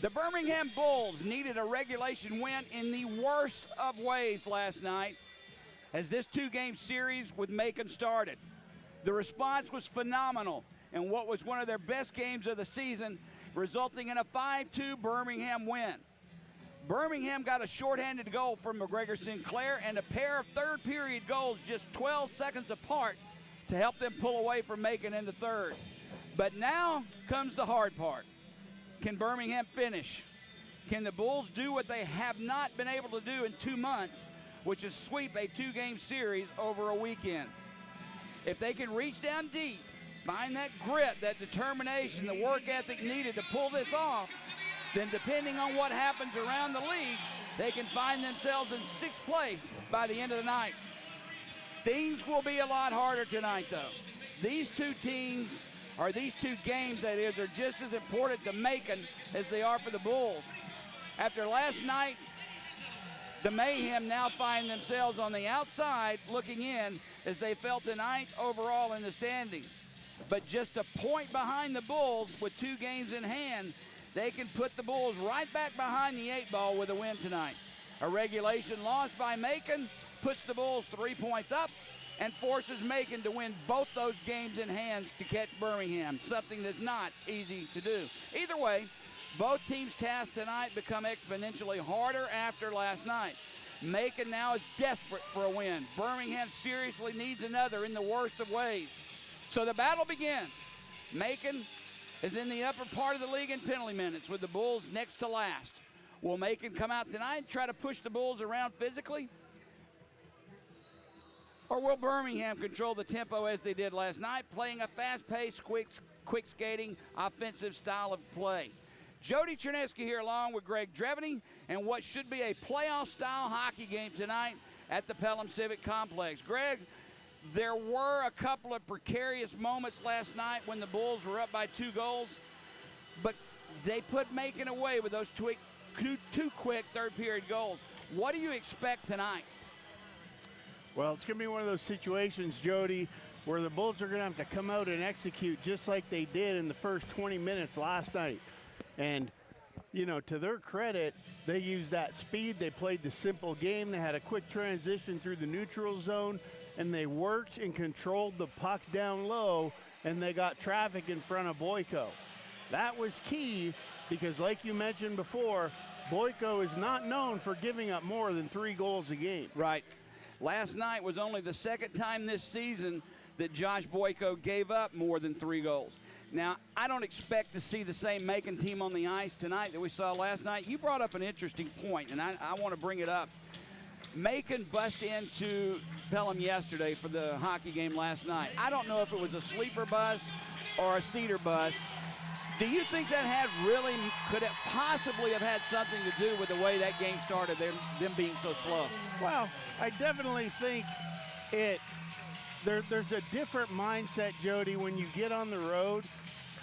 The Birmingham Bulls needed a regulation win in the worst of ways last night as this two-game series with Macon started. The response was phenomenal in what was one of their best games of the season, resulting in a 5-2 Birmingham win. Birmingham got a shorthanded goal from McGregor Sinclair and a pair of third-period goals just 12 seconds apart to help them pull away from Macon in the third. But now comes the hard part. Can Birmingham finish? Can the Bulls do what they have not been able to do in 2 months, which is sweep a two-game series over a weekend? If they can reach down deep, find that grit, that determination, the work ethic needed to pull this off, then depending on what happens around the league, they can find themselves in 6th place by the end of the night. Things will be a lot harder tonight, though. These two teams, or these two games, that is, are just as important to Macon as they are for the Bulls. After last night, the Mayhem now find themselves on the outside looking in as they fell to 9th overall in the standings. But just a point behind the Bulls with 2 games in hand, they can put the Bulls right back behind the 8 ball with a win tonight. A regulation loss by Macon puts the Bulls 3 points up and forces Macon to win both those games in hands to catch Birmingham, something that's not easy to do. Either way, both teams' tasks tonight become exponentially harder after last night. Macon now is desperate for a win. Birmingham seriously needs another in the worst of ways. So the battle begins. Macon is in the upper part of the league in penalty minutes with the Bulls next to last. Will Macon come out tonight and try to push the Bulls around physically? Or will Birmingham control the tempo as they did last night, playing a fast-paced, quick skating, offensive style of play? Jody Chernesky here along with Greg Dreveny, and what should be a playoff-style hockey game tonight at the Pelham Civic Complex. Greg, there were a couple of precarious moments last night when the Bulls were up by 2 goals, but they put Macon away with those two quick third-period goals. What do you expect tonight? Well, it's going to be one of those situations, Jody, where the Bulls are going to have to come out and execute just like they did in the first 20 minutes last night. And, you know, to their credit, they used that speed. They played the simple game. They had a quick transition through the neutral zone, and they worked and controlled the puck down low, and they got traffic in front of Boyko. That was key because, like you mentioned before, Boyko is not known for giving up more than 3 goals a game. Right. Last night was only the second time this season that Josh Boyko gave up more than 3 goals. Now, I don't expect to see the same Macon team on the ice tonight that we saw last night. You brought up an interesting point, and I want to bring it up. Macon bust into Pelham yesterday for the hockey game last night. I don't know if it was a sleeper bus or a seater bus. Do you think that could it possibly have had something to do with the way that game started, them being so slow? Well, I definitely think there's a different mindset, Jody, when you get on the road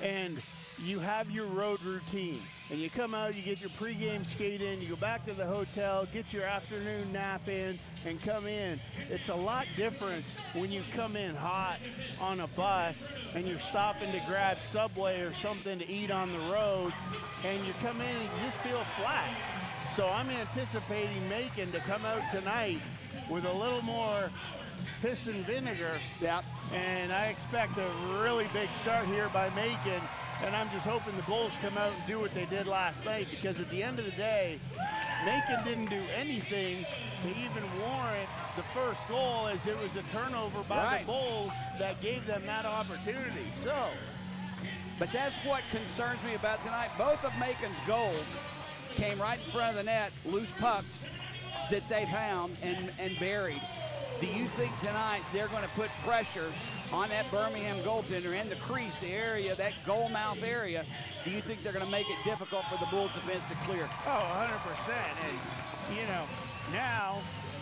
and you have your road routine. And you come out, you get your pregame skate in, you go back to the hotel, get your afternoon nap in, and come in. It's a lot different when you come in hot on a bus and you're stopping to grab Subway or something to eat on the road, and you come in and you just feel flat. So I'm anticipating Macon to come out tonight with a little more piss and vinegar. Yep. And I expect a really big start here by Macon. And I'm just hoping the Bulls come out and do what they did last night, because at the end of the day, Macon didn't do anything to even warrant the first goal, as it was a turnover by the Bulls that gave them that opportunity. But that's what concerns me about tonight. Both of Macon's goals came right in front of the net, loose pucks that they found and buried. Do you think tonight they're going to put pressure on that Birmingham goaltender in the crease, the area, that goal mouth area? Do you think they're going to make it difficult for the Bulls defense to clear? Oh, 100%. And, you know, now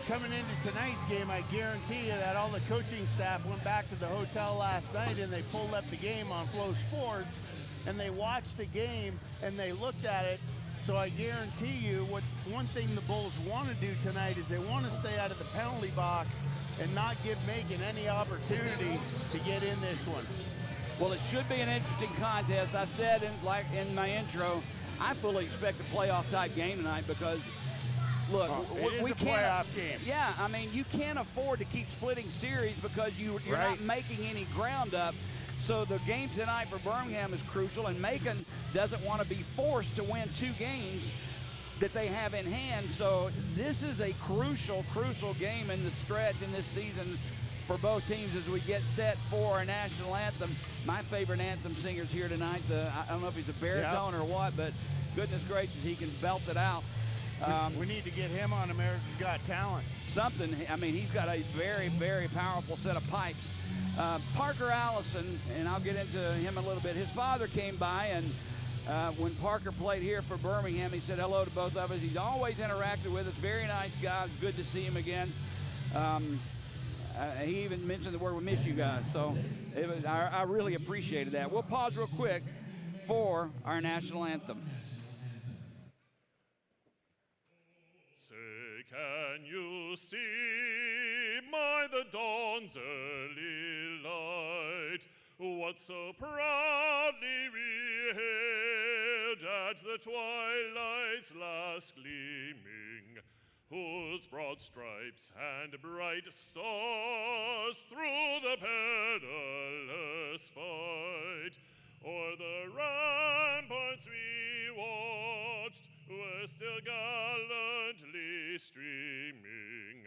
coming into tonight's game, I guarantee you that all the coaching staff went back to the hotel last night and they pulled up the game on Flow Sports and they watched the game and they looked at it. So I guarantee you one thing the Bulls want to do tonight is they want to stay out of the penalty box and not give Macon any opportunities to get in this one. Well, it should be an interesting contest. I said in my intro, I fully expect a playoff-type game tonight because, look, we can't. Playoff game. Yeah, I mean, you can't afford to keep splitting series because you're not making any ground up. So the game tonight for Birmingham is crucial, and Macon doesn't want to be forced to win 2 games that they have in hand. So this is a crucial game in the stretch in this season for both teams as we get set for our national anthem. My favorite anthem singer's here tonight. I don't know if he's a baritone or what, but goodness gracious, he can belt it out. We need to get him on America's Got Talent. Something. I mean, he's got a very, very powerful set of pipes. Parker Allison, and I'll get into him a little bit. His father came by, and when Parker played here for Birmingham, he said hello to both of us. He's always interacted with us. Very nice guy. It's good to see him again. He even mentioned the word, "We miss you guys." So I really appreciated that. We'll pause real quick for our national anthem. Say, can you see the dawn's early light, what so proudly we hailed at the twilight's last gleaming, whose broad stripes and bright stars through the perilous fight o'er the ramparts we watched were still gallantly streaming,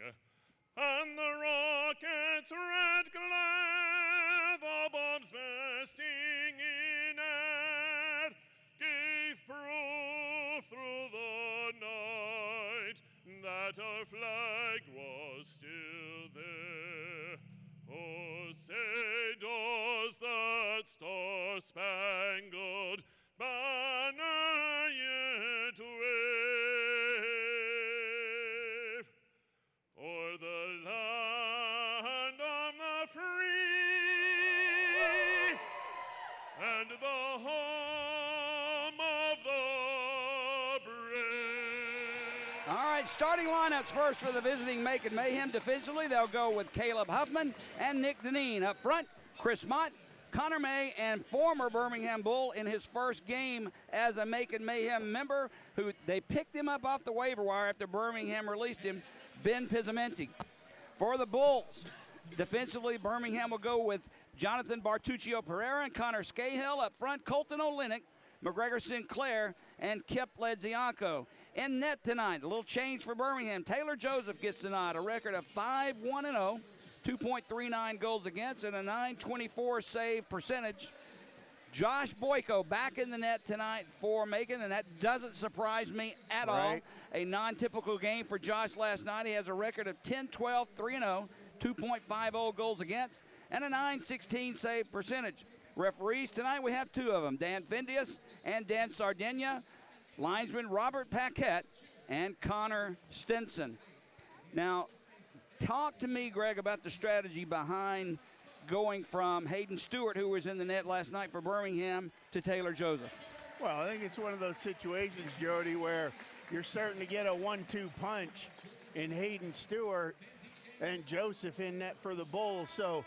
and the rocket's red glare, the bombs bursting in air, gave proof through the night that our flag was still there. Oh, say does that star-spangled banner yet wave o'er the land of the free and the home of the brave? All right, starting lineups first for the visiting Macon Mayhem. Defensively, they'll go with Caleb Huffman and Nick Deneen. Up front, Chris Mott, Connor May, and former Birmingham Bull in his first game as a Macon Mayhem member, who they picked him up off the waiver wire after Birmingham released him, Ben Pizzamenti. For the Bulls, defensively, Birmingham will go with Jonathan Bartuccio Pereira and Connor Scahill. Up front, Colton Olenek, McGregor Sinclair, and Kip Ledzianko. In net tonight, a little change for Birmingham. Taylor Joseph gets the nod, a record of 5-1-0. 2.39 goals against and a .924 save percentage. Josh Boyko back in the net tonight for Macon, and that doesn't surprise me at all. A non-typical game for Josh last night. He has a record of 10-12, 3-0, 2.50 goals against, and a .916 save percentage. Referees tonight, we have 2 of them, Dan Fendius and Dan Sardegna. Linesman Robert Paquette and Connor Stinson. Now, talk to me, Greg, about the strategy behind going from Hayden Stewart, who was in the net last night for Birmingham, to Taylor Joseph. Well, I think it's one of those situations, Jody, where you're starting to get a 1-2 punch in Hayden Stewart and Joseph in net for the Bulls. So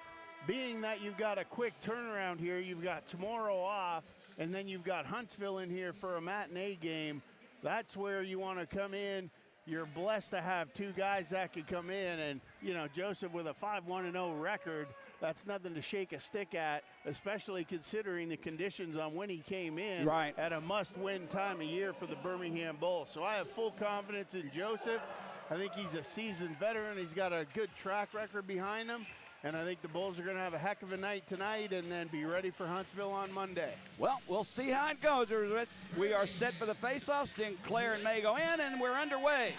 being that you've got a quick turnaround here, you've got tomorrow off, and then you've got Huntsville in here for a matinee game, that's where you want to come in. You're blessed to have 2 guys that could come in, and, you know, Joseph with a 5-1-0 record, that's nothing to shake a stick at, especially considering the conditions on when he came in at a must-win time of year for the Birmingham Bulls. So I have full confidence in Joseph. I think he's a seasoned veteran. He's got a good track record behind him, and I think the Bulls are going to have a heck of a night tonight and then be ready for Huntsville on Monday. Well, we'll see how it goes. We are set for the face-off. Sinclair and May go in, and we're underway.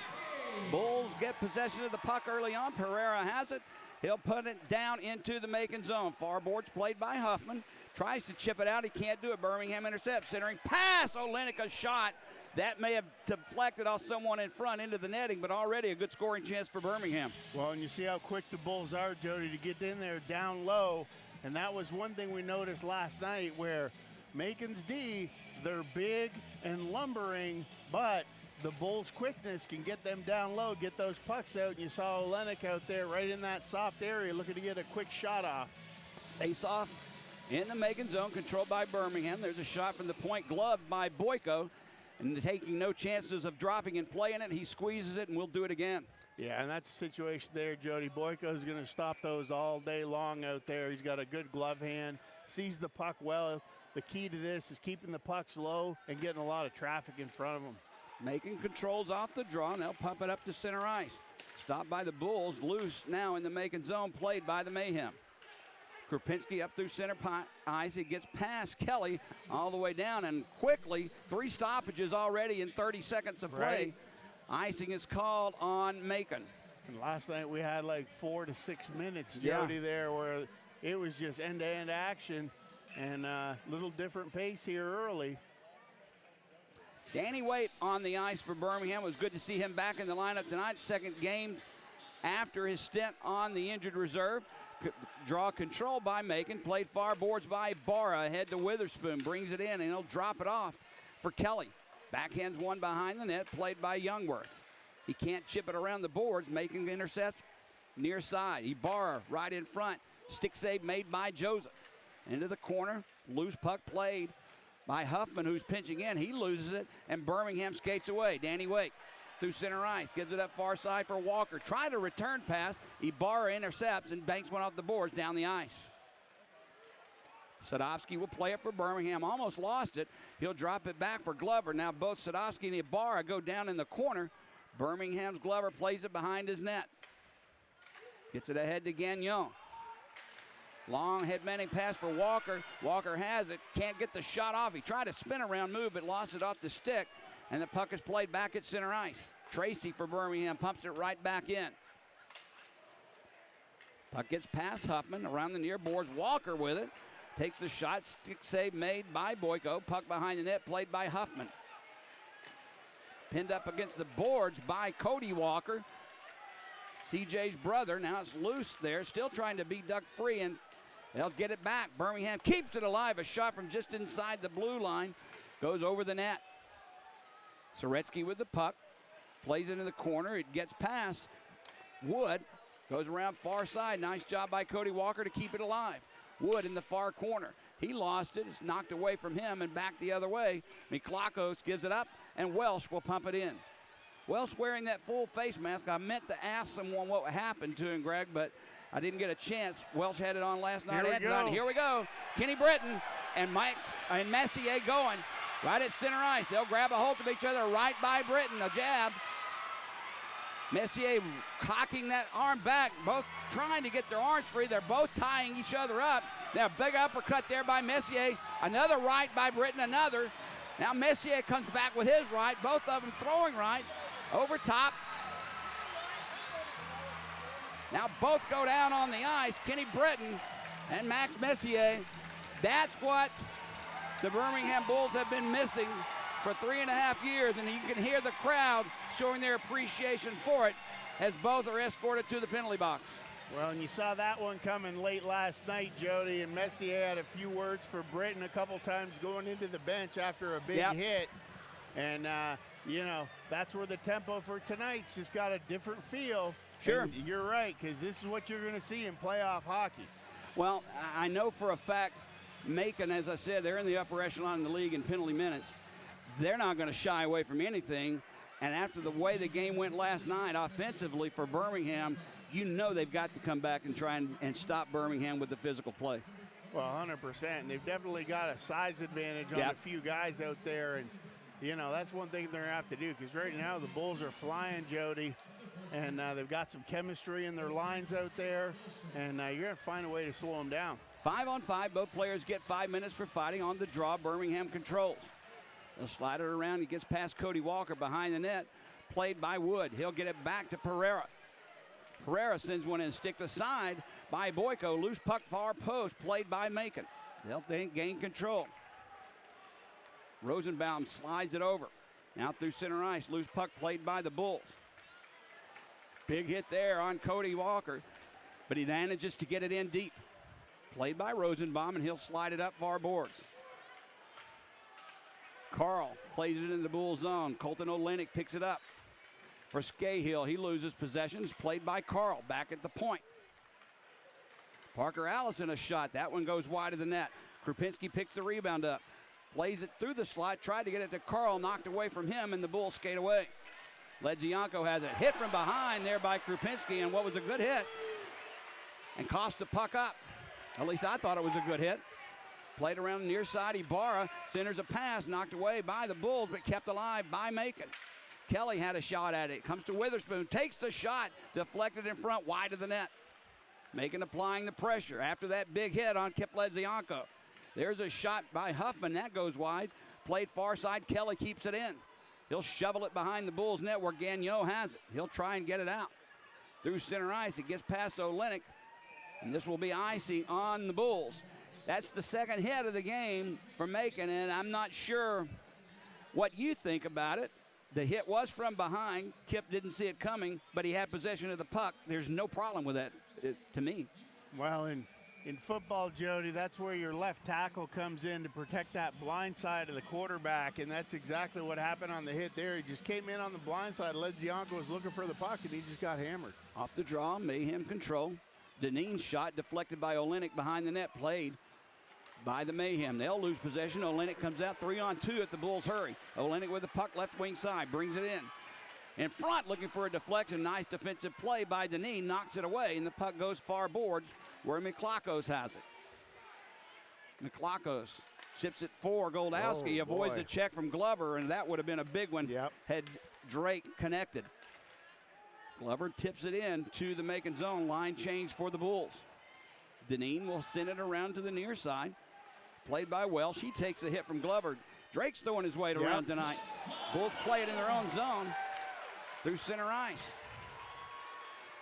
Bulls get possession of the puck early on. Pereira has it. He'll put it down into the Macon zone. Far board's played by Huffman. Tries to chip it out. He can't do it. Birmingham intercepts. Centering pass. Olenek a shot. That may have deflected off someone in front into the netting, but already a good scoring chance for Birmingham. Well, and you see how quick the Bulls are, Jody, to get in there down low. And that was one thing we noticed last night where Macon's D, they're big and lumbering, but the Bulls' quickness can get them down low, get those pucks out. And you saw Olenek out there right in that soft area looking to get a quick shot off. Face off in the Macon zone, controlled by Birmingham. There's a shot from the point, gloved by Boyko. and taking no chances of dropping and playing it. He squeezes it, and we'll do it again. Yeah, and that's a situation there, Jody. Boyko's going to stop those all day long out there. He's got a good glove hand, sees the puck well. The key to this is keeping the pucks low and getting a lot of traffic in front of them. Macon controls off the draw, and they'll pump it up to center ice. Stopped by the Bulls, loose now in the Macon zone, played by the Mayhem. Krupinski up through center ice. He gets past Kelly all the way down, and quickly, 3 stoppages already in 30 seconds of play. Right. Icing is called on Macon. And last night we had like 4 to 6 minutes, Jody, there where it was just end-to-end action and a little different pace here early. Danny Waite on the ice for Birmingham. It was good to see him back in the lineup tonight. Second game after his stint on the injured reserve. Draw control by Macon. Played far boards by Barra. Ahead to Witherspoon. Brings it in, and he'll drop it off for Kelly. Backhands one behind the net. Played by Youngworth. He can't chip it around the boards. Macon intercepts near side. Ibarra right in front. Stick save made by Joseph. Into the corner. Loose puck played by Huffman, who's pinching in. He loses it, and Birmingham skates away. Danny Wake through center ice. Gives it up far side for Walker. Try to return pass. Ibarra intercepts and banks one off the boards down the ice. Sadowski will play it for Birmingham. Almost lost it. He'll drop it back for Glover. Now both Sadowski and Ibarra go down in the corner. Birmingham's Glover plays it behind his net. Gets it ahead to Gagnon. Long headmanning pass for Walker. Walker has it. Can't get the shot off. He tried a spin around move, but lost it off the stick. And the puck is played back at center ice. Tracy for Birmingham pumps it right back in. Puck gets past Huffman around the near boards. Walker with it. Takes the shot. Stick save made by Boyko. Puck behind the net played by Huffman. Pinned up against the boards by Cody Walker. CJ's brother. Now it's loose there. Still trying to be ducked free, and they'll get it back. Birmingham keeps it alive. A shot from just inside the blue line. Goes over the net. Soretsky with the puck. Plays it in the corner. It gets past Wood. Goes around far side. Nice job by Cody Walker to keep it alive. Wood in the far corner. He lost it. It's knocked away from him and back the other way. Miklakos gives it up, and Welsh will pump it in. Welsh wearing that full face mask. I meant to ask someone what happened to him, Greg, but I didn't get a chance. Welsh had it on last night. Here we go. Kenny Britton and Messier going right at center ice. They'll grab a hold of each other right by Britton. A jab. Messier cocking that arm back, both trying to get their arms free. They're both tying each other up. Now big uppercut there by Messier. Another right by Britton, another. Now Messier comes back with his right. Both of them throwing rights over top. Now both go down on the ice. Kenny Britton and Max Messier. That's what the Birmingham Bulls have been missing for 3.5 years, and you can hear the crowd showing their appreciation for it as both are escorted to the penalty box. Well, and you saw that one coming late last night, Jody, and Messier had a few words for Britton a couple times going into the bench after a big hit. And, you know, that's where the tempo for tonight's just got a different feel. Sure. And you're right, because this is what you're going to see in playoff hockey. Well, I know for a fact Macon, as I said, they're in the upper echelon of the league in penalty minutes. They're not going to shy away from anything. And after the way the game went last night offensively for Birmingham, you know they've got to come back and try and stop Birmingham with the physical play. Well, 100%. And they've definitely got a size advantage on a few guys out there. And, you know, that's one thing they're going to have to do, because right now the Bulls are flying, Jody. And they've got some chemistry in their lines out there. And you're going to find a way to slow them down. 5-on-5, both players get 5 minutes for fighting on the draw. Birmingham controls. They'll slide it around. He gets past Cody Walker behind the net. Played by Wood. He'll get it back to Pereira. Pereira sends one in, stick aside by Boyko. Loose puck far post, played by Macon. They'll then gain control. Rosenbaum slides it over. Now through center ice. Loose puck played by the Bulls. Big hit there on Cody Walker, but he manages to get it in deep. Played by Rosenbaum, and he'll slide it up far boards. Carl plays it into the Bull zone. Colton Olenek picks it up for Scahill. He loses possession. It's played by Carl back at the point. Parker Allison a shot. That one goes wide of the net. Krupinski picks the rebound up. Plays it through the slot, tried to get it to Carl, knocked away from him, and the Bulls skate away. Ledzianko has it hit from behind there by Krupinski, and what was a good hit, and cost the puck up. At least I thought it was a good hit. Played around the near side. Ibarra centers a pass, knocked away by the Bulls, but kept alive by Macon. Kelly had a shot at it. Comes to Witherspoon, takes the shot, deflected in front, wide of the net. Macon applying the pressure after that big hit on Kip Ledzianko. There's a shot by Huffman, that goes wide. Played far side, Kelly keeps it in. He'll shovel it behind the Bulls net where Gagnon has it. He'll try and get it out. Through center ice, it gets past Olenek, and this will be icing on the Bulls. That's the second hit of the game for Macon, and I'm not sure what you think about it. The hit was from behind. Kip didn't see it coming, but he had possession of the puck. There's no problem with that, to me. Well, in football, Jody, that's where your left tackle comes in to protect that blind side of the quarterback, and that's exactly what happened on the hit there. He just came in on the blind side. Ledzianko was looking for the puck, and he just got hammered. Off the draw, Mayhem control. Deneen's shot deflected by Olenek behind the net, played by the Mayhem. They'll lose possession. Olenek comes out 3-on-2 at the Bulls' hurry. Olenek with the puck left wing side, brings it in. In front, looking for a deflection. Nice defensive play by Deneen, knocks it away, and the puck goes far boards where Miklakos has it. Miklakos ships it for Goldowski, avoids a check from Glover, and that would have been a big one had Drake connected. Glover tips it in to the Macon zone. Line change for the Bulls. Deneen will send it around to the near side. Played by Welsh. He takes a hit from Glover. Drake's throwing his weight around tonight. Bulls play it in their own zone through center ice.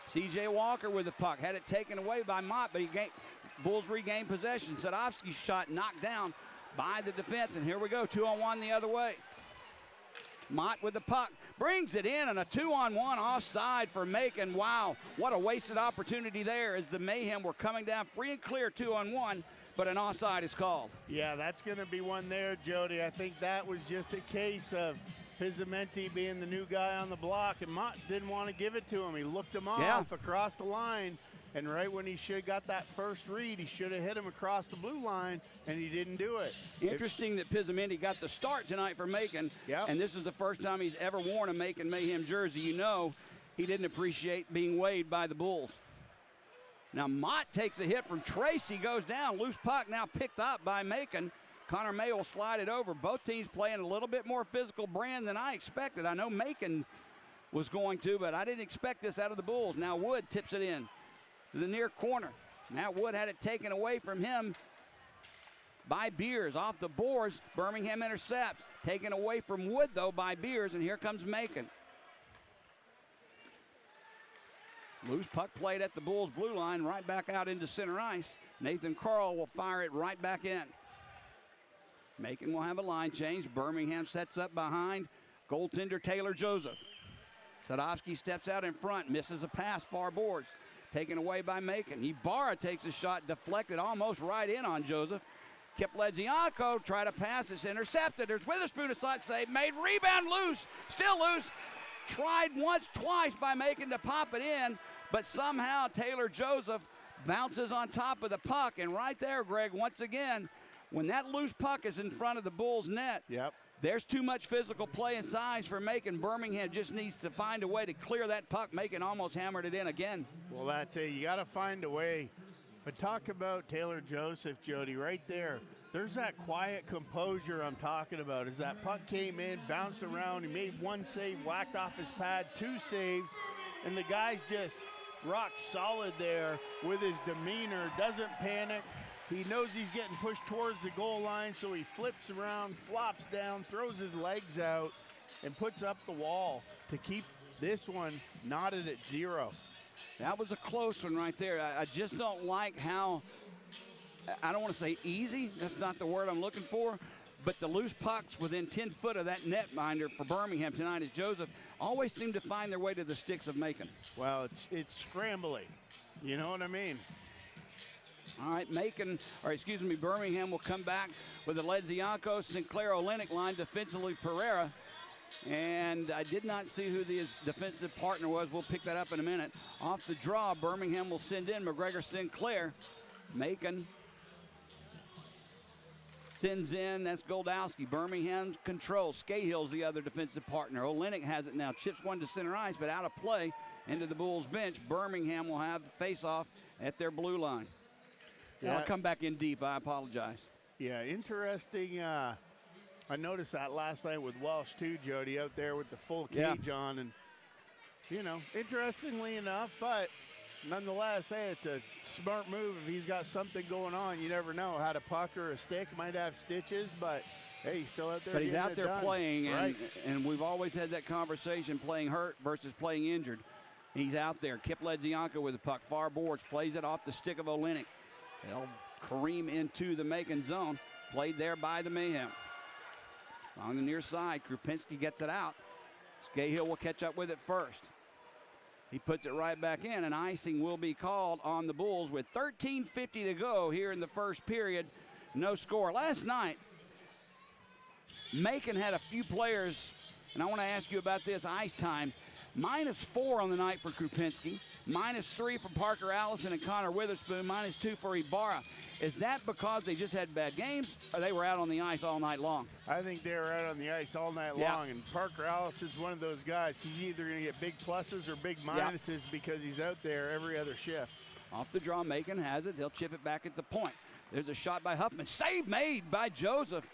C.J. Walker with the puck. Had it taken away by Mott, but Bulls regained possession. Sadovsky's shot knocked down by the defense, and here we go, 2-on-1 the other way. Mott with the puck, brings it in, and a 2-on-1 offside for Macon. Wow, what a wasted opportunity there as the Mayhem were coming down free and clear 2-on-1, but an offside is called. Yeah, that's going to be one there, Jody. I think that was just a case of Pizzamenti being the new guy on the block, and Mott didn't want to give it to him. He looked him off across the line, and right when he should have got that first read, he should have hit him across the blue line, and he didn't do it. Interesting that Pizzamenti got the start tonight for Macon, and this is the first time he's ever worn a Macon Mayhem jersey. You know he didn't appreciate being weighed by the Bulls. Now Mott takes a hit from Tracy, goes down, loose puck now picked up by Macon. Connor May will slide it over. Both teams playing a little bit more physical brand than I expected. I know Macon was going to, but I didn't expect this out of the Bulls. Now Wood tips it in to the near corner. Matt Wood had it taken away from him by Beers. Off the boards, Birmingham intercepts. Taken away from Wood, though, by Beers, and here comes Macon. Loose puck played at the Bulls' blue line, right back out into center ice. Nathan Carl will fire it right back in. Macon will have a line change. Birmingham sets up behind goaltender Taylor Joseph. Sadovsky steps out in front, misses a pass far boards. Taken away by Macon. Ibarra takes a shot, deflected almost right in on Joseph. Kip Ledzianko try to pass, it's intercepted. There's Witherspoon, a slot save made, rebound loose, still loose. Tried once, twice by Macon to pop it in, but somehow Taylor Joseph bounces on top of the puck. And right there, Greg, once again, when that loose puck is in front of the Bulls' net, there's too much physical play and size for Macon. Birmingham just needs to find a way to clear that puck. Macon almost hammered it in again. Well, that's it. You got to find a way. But talk about Taylor Joseph, Jody, right there. There's that quiet composure I'm talking about. As that puck came in, bounced around, he made one save, whacked off his pad, 2 saves, and the guy's just rock solid there with his demeanor, doesn't panic. He knows he's getting pushed towards the goal line, so he flips around, flops down, throws his legs out, and puts up the wall to keep this one knotted at 0. That was a close one right there. I just don't like how, I don't want to say easy, that's not the word I'm looking for, but the loose pucks within 10 foot of that netminder for Birmingham tonight as Joseph always seem to find their way to the sticks of Macon. Well, it's scrambling. You know what I mean? All right, Birmingham will come back with the Ledzianko, Sinclair, Olenek line, defensively Pereira. And I did not see who his defensive partner was. We'll pick that up in a minute. Off the draw, Birmingham will send in McGregor Sinclair. Macon Thins in, that's Goldowski. Birmingham controls. Scahill's the other defensive partner. Olenek has it now. Chips one to center ice, but out of play into the Bulls bench. Birmingham will have the face-off at their blue line. Yeah. I'll come back in deep. I apologize. Yeah, interesting. I noticed that last night with Welsh too, Jody, out there with the full cage on. And, interestingly enough, but nonetheless, hey, it's a smart move. If he's got something going on, you never know. Had a puck or a stick, might have stitches, but hey, he's still out there. But he's out there playing, right. and we've always had that conversation, playing hurt versus playing injured. He's out there. Kip Ledzianko with the puck. Far boards, plays it off the stick of Olenek. They'll careen into the Macon zone. Played there by the Mayhem. On the near side, Krupinski gets it out. Scahill will catch up with it first. He puts it right back in, and icing will be called on the Bulls with 13:50 to go here in the first period. No score. Last night, Macon had a few players, and I want to ask you about this ice time. -4 on the night for Krupinski, -3 for Parker Allison and Connor Witherspoon, -2 for Ibarra. Is that because they just had bad games, or they were out on the ice all night long? I think they were out on the ice all night long, and Parker Allison's one of those guys. He's either going to get big pluses or big minuses because he's out there every other shift. Off the draw, Macon has it. They'll chip it back at the point. There's a shot by Huffman. Save made by Joseph.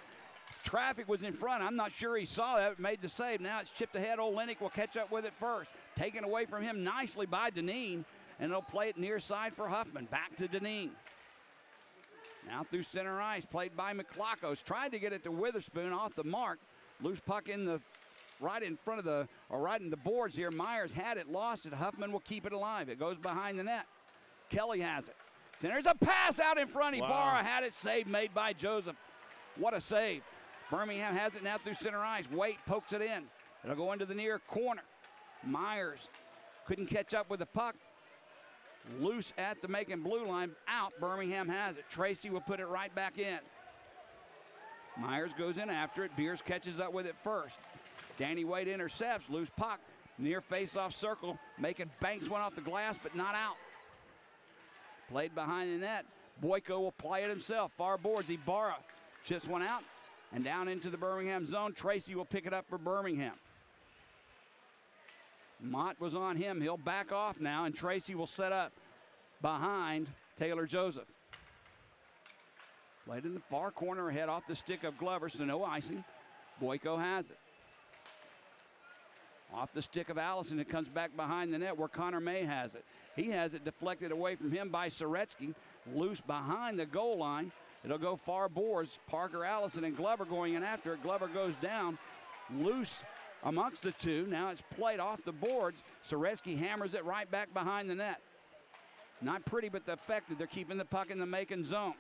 Traffic was in front. I'm not sure he saw that. Made the save. Now it's chipped ahead. Olenek will catch up with it first. Taken away from him nicely by Deneen, and they'll play it near side for Huffman. Back to Deneen. Now through center ice, played by McLachos. Tried to get it to Witherspoon off the mark. Loose puck in the right in front of the, or right in the boards here. Myers had it, lost it. Huffman will keep it alive. It goes behind the net. Kelly has it. There's a pass out in front. Ibarra had it, saved made by Joseph. What a save. Birmingham has it now through center ice. Waite pokes it in. It'll go into the near corner. Myers couldn't catch up with the puck. Loose at the Macon blue line. Out. Birmingham has it. Tracy will put it right back in. Myers goes in after it. Beers catches up with it first. Danny Waite intercepts. Loose puck. Near face-off circle. Macon banks one off the glass, but not out. Played behind the net. Boyko will play it himself. Far boards. Ibarra chips one out. And down into the Birmingham zone. Tracy will pick it up for Birmingham. Mott was on him. He'll back off now, and Tracy will set up behind Taylor Joseph. Played in the far corner ahead off the stick of Glover, so no icing. Boyko has it. Off the stick of Allison, it comes back behind the net where Connor May has it. He has it deflected away from him by Soretsky. Loose behind the goal line. It'll go far boards. Parker Allison and Glover going in after it. Glover goes down. Loose amongst the two. Now it's played off the boards. Soretsky hammers it right back behind the net. Not pretty, but the effect that they're keeping the puck in the Macon zone.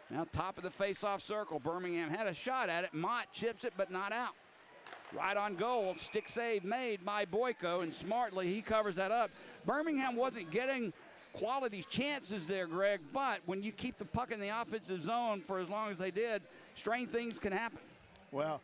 Now top of the face-off circle. Birmingham had a shot at it. Mott chips it, but not out. Right on goal. Stick save made by Boyko, and smartly he covers that up. Birmingham wasn't getting quality chances there, Greg, but when you keep the puck in the offensive zone for as long as they did, strange things can happen. Well,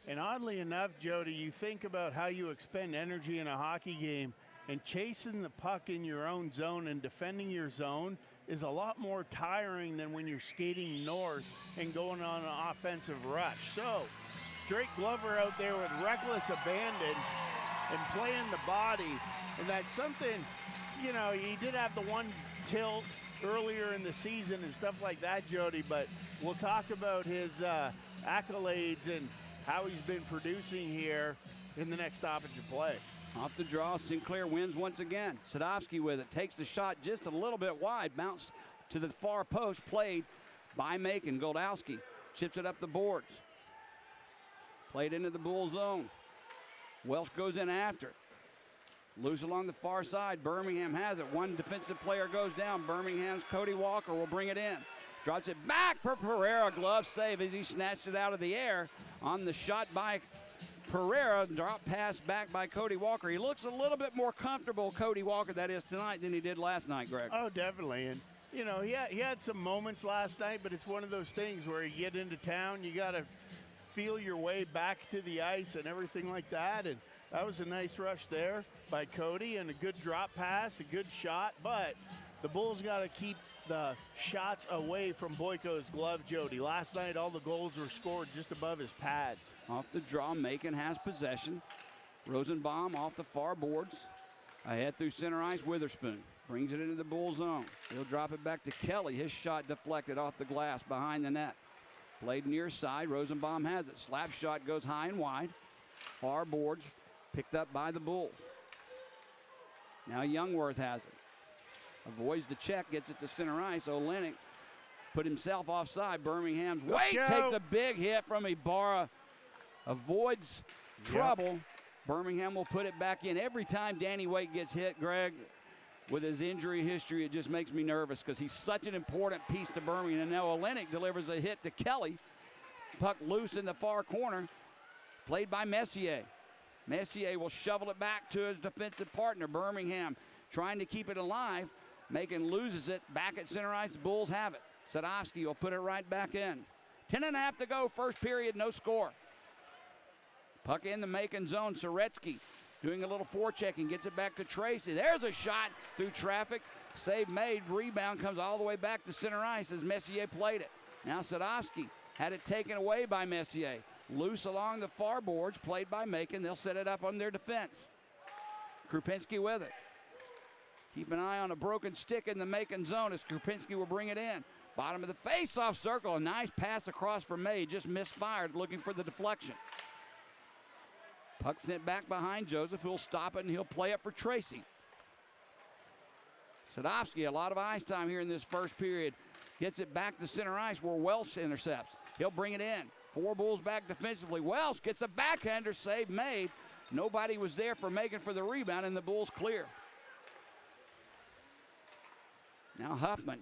and oddly enough, Jody, you think about how you expend energy in a hockey game, and chasing the puck in your own zone and defending your zone is a lot more tiring than when you're skating north and going on an offensive rush. So, Drake Glover out there with reckless abandon and playing the body, and that's something, you know, he did have the one tilt earlier in the season and stuff like that, Jody, but we'll talk about his accolades and how he's been producing here in the next stoppage of play. Off the draw, Sinclair wins once again. Sadovsky with it, takes the shot just a little bit wide, bounced to the far post, played by Macon. Goldowski chips it up the boards. Played into the Bull zone. Welsh goes in after it. Loose along the far side. Birmingham has it. One defensive player goes down. Birmingham's Cody Walker will bring it in. Drops it back for Pereira. Glove save as he snatched it out of the air on the shot by Pereira. Drop pass back by Cody Walker. He looks a little bit more comfortable, Cody Walker, that is, tonight than he did last night, Greg. Oh, definitely. And, you know, he had some moments last night, but it's one of those things where you get into town, you got to feel your way back to the ice and everything like that. And that was a nice rush there by Cody and a good drop pass, a good shot. But the Bulls got to keep the shots away from Boyko's glove, Jody. Last night, all the goals were scored just above his pads. Off the draw, Macon has possession. Rosenbaum off the far boards. Ahead through center ice, Witherspoon brings it into the Bull zone. He'll drop it back to Kelly. His shot deflected off the glass behind the net. Played near side, Rosenbaum has it. Slap shot goes high and wide. Far boards picked up by the Bulls. Now Youngworth has it. Avoids the check, gets it to center ice. Olenek put himself offside. Birmingham's Wait takes a big hit from Ibarra. Avoids trouble. Birmingham will put it back in. Every time Danny Waite gets hit, Greg, with his injury history, it just makes me nervous because he's such an important piece to Birmingham. And now Olenek delivers a hit to Kelly. Puck loose in the far corner. Played by Messier. Messier will shovel it back to his defensive partner. Birmingham trying to keep it alive. Macon loses it. Back at center ice, the Bulls have it. Sadowski will put it right back in. 10.5 to go, first period, no score. Puck in the Macon zone. Soretsky doing a little forechecking, gets it back to Tracy. There's a shot through traffic. Save made. Rebound comes all the way back to center ice as Messier played it. Now Sadowski had it taken away by Messier. Loose along the far boards, played by Macon. They'll set it up on their defense. Krupinski with it. Keep an eye on a broken stick in the Macon zone as Krupinski will bring it in. Bottom of the face-off circle. A nice pass across from May. Just misfired, looking for the deflection. Puck sent back behind Joseph, who'll stop it, and he'll play it for Tracy. Sadowski, a lot of ice time here in this first period. Gets it back to center ice where Welsh intercepts. He'll bring it in. 4 Bulls back defensively. Welsh gets a backhander save made. Nobody was there for Macon for the rebound, and the Bulls clear. Now Huffman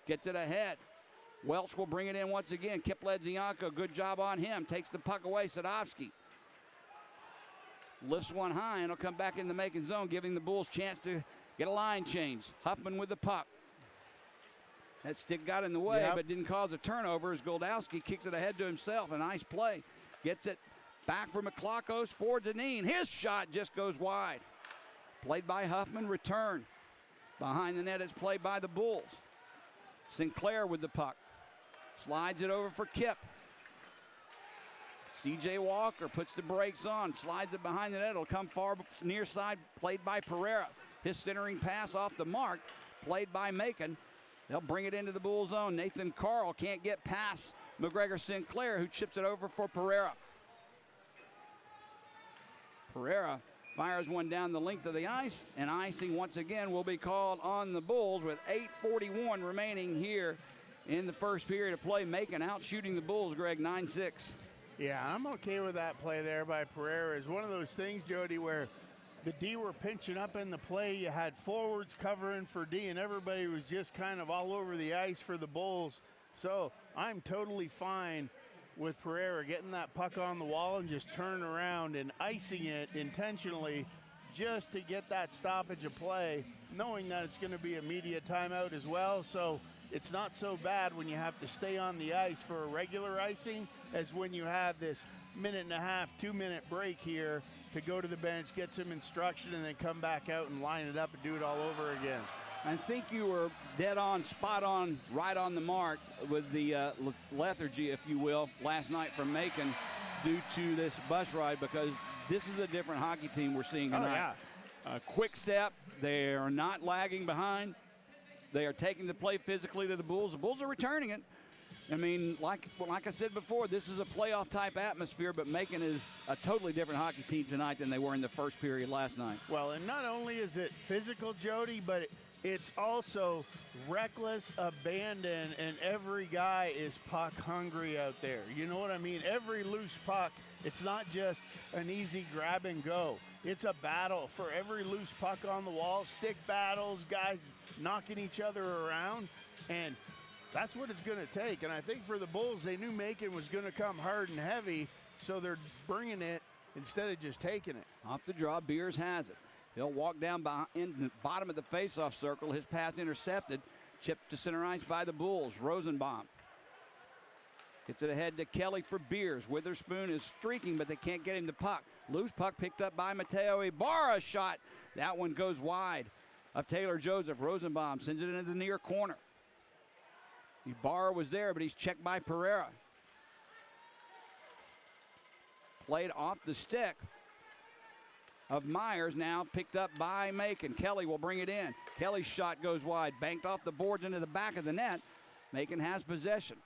gets it ahead. Welsh will bring it in once again. Kipledzianko, good job on him. Takes the puck away. Sadowski lifts one high, and it'll come back in the Macon zone, giving the Bulls chance to get a line change. Huffman with the puck. That stick got in the way, but didn't cause a turnover as Goldowski kicks it ahead to himself. A nice play. Gets it back for McClockos for Deneen. His shot just goes wide. Played by Huffman, return. Behind the net is played by the Bulls. Sinclair with the puck. Slides it over for Kip. C.J. Walker puts the brakes on, slides it behind the net. It'll come far near side, played by Pereira. His centering pass off the mark, played by Macon. They'll bring it into the Bull zone. Nathan Carl can't get past McGregor Sinclair, who chips it over for Pereira. Pereira fires one down the length of the ice, and icing once again will be called on the Bulls with 8:41 remaining here in the first period of play. Macon out shooting the Bulls, Greg, 9-6. Yeah, I'm okay with that play there by Pereira. It's one of those things, Jody, where the D were pinching up in the play. You had forwards covering for D, and everybody was just kind of all over the ice for the Bulls. So I'm totally fine with Pereira getting that puck on the wall and just turning around and icing it intentionally just to get that stoppage of play, knowing that it's going to be a media timeout as well. So it's not so bad when you have to stay on the ice for a regular icing as when you have this 1.5, 2-minute break here to go to the bench, get some instruction, and then come back out and line it up and do it all over again. I think you were dead on, spot on, right on the mark with the lethargy, if you will, last night from Macon due to this bus ride, because this is a different hockey team we're seeing tonight. Oh, yeah. Quick step. They are not lagging behind. They are taking the play physically to the Bulls. The Bulls are returning it. I mean, like I said before, this is a playoff-type atmosphere, but Macon is a totally different hockey team tonight than they were in the first period last night. Well, and not only is it physical, Jody, but it's also reckless abandon, and every guy is puck hungry out there. You know what I mean? Every loose puck, it's not just an easy grab and go. It's a battle for every loose puck on the wall, stick battles, guys knocking each other around, and that's what it's going to take. And I think for the Bulls, they knew Macon was going to come hard and heavy, so they're bringing it instead of just taking it. Off the draw, Beers has it. He'll walk down in the bottom of the faceoff circle. His pass intercepted. Chipped to center ice by the Bulls. Rosenbaum gets it ahead to Kelly for Beers. Witherspoon is streaking, but they can't get him the puck. Loose puck picked up by Mateo Ibarra. Shot. That one goes wide of Taylor Joseph. Rosenbaum sends it into the near corner. Ibarra was there, but he's checked by Pereira. Played off the stick of Myers, now picked up by Macon. Kelly will bring it in. Kelly's shot goes wide, banked off the boards into the back of the net. Macon has possession.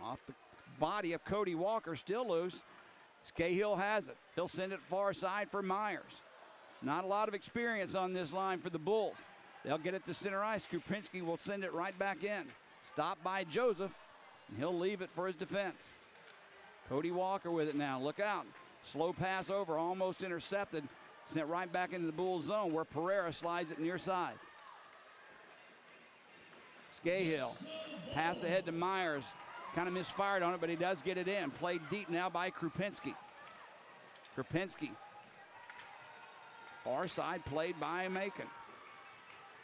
Off the body of Cody Walker, still loose. Scahill has it. He'll send it far side for Myers. Not a lot of experience on this line for the Bulls. They'll get it to center ice. Krupinski will send it right back in. Stopped by Joseph, and he'll leave it for his defense. Cody Walker with it now. Look out. Slow pass over, almost intercepted. Sent right back into the Bulls zone where Pereira slides it near side. Scahill. Pass ahead to Myers. Kind of misfired on it, but he does get it in. Played deep now by Krupinski. Krupinski. Far side played by Macon.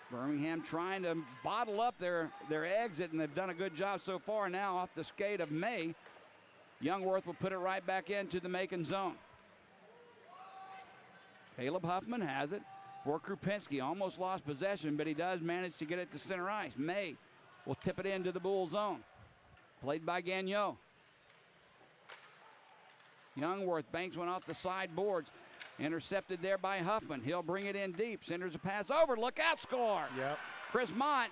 Birmingham trying to bottle up their exit, and they've done a good job so far. Now off the skate of May, Youngworth will put it right back into the Macon zone. Caleb Huffman has it for Krupinski. Almost lost possession, but he does manage to get it to center ice. May will tip it into the Bull zone. Played by Gagnon. Youngworth banks one off the side boards. Intercepted there by Huffman. He'll bring it in deep. Centers a pass over. Look out, score. Yep. Chris Mott,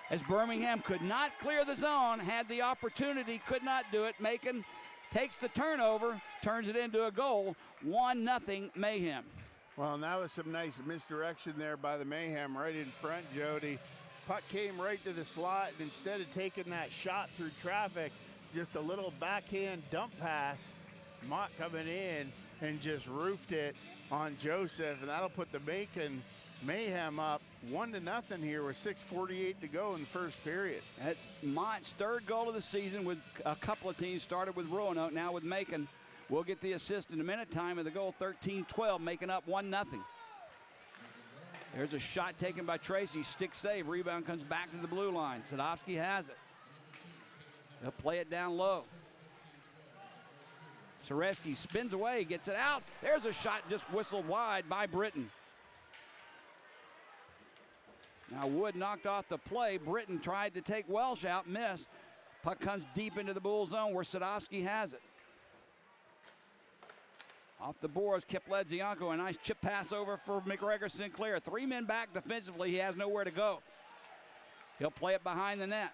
as Birmingham could not clear the zone, had the opportunity, could not do it. Macon takes the turnover, turns it into a goal. 1-0 Mayhem. Well, and that was some nice misdirection there by the Mayhem right in front, Jody. Puck came right to the slot, and instead of taking that shot through traffic, just a little backhand dump pass, Mott coming in and just roofed it on Joseph, and that'll put the Macon Mayhem up 1-0 here with 6:48 to go in the first period. That's Mott's third goal of the season. With a couple of teams started with Roanoke, now with Macon. We'll get the assist in a minute. Time of the goal, 13-12, making up 1-0. There's a shot taken by Tracy. Stick save. Rebound comes back to the blue line. Sadowski has it. They'll play it down low. Soreski spins away, gets it out. There's a shot just whistled wide by Britton. Now Wood knocked off the play. Britton tried to take Welsh out, missed. Puck comes deep into the Bull zone where Sadowski has it. Off the boards, Kip Ledzianko, a nice chip pass over for McGregor Sinclair. 3 men back defensively, he has nowhere to go. He'll play it behind the net.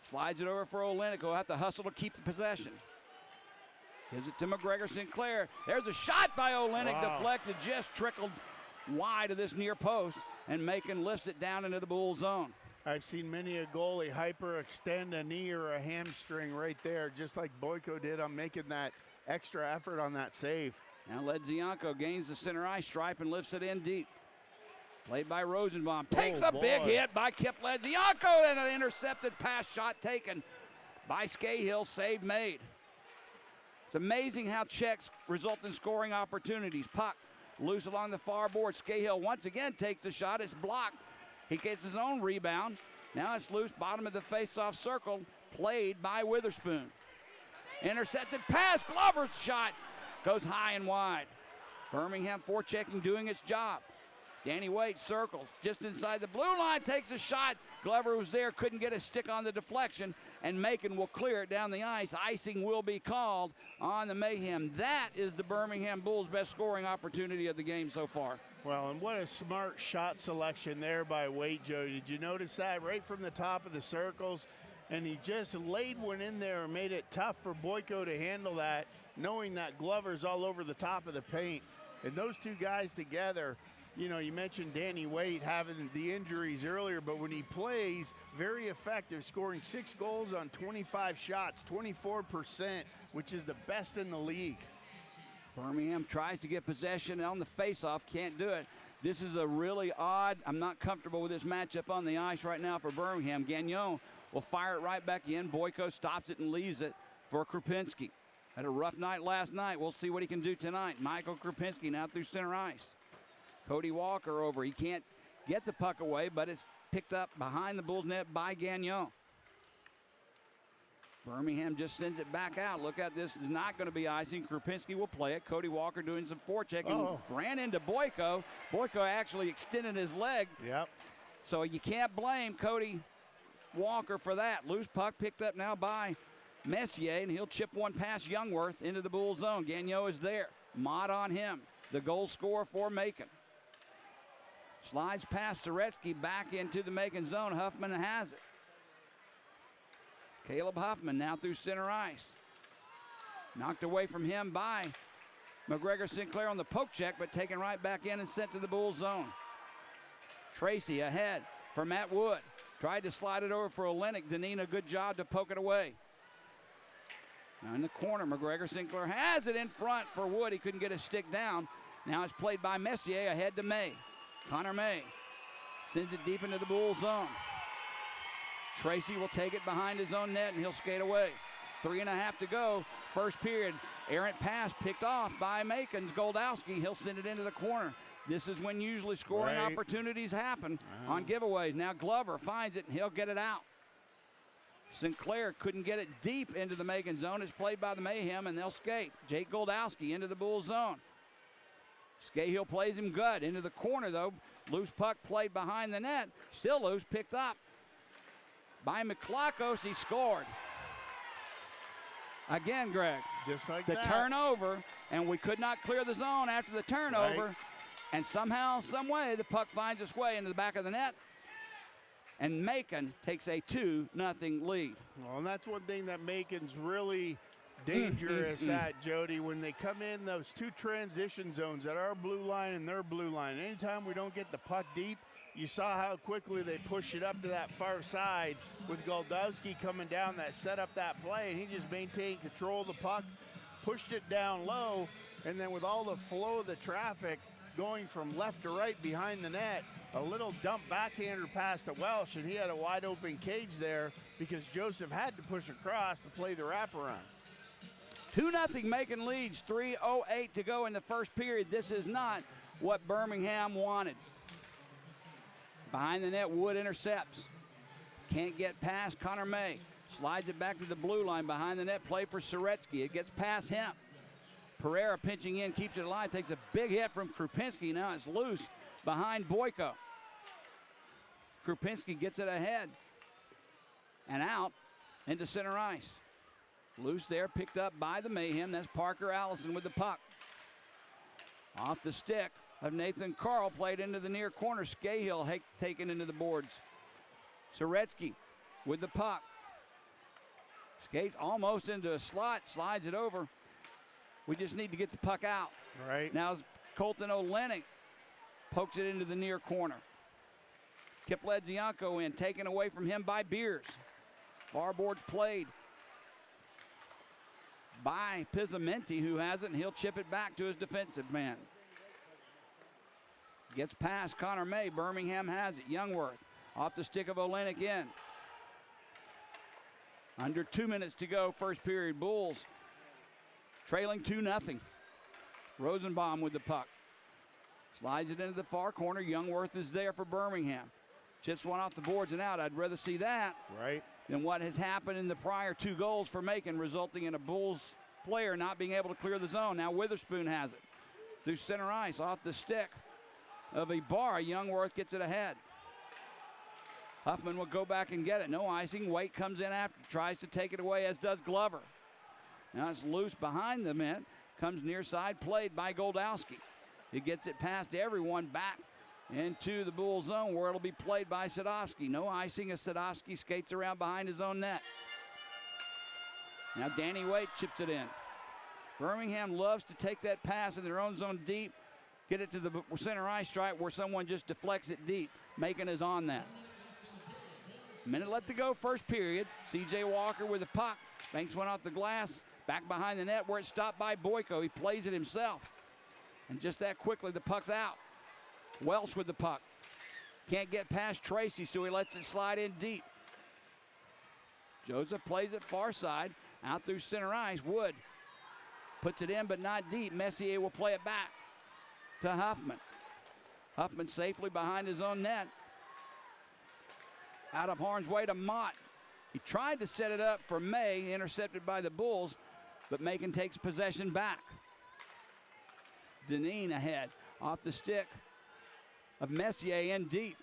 Slides it over for Olenek, who'll have to hustle to keep the possession. Gives it to McGregor Sinclair. There's a shot by Olenek, deflected, just trickled wide of this near post, and Macon lifts it down into the Bull zone. I've seen many a goalie hyperextend a knee or a hamstring right there, just like Boyko did on making that extra effort on that save. Now Ledzianko gains the center ice stripe and lifts it in deep. Played by Rosenbaum. Takes a big hit by Kip Ledzianko, and an intercepted pass shot taken by Scahill. Save made. It's amazing how checks result in scoring opportunities. Puck loose along the far board. Scahill once again takes the shot. It's blocked. He gets his own rebound. Now it's loose, bottom of the face-off circle, played by Witherspoon. Intercepted pass, Glover's shot goes high and wide. Birmingham forechecking, doing its job. Danny Waite circles just inside the blue line, takes a shot. Glover was there, couldn't get a stick on the deflection, and Macon will clear it down the ice. Icing will be called on the Mayhem. That is the Birmingham Bulls' best scoring opportunity of the game so far. Well, and what a smart shot selection there by Waite, Joe. Did you notice that right from the top of the circles? And he just laid one in there and made it tough for Boyko to handle that, knowing that Glover's all over the top of the paint. And those two guys together, you know, you mentioned Danny Waite having the injuries earlier, but when he plays, very effective, scoring 6 goals on 25 shots, 24%, which is the best in the league. Birmingham tries to get possession on the faceoff, can't do it. This is a really odd, I'm not comfortable with this matchup on the ice right now for Birmingham. Gagnon will fire it right back in. Boyko stops it and leaves it for Krupinski. Had a rough night last night. We'll see what he can do tonight. Michael Krupinski now through center ice. Cody Walker over. He can't get the puck away, but it's picked up behind the Bulls net by Gagnon. Birmingham just sends it back out. Look at this. Is not going to be icing. Krupinski will play it. Cody Walker doing some forechecking. Ran into Boyko. Boyko actually extended his leg. Yep. So you can't blame Cody Walker for that. Loose puck picked up now by Messier, and he'll chip one past Youngworth into the Bull zone. Gagnon is there. Mott on him, the goal scorer for Macon. Slides past Soretsky back into the Macon zone. Huffman has it. Caleb Huffman now through center ice. Knocked away from him by McGregor Sinclair on the poke check, but taken right back in and sent to the Bull zone. Tracy ahead for Matt Wood. Tried to slide it over for Olenek. Deneen, a good job to poke it away. Now in the corner, McGregor Sinclair has it in front for Wood. He couldn't get his stick down. Now it's played by Messier ahead to May. Connor May sends it deep into the Bull zone. Tracy will take it behind his own net and he'll skate away. 3.5 to go. First period. Errant pass picked off by Macon's Goldowski. He'll send it into the corner. This is when usually scoring opportunities happen on giveaways. Now Glover finds it and he'll get it out. Sinclair couldn't get it deep into the Macon zone. It's played by the Mayhem and they'll skate. Jake Goldowski into the Bull zone. Scahill plays him good. Into the corner though. Loose puck played behind the net. Still loose, picked up by McClockos. He scored. Again, Greg. Just like the that. turnover, and we could not clear the zone after the turnover. Right. And somehow, some way, the puck finds its way into the back of the net. And Macon takes a 2-0 lead. Well, and that's one thing that Macon's really dangerous at, Jody, when they come in those two transition zones at our blue line and their blue line. Anytime we don't get the puck deep, you saw how quickly they push it up to that far side with Goldowski coming down that set up that play, and he just maintained control of the puck, pushed it down low, and then with all the flow of the traffic going from left to right behind the net, a little dump backhander pass to Welsh, and he had a wide open cage there because Joseph had to push across to play the wraparound. 2-0 Macon leads, 3:08 to go in the first period. This is not what Birmingham wanted. Behind the net, Wood intercepts. Can't get past Connor May. Slides it back to the blue line behind the net. Play for Soretsky. It gets past him. Pereira pinching in, keeps it alive. Takes a big hit from Krupinski. Now it's loose behind Boyko. Krupinski gets it ahead and out into center ice. Loose there, picked up by the Mayhem. That's Parker Allison with the puck. Off the stick of Nathan Carl, played into the near corner. Scahill taken into the boards. Soretsky with the puck. Skates almost into a slot, slides it over. We just need to get the puck out. Right. Now Colton Olenek pokes it into the near corner. Kip Ledzianko in, taken away from him by Beers. Far boards played by Pizzamenti, who has it, and he'll chip it back to his defensive man. Gets past Connor May. Birmingham has it. Youngworth off the stick of Olenek in. Under 2 minutes to go, first period. Bulls trailing 2-0. Rosenbaum with the puck. Slides it into the far corner. Youngworth is there for Birmingham. Chips one off the boards and out. I'd rather see that than what has happened in the prior 2 goals for Macon, resulting in a Bulls player not being able to clear the zone. Now Witherspoon has it. Through center ice, off the stick of Ibarra. Youngworth gets it ahead. Huffman will go back and get it. No icing. Waite comes in after, tries to take it away, as does Glover. Now it's loose behind the net. Comes near side, played by Goldowski. He gets it past everyone back into the Bull zone where it'll be played by Sadowski. No icing as Sadowski skates around behind his own net. Now Danny Waite chips it in. Birmingham loves to take that pass in their own zone deep, get it to the center ice stripe where someone just deflects it deep. Macon is on that. Minute left to go, first period. C.J. Walker with the puck. Banks one off the glass, back behind the net where it's stopped by Boyko. He plays it himself. And just that quickly, the puck's out. Welsh with the puck. Can't get past Tracy, so he lets it slide in deep. Joseph plays it far side, out through center ice. Wood puts it in, but not deep. Messier will play it back to Huffman. Huffman safely behind his own net. Out of harm's way to Mott. He tried to set it up for May, intercepted by the Bulls, but Macon takes possession back. Deneen ahead, off the stick of Messier in deep.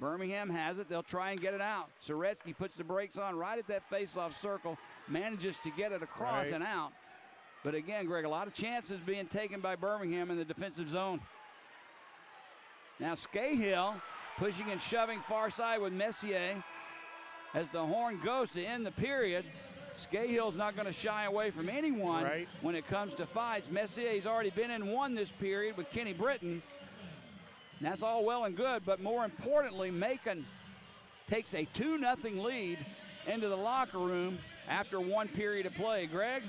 Birmingham has it. They'll try and get it out. Soretsky puts the brakes on right at that face-off circle, manages to get it across and out. But again, Greg, a lot of chances being taken by Birmingham in the defensive zone. Now Scahill pushing and shoving far side with Messier. As the horn goes to end the period, Scahill's not going to shy away from anyone when it comes to fights. Messier's already been in one this period with Kenny Britton. And that's all well and good, but more importantly, Macon takes a 2-0 lead into the locker room after one period of play. Greg,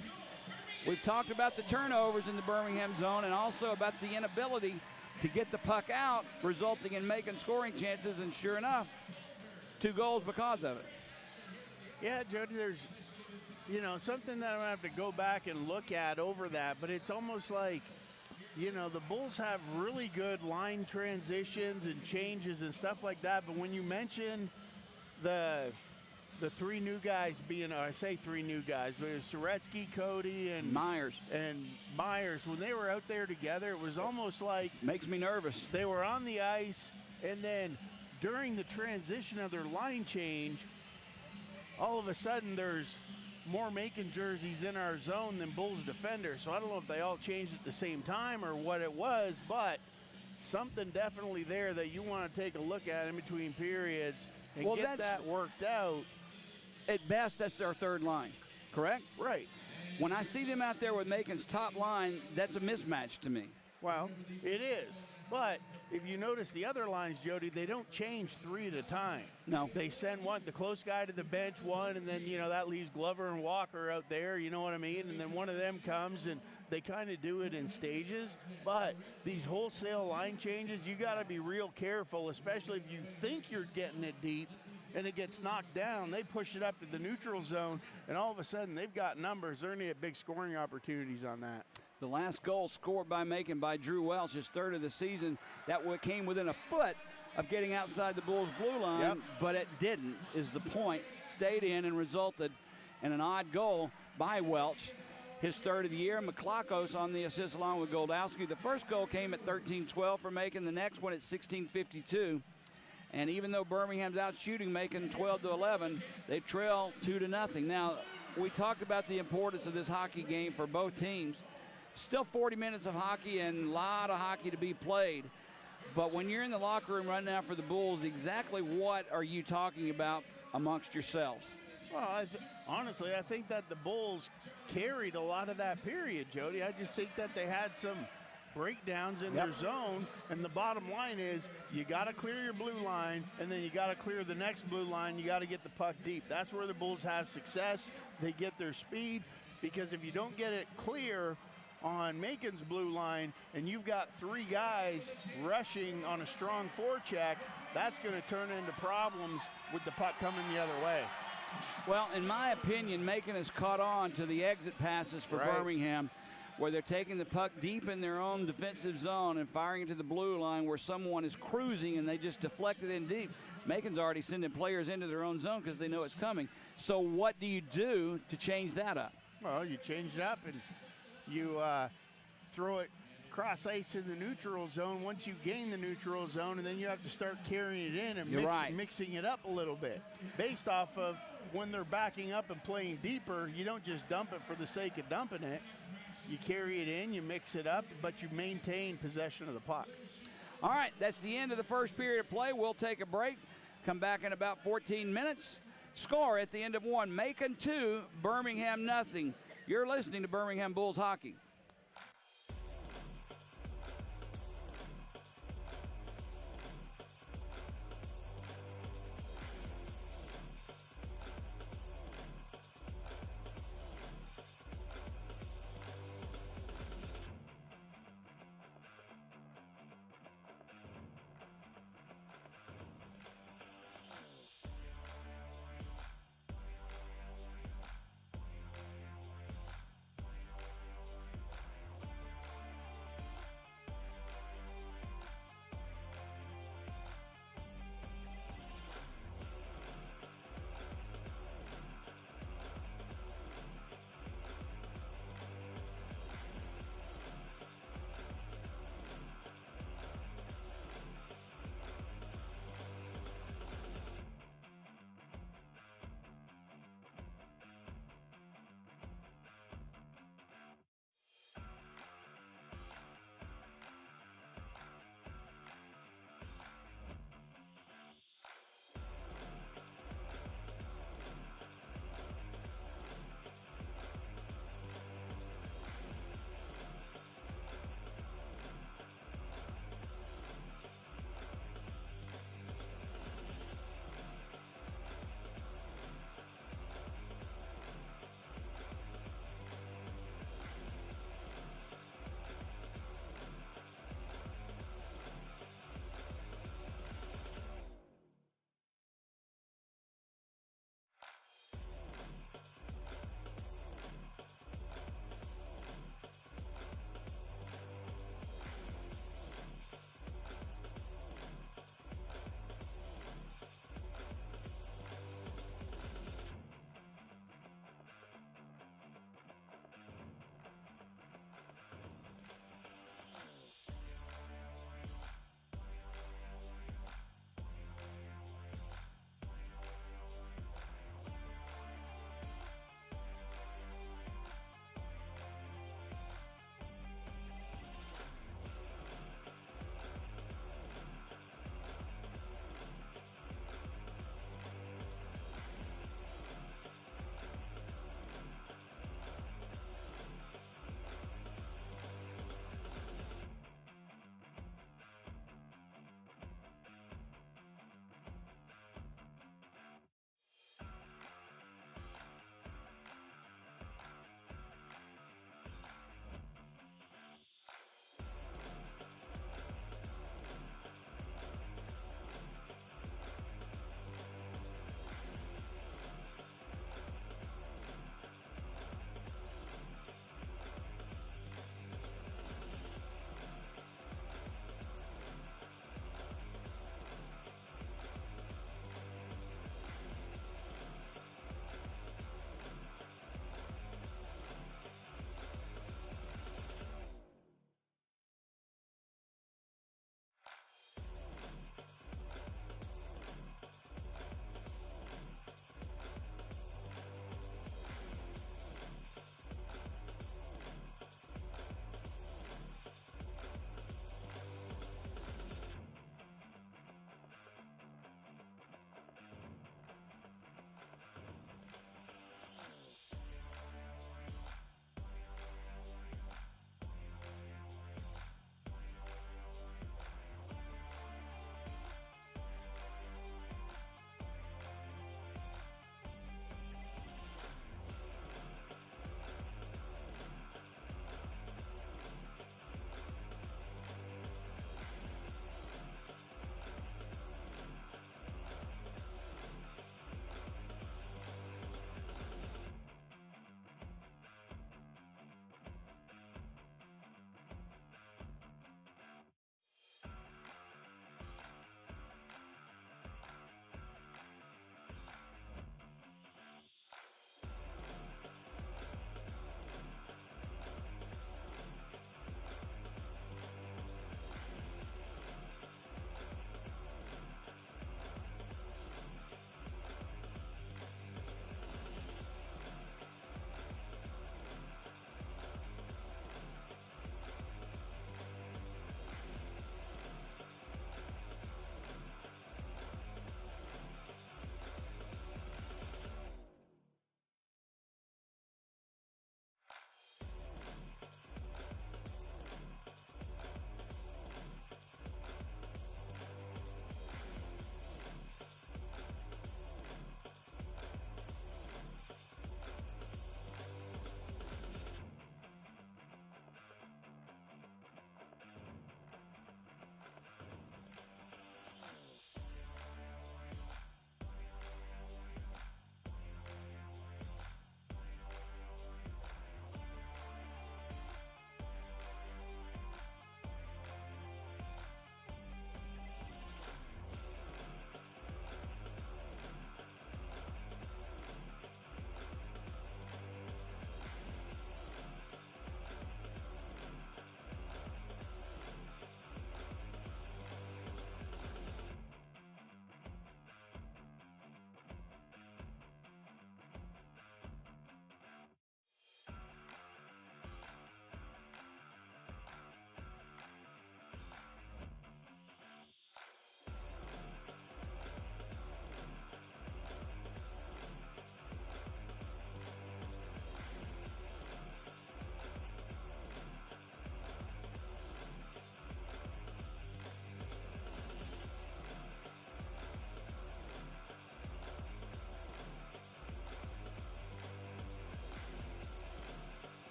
we've talked about the turnovers in the Birmingham zone and also about the inability to get the puck out, resulting in Macon scoring chances, and sure enough, 2 goals because of it. Yeah, Jody, there's, you know, something that I'm going to have to go back and look at over that, but it's almost like, you know, the Bulls have really good line transitions and changes and stuff like that, but when you mention the 3 new guys being, I say 3 new guys, but it was Soretsky, Cody, and Myers. When they were out there together, it was almost like... Makes me nervous. They were on the ice, and then during the transition of their line change, all of a sudden there's more Macon jerseys in our zone than Bulls defenders. So I don't know if they all changed at the same time or what it was, but something definitely there that you want to take a look at in between periods and get that worked out. At best, that's our third line, correct? Right. When I see them out there with Macon's top line, that's a mismatch to me. Well, it is. But if you notice the other lines, Jody, they don't change 3 at a time. No. They send one, the close guy to the bench, one, and then, you know, that leaves Glover and Walker out there, you know what I mean? And then one of them comes, and they kind of do it in stages. But these wholesale line changes, you got to be real careful, especially if you think you're getting it deep and it gets knocked down. They push it up to the neutral zone, and all of a sudden they've got numbers. They're going to get big scoring opportunities on that. The last goal scored by Macon by Drew Welch, his 3rd of the season, that came within a foot of getting outside the Bulls' blue line, but it didn't, is the point. Stayed in and resulted in an odd goal by Welch, his 3rd of the year. McClakos on the assist along with Goldowski. The first goal came at 13-12 for Macon, the next one at 16-52. And even though Birmingham's out shooting Macon 12-11, they trail 2-0. Now, we talked about the importance of this hockey game for both teams. Still 40 minutes of hockey and a lot of hockey to be played. But when you're in the locker room right now for the Bulls, exactly what are you talking about amongst yourselves? Well, honestly, I think that the Bulls carried a lot of that period, Jody. I just think that they had some breakdowns in their zone, and the bottom line is you got to clear your blue line, and then you got to clear the next blue line. You got to get the puck deep. That's where the Bulls have success. They get their speed, because if you don't get it clear on Macon's blue line and you've got 3 guys rushing on a strong forecheck, that's going to turn into problems with the puck coming the other way. Well, in my opinion, Macon has caught on to the exit passes for Birmingham, where they're taking the puck deep in their own defensive zone and firing it to the blue line where someone is cruising and they just deflect it in deep. Macon's already sending players into their own zone because they know it's coming. So what do you do to change that up? Well, you change it up and you throw it cross ice in the neutral zone once you gain the neutral zone, and then you have to start carrying it in and mixing it up a little bit. Based off of when they're backing up and playing deeper, you don't just dump it for the sake of dumping it. You carry it in, you mix it up, but you maintain possession of the puck. All right, that's the end of the first period of play. We'll take a break, come back in about 14 minutes. Score at the end of 1, Macon 2, Birmingham nothing. You're listening to Birmingham Bulls Hockey.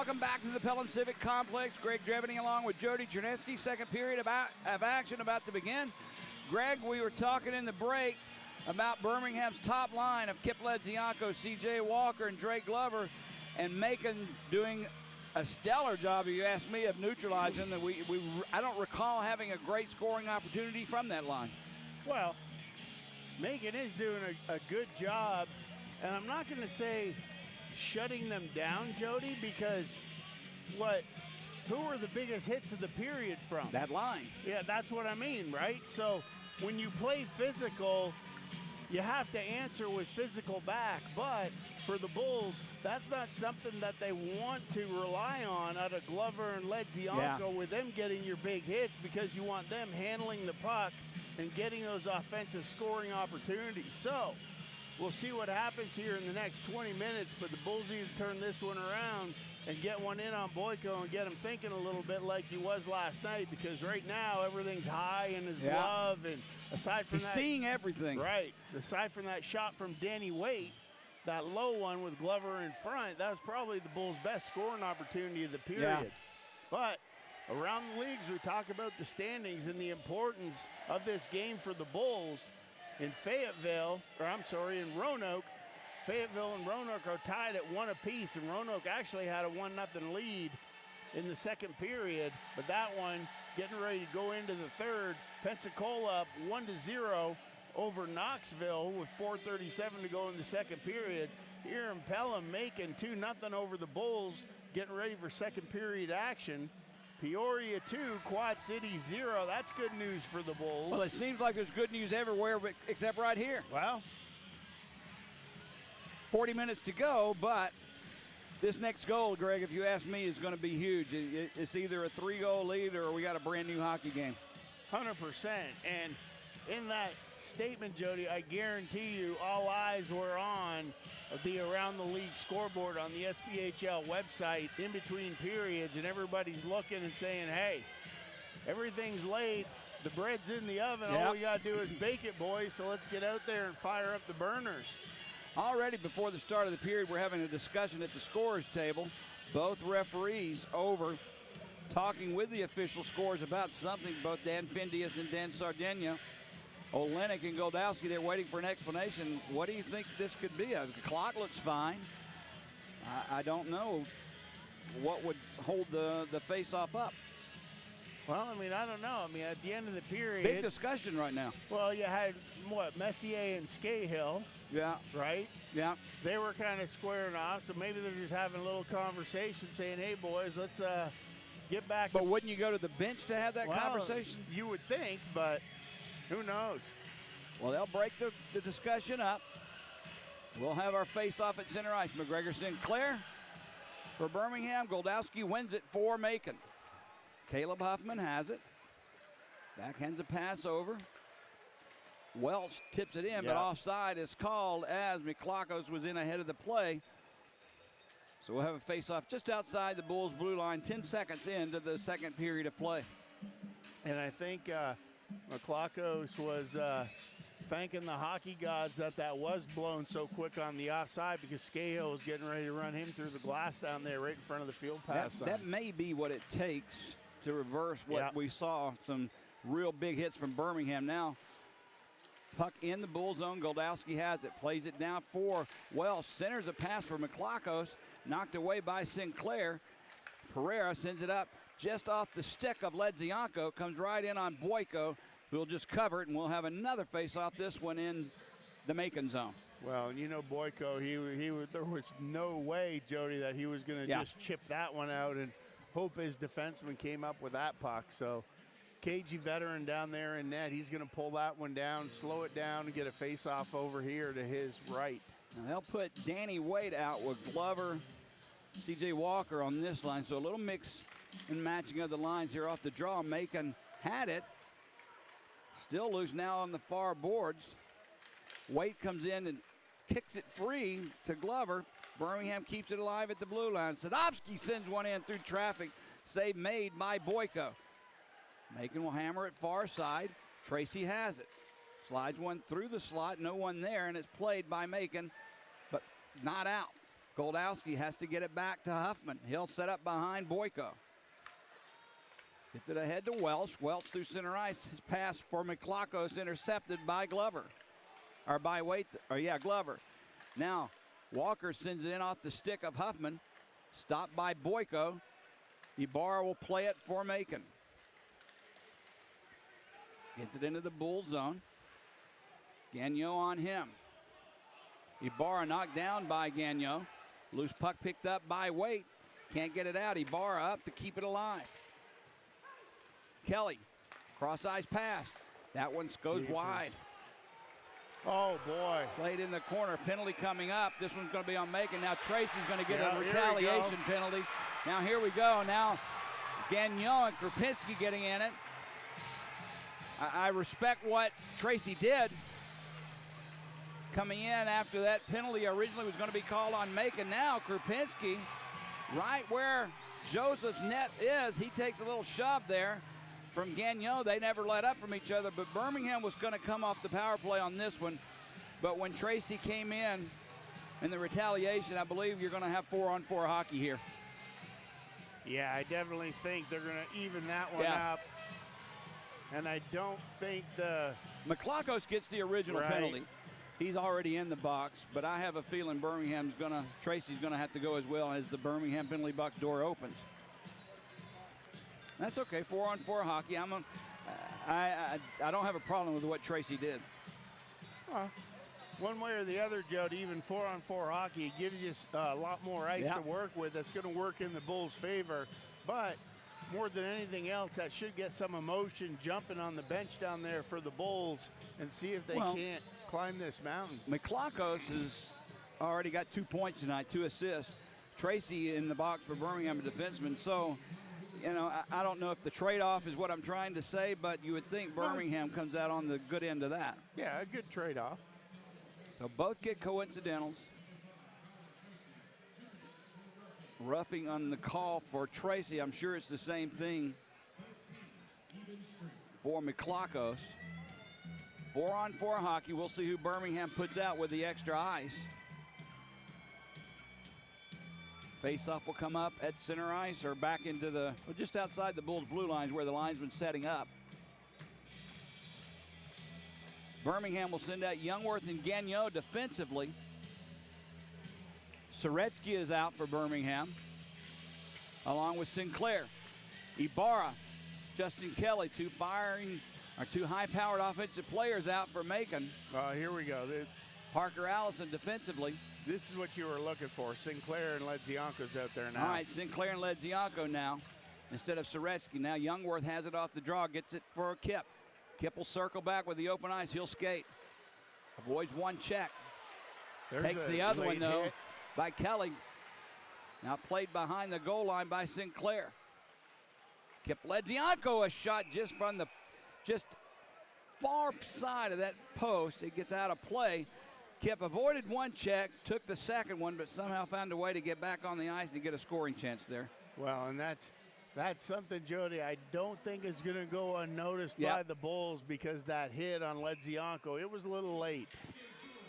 Welcome back to the Pelham Civic Complex. Greg Dreveny along with Jody Chernesky. Second period of action about to begin. Greg, we were talking in the break about Birmingham's top line of Kip Ledzianko, C.J. Walker, and Drake Glover, and Macon doing a stellar job, if you ask me, of neutralizing them. I don't recall having a great scoring opportunity from that line. Well, Macon is doing a good job, and I'm not going to say shutting them down, Jody, because who were the biggest hits of the period from? That line. Yeah, that's what I mean, right? So when you play physical, you have to answer with physical back, but for the Bulls, that's not something that they want to rely on out of Glover and Ledzianko with them getting your big hits, because you want them handling the puck and getting those offensive scoring opportunities. So we'll see what happens here in the next 20 minutes, but the Bulls need to turn this one around and get one in on Boyko and get him thinking a little bit like he was last night, because right now everything's high in his glove, and aside from He's that, seeing everything. Right. Aside from that shot from Danny Waite, that low one with Glover in front, that was probably the Bulls' best scoring opportunity of the period. Yeah. But around the leagues, we talk about the standings and the importance of this game for the Bulls. In Roanoke, Fayetteville and Roanoke are tied at 1 apiece, and Roanoke actually had a 1-0 lead in the second period, but that one getting ready to go into the third. Pensacola up 1-0 over Knoxville with 4:37 to go in the second period. Here in Pelham, Macon 2-0 over the Bulls, getting ready for second period action. Peoria 2, Quad City 0. That's good news for the Bulls. Well, it seems like there's good news everywhere except right here. Well, 40 minutes to go, but this next goal, Greg, if you ask me, is going to be huge. It's either a 3-goal lead or we got a brand new hockey game. 100%. And in that statement, Jody, I guarantee you all eyes were on the Around the League scoreboard on the SPHL website in between periods, and everybody's looking and saying, hey, everything's laid, the bread's in the oven, all we got to do is bake it, boys, so let's get out there and fire up the burners. Already before the start of the period, we're having a discussion at the scorers table. Both referees over talking with the official scores about something, both Dan Findius and Dan Sardegna. Olenek and Goldowski, they're waiting for an explanation. What do you think this could be? The clock looks fine. I don't know what would hold the face-off up. Well, I mean, I don't know. I mean, at the end of the period. Big discussion right now. Well, you had, Messier and Scahill. Yeah. Right? Yeah. They were kind of squaring off, so maybe they're just having a little conversation saying, hey, boys, let's get back. But wouldn't you go to the bench to have that conversation? You would think, but who knows? Well, they'll break the discussion up. We'll have our face-off at center ice. McGregor Sinclair for Birmingham. Goldowski wins it for Macon. Caleb Huffman has it. Backhands a pass over. Welch tips it in, but offside is called as Miklakos was in ahead of the play. So we'll have a face-off just outside the Bulls' blue line, 10 seconds into the second period of play. And I think Miklakos was thanking the hockey gods that was blown so quick on the offside, because Scahill was getting ready to run him through the glass down there right in front of the field pass. That may be what it takes to reverse what we saw, some real big hits from Birmingham. Now, puck in the Bull zone. Goldowski has it, plays it down for Welsh. Centers a pass for Miklakos, knocked away by Sinclair. Pereira sends it up just off the stick of Ledzianko, comes right in on Boyko, who'll just cover it, and we'll have another face-off, this one in the Macon zone. Well, you know Boyko, there was no way, Jody, that he was going to just chip that one out and hope his defenseman came up with that puck. So cagey veteran down there in net, he's going to pull that one down, slow it down, and get a face-off over here to his right. Now they'll put Danny Waite out with Glover, C.J. Walker on this line, so a little mix and matching of the lines here off the draw. Macon had it. Still loose now on the far boards. Waite comes in and kicks it free to Glover. Birmingham keeps it alive at the blue line. Sadovsky sends one in through traffic. Save made by Boyko. Macon will hammer it far side. Tracy has it. Slides one through the slot. No one there, and it's played by Macon, but not out. Goldowski has to get it back to Huffman. He'll set up behind Boyko. Gets it ahead to Welch. Welch through center ice. His pass for McClockos intercepted by Glover. Or by Glover. Now, Walker sends it in off the stick of Huffman. Stopped by Boyko. Ibarra will play it for Macon. Gets it into the Bull zone. Gagnon on him. Ibarra knocked down by Gagnon. Loose puck picked up by Waite. Can't get it out. Ibarra up to keep it alive. Kelly, cross ice pass. That one goes wide. Oh, boy. Played in the corner. Penalty coming up. This one's going to be on Macon. Now Tracy's going to get a retaliation penalty. Now here we go. Now Gagnon and Krupinski getting in it. I respect what Tracy did. Coming in after that penalty originally was going to be called on Macon. Now Krupinski, right where Joseph's net is, he takes a little shove there from Gagnon. They never let up from each other, but Birmingham was going to come off the power play on this one. But when Tracy came in the retaliation, I believe you're going to have 4-on-4 hockey here. Yeah, I definitely think they're going to even that one up. And I don't think McClockos gets the original penalty. He's already in the box, but I have a feeling Tracy's gonna have to go as well as the Birmingham penalty box door opens. That's okay, 4-on-4 hockey. I don't have a problem with what Tracy did. One way or the other, Jody, even 4-on-4 hockey gives you a lot more ice to work with. That's going to work in the Bulls' favor. But more than anything else, that should get some emotion jumping on the bench down there for the Bulls and see if they can't climb this mountain. McClockos has already got 2 points tonight, 2 assists. Tracy in the box for Birmingham, a defenseman. So, I don't know if the trade-off is what I'm trying to say, but you would think Birmingham comes out on the good end of that. Yeah, a good trade-off. So both get coincidentals. Roughing on the call for Tracy. I'm sure it's the same thing for McClockos. 4-on-4 hockey. We'll see who Birmingham puts out with the extra ice. Face-off will come up at center ice or back into just outside the Bulls' blue lines where the linesman's setting up. Birmingham will send out Youngworth and Gagnon defensively. Soretsky is out for Birmingham, along with Sinclair. Ibarra, Justin Kelly, two high-powered offensive players out for Macon. Here we go. Parker Allison defensively. This is what you were looking for. Sinclair and Ledzianko's out there now. All right, Sinclair and Ledzianko now instead of Soretsky. Now Youngworth has it off the draw, gets it for Kip. Kip will circle back with the open ice. He'll skate. Avoids one check. Takes the other one, though, by Kelly. Now played behind the goal line by Sinclair. Kip Ledzianko, a shot just from the far side of that post. It gets out of play. Kip avoided one check, took the second one, but somehow found a way to get back on the ice and get a scoring chance there. Well, and that's something, Jody, I don't think is going to go unnoticed by the Bulls, because that hit on Ledzianko, it was a little late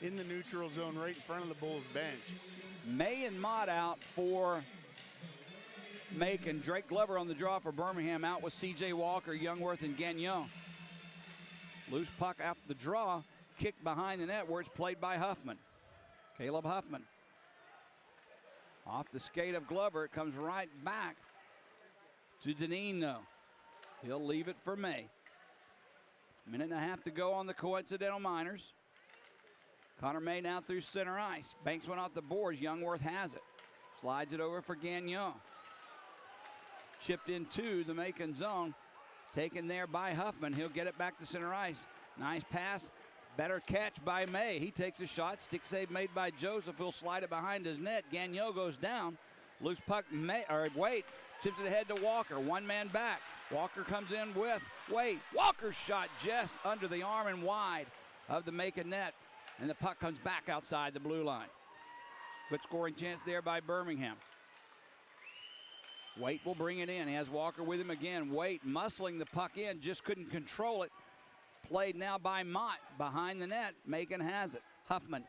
in the neutral zone right in front of the Bulls bench. May and Mott out for Macon. Drake Glover on the draw for Birmingham, out with C.J. Walker, Youngworth, and Gagnon. Loose puck out the draw, kicked behind the net where it's played by Huffman. Caleb Huffman. Off the skate of Glover, it comes right back to Deneen, though. He'll leave it for May. Minute and a half to go on the coincidental minors. Connor May now through center ice. Banks one off the boards. Youngworth has it. Slides it over for Gagnon. Chipped into the Macon zone. Taken there by Huffman. He'll get it back to center ice. Nice pass. Better catch by May. He takes a shot. Stick save made by Joseph. He'll slide it behind his net. Gagnon goes down. Loose puck. Wait. Tips it ahead to Walker. One man back. Walker comes in with Wade. Walker's shot just under the arm and wide of the Macon net. And the puck comes back outside the blue line. Good scoring chance there by Birmingham. Waite will bring it in. He has Walker with him again. Waite muscling the puck in, just couldn't control it. Played now by Mott behind the net. Macon has it. Huffman.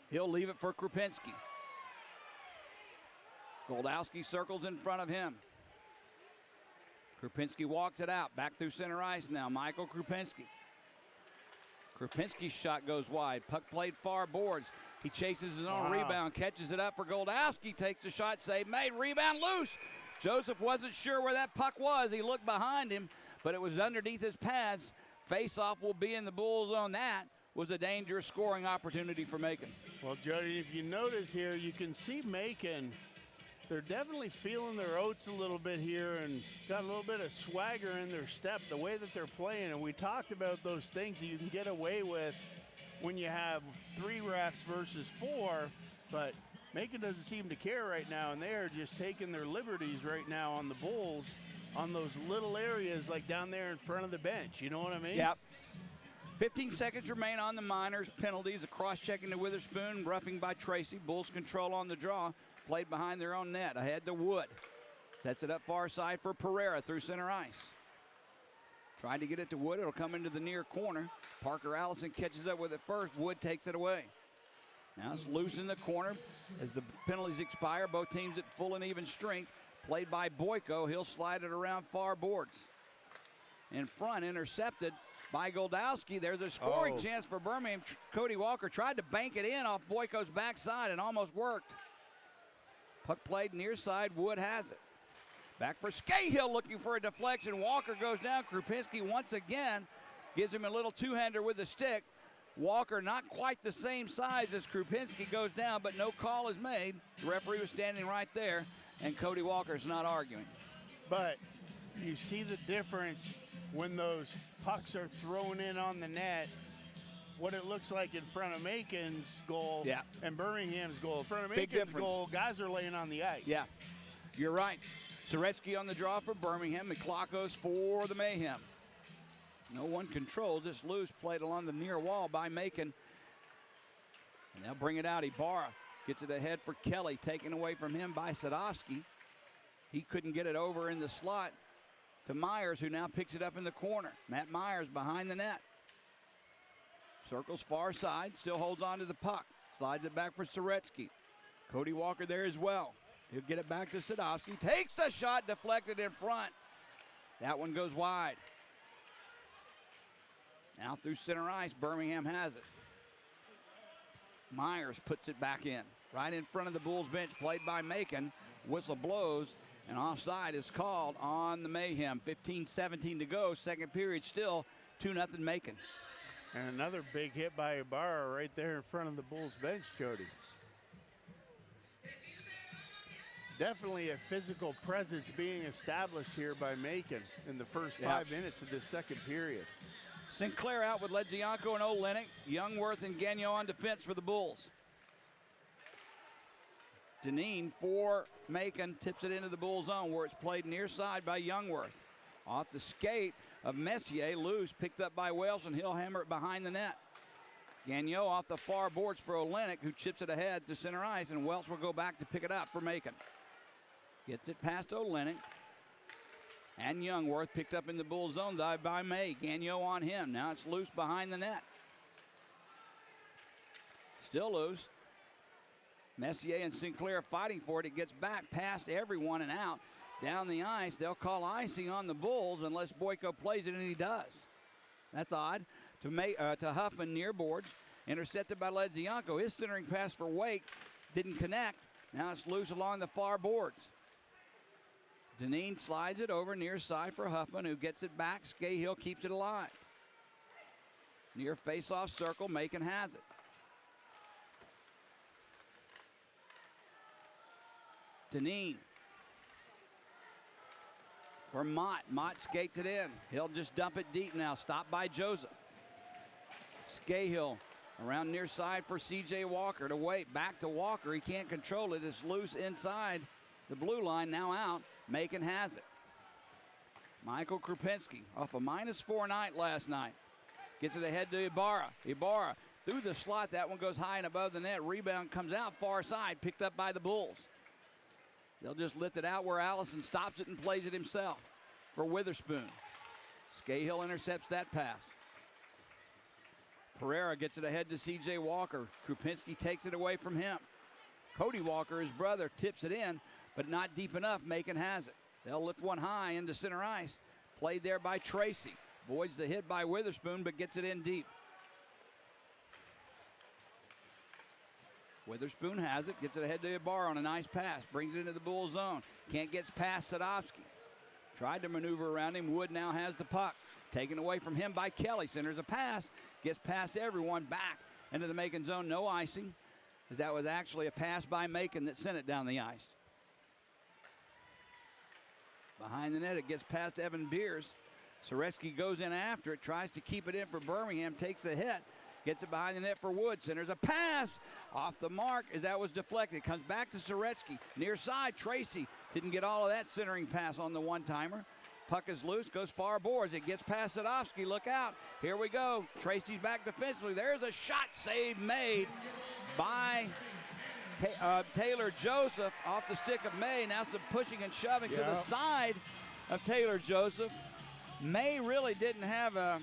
He'll leave it for Krupinski. Goldowski circles in front of him. Krupinski walks it out. Back through center ice now. Michael Krupinski. Krupinski's shot goes wide. Puck played far boards. He chases his own rebound, catches it up for Goldowski, takes the shot, save made, rebound loose. Joseph wasn't sure where that puck was. He looked behind him, but it was underneath his pads. Face-off will be in the Bull zone. That was a dangerous scoring opportunity for Macon. Well, Jody, if you notice here, you can see Macon. They're definitely feeling their oats a little bit here and got a little bit of swagger in their step, the way that they're playing. And we talked about those things that you can get away with when you have 3 refs versus 4, but Macon doesn't seem to care right now, and they are just taking their liberties right now on the Bulls on those little areas like down there in front of the bench. You know what I mean? Yep. 15 seconds remain on the Miners. Penalties, a cross-checking to Witherspoon, roughing by Tracy. Bulls control on the draw. Played behind their own net. Ahead to Wood. Sets it up far side for Pereira through center ice. Tried to get it to Wood. It'll come into the near corner. Parker Allison catches up with it first. Wood takes it away. Now it's loose in the corner as the penalties expire. Both teams at full and even strength. Played by Boyko. He'll slide it around far boards. In front, intercepted by Goldowski. There's a scoring chance for Birmingham. Cody Walker tried to bank it in off Boyko's backside and almost worked. Puck played near side. Wood has it. Back for Skahill looking for a deflection. Walker goes down. Krupinski once again gives him a little two-hander with the stick. Walker not quite the same size as Krupinski, goes down, but no call is made. The referee was standing right there, and Cody Walker's not arguing. But you see the difference when those pucks are thrown in on the net, what it looks like in front of Macon's goal and Birmingham's goal. In front of Macon's goal, guys are laying on the ice. Yeah, you're right. Soretsky on the draw for Birmingham. McClockos for the Mayhem. No one controls this loose, played along the near wall by Macon. And they'll bring it out. Ibarra gets it ahead for Kelly, taken away from him by Sadowski. He couldn't get it over in the slot to Myers, who now picks it up in the corner. Matt Myers behind the net. Circles far side, still holds on to the puck. Slides it back for Soretsky. Cody Walker there as well. He'll get it back to Sadowski. Takes the shot, deflected in front. That one goes wide. Now through center ice, Birmingham has it. Myers puts it back in. Right in front of the Bulls bench, played by Macon. Whistle blows, and offside is called on the Mayhem. 15-17 to go, second period still 2-0 Macon. And another big hit by Ibarra right there in front of the Bulls bench, Jody. Definitely a physical presence being established here by Macon in the first 5 minutes of this second period. Sinclair out with Ledzianko and Olenek. Youngworth and Gagnon on defense for the Bulls. Deneen for Macon tips it into the Bull zone where it's played near side by Youngworth. Off the skate of Messier, loose, picked up by Welsh, and he'll hammer it behind the net. Gagnon off the far boards for Olenek, who chips it ahead to center ice, and Welsh will go back to pick it up for Macon. Gets it past Olenek. And Youngworth picked up in the Bull zone, dive by May. Gagnon on him. Now it's loose behind the net. Still loose. Messier and Sinclair fighting for it. It gets back past everyone and out. Down the ice, they'll call icing on the Bulls unless Boyko plays it, and he does. That's odd. To Huffman near boards. Intercepted by Ledzianko. His centering pass for Wake didn't connect. Now it's loose along the far boards. Deneen slides it over near side for Huffman, who gets it back. Skahill keeps it alive. Near face-off circle, Macon has it. Deneen for Mott. Mott skates it in. He'll just dump it deep now. Stopped by Joseph. Skahill around near side for C.J. Walker to wait. Back to Walker. He can't control it. It's loose inside the blue line. Now out. Macon has it. Michael Krupinski off a -4 night last night. Gets it ahead to Ibarra. Ibarra through the slot. That one goes high and above the net. Rebound comes out far side. Picked up by the Bulls. They'll just lift it out where Allison stops it and plays it himself for Witherspoon. Skahill intercepts that pass. Pereira gets it ahead to C.J. Walker. Krupinski takes it away from him. Cody Walker, his brother, tips it in, but not deep enough. Macon has it. They'll lift one high into center ice. Played there by Tracy. Avoids the hit by Witherspoon, but gets it in deep. Witherspoon has it, gets it ahead to Ibarra on a nice pass, brings it into the Bull zone. Can't get past Sadovsky. Tried to maneuver around him. Wood now has the puck. Taken away from him by Kelly. Centers a pass, gets past everyone, back into the Macon zone. No icing, as that was actually a pass by Macon that sent it down the ice. Behind the net, it gets past Evan Beers. Soretsky goes in after it, tries to keep it in for Birmingham, takes a hit. Gets it behind the net for Wood. Centers a pass off the mark as that was deflected. Comes back to Soretsky. Near side, Tracy didn't get all of that centering pass on the one-timer. Puck is loose, goes far boards. It gets past Sadovsky. Look out. Here we go. Tracy's back defensively. There's a shot save made by Taylor Joseph off the stick of May. Now some pushing and shoving to the side of Taylor Joseph. May really didn't have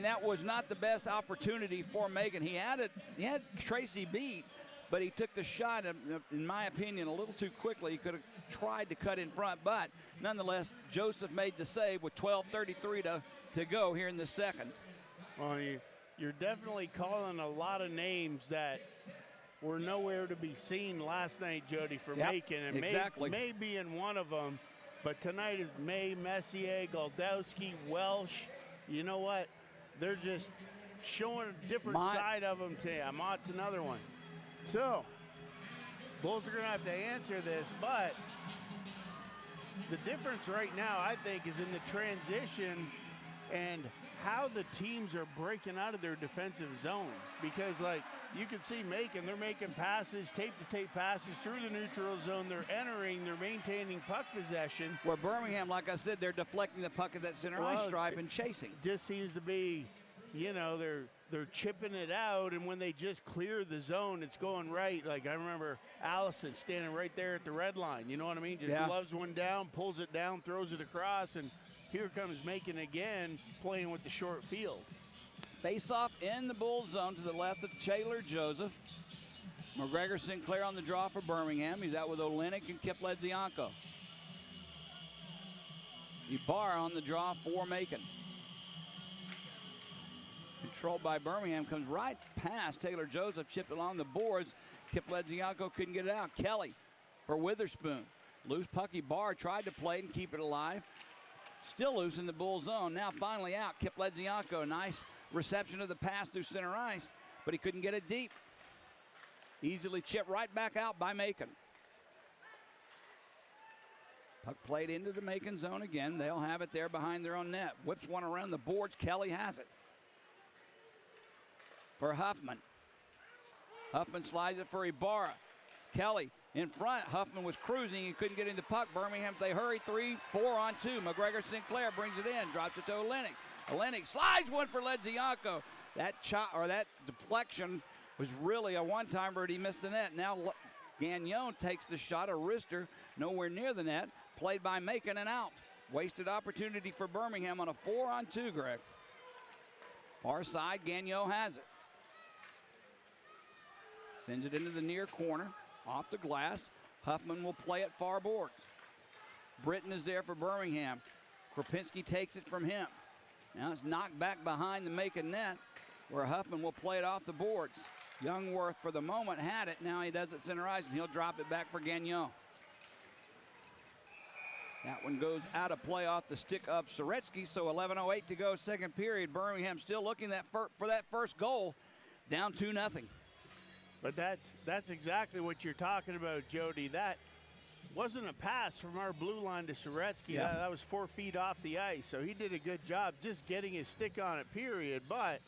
that was not the best opportunity for Macon. He had Tracy beat, but he took the shot, in my opinion, a little too quickly. He could have tried to cut in front, but nonetheless, Joseph made the save with 12:33 to go here in the second. Well, you're definitely calling a lot of names that were nowhere to be seen last night, Jody, for Macon. And exactly. May being one of them, but tonight is May, Messier, Goldowski, Welsh. You know what? They're just showing a different side of them today. Mott's another one. So, Bulls are going to have to answer this, but the difference right now, I think, is in the transition and how the teams are breaking out of their defensive zone. Because, like, you can see Macon, they're making passes, tape-to-tape passes through the neutral zone. They're entering, they're maintaining puck possession. Where Birmingham, like I said, they're deflecting the puck at that center ice stripe and chasing. Just seems to be, they're chipping it out, and when they just clear the zone, it's going right. Like, I remember Allison standing right there at the red line. You know what I mean? Just gloves one down, pulls it down, throws it across, and here comes Macon again, playing with the short field. Face-off in the Bull zone to the left of Taylor Joseph. McGregor Sinclair on the draw for Birmingham. He's out with Olenek and Kip Ledzianko. Ibarra on the draw for Macon. Controlled by Birmingham, comes right past Taylor Joseph, chipped along the boards. Kip Ledzianko couldn't get it out. Kelly for Witherspoon. Loose puck. Ibarra tried to play and keep it alive. Still loose in the Bull zone. Now finally out. Kip Ledzianko. Nice reception of the pass through center ice, but he couldn't get it deep. Easily chipped right back out by Macon. Puck played into the Macon zone again. They'll have it there behind their own net. Whips one around the boards. Kelly has it. For Huffman. Huffman slides it for Ibarra. Kelly in front. Huffman was cruising. He couldn't get in the puck. Birmingham, they hurry 3-4 on 2. McGregor Sinclair brings it in. Drops it to Olenek. Olenek slides one for Ledzianko. That deflection was really a one-timer, but he missed the net. Now Gagnon takes the shot. A wrister nowhere near the net. Played by Macon and out. Wasted opportunity for Birmingham on a 4-on-2, Greg. Far side, Gagnon has it. Sends it into the near corner. Off the glass. Huffman will play it far boards. Britton is there for Birmingham. Kropinski takes it from him. Now it's knocked back behind the Macon net, where Huffman will play it off the boards. Youngworth, for the moment, had it. Now he does it center ice, and he'll drop it back for Gagnon. That one goes out of play off the stick of Soretsky, so 11:08 to go, second period. Birmingham still looking for that first goal, down 2-0. But that's exactly what you're talking about, Jody. That wasn't a pass from our blue line to Soretsky. Yeah. That was 4 feet off the ice, so he did a good job just getting his stick on it, period. But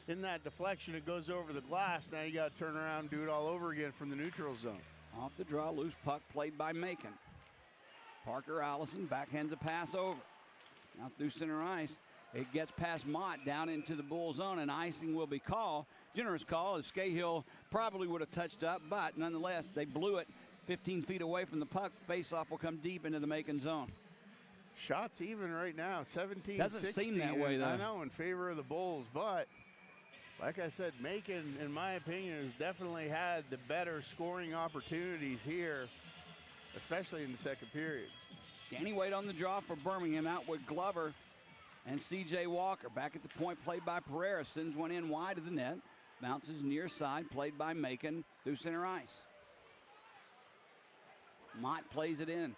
in that deflection, it goes over the glass. Now you got to turn around and do it all over again from the neutral zone. Off the draw, loose puck played by Macon. Parker Allison backhands a pass over. Now through center ice. It gets past Mott down into the Bull zone, and icing will be called. Generous call, as Scahill probably would have touched up, but nonetheless, they blew it 15 feet away from the puck. Face-off will come deep into the Macon zone. Shots even right now, 17-16. Doesn't seem that way, though. I know, in favor of the Bulls, but like I said, Macon, in my opinion, has definitely had the better scoring opportunities here. especially in the second period. Danny Wade on the draw for Birmingham, out with Glover and C.J. Walker. Back at the point, played by Pereira. Sends one in wide of the net. Bounces near side, played by Macon through center ice. Mott plays it in.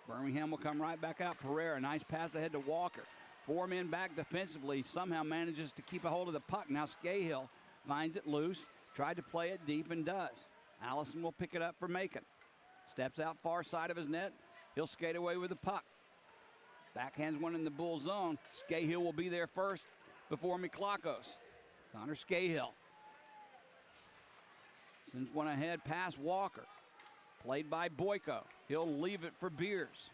Birmingham will come right back out. Pereira, nice pass ahead to Walker. 4 men back defensively, somehow manages to keep a hold of the puck. Now Scahill finds it loose, tried to play it deep and does. Allison will pick it up for Macon. Steps out far side of his net. He'll skate away with the puck. Backhands one in the Bull zone. Scahill will be there first before Miklakos. Connor Scahill sends one ahead past Walker. Played by Boyko. He'll leave it for Beers.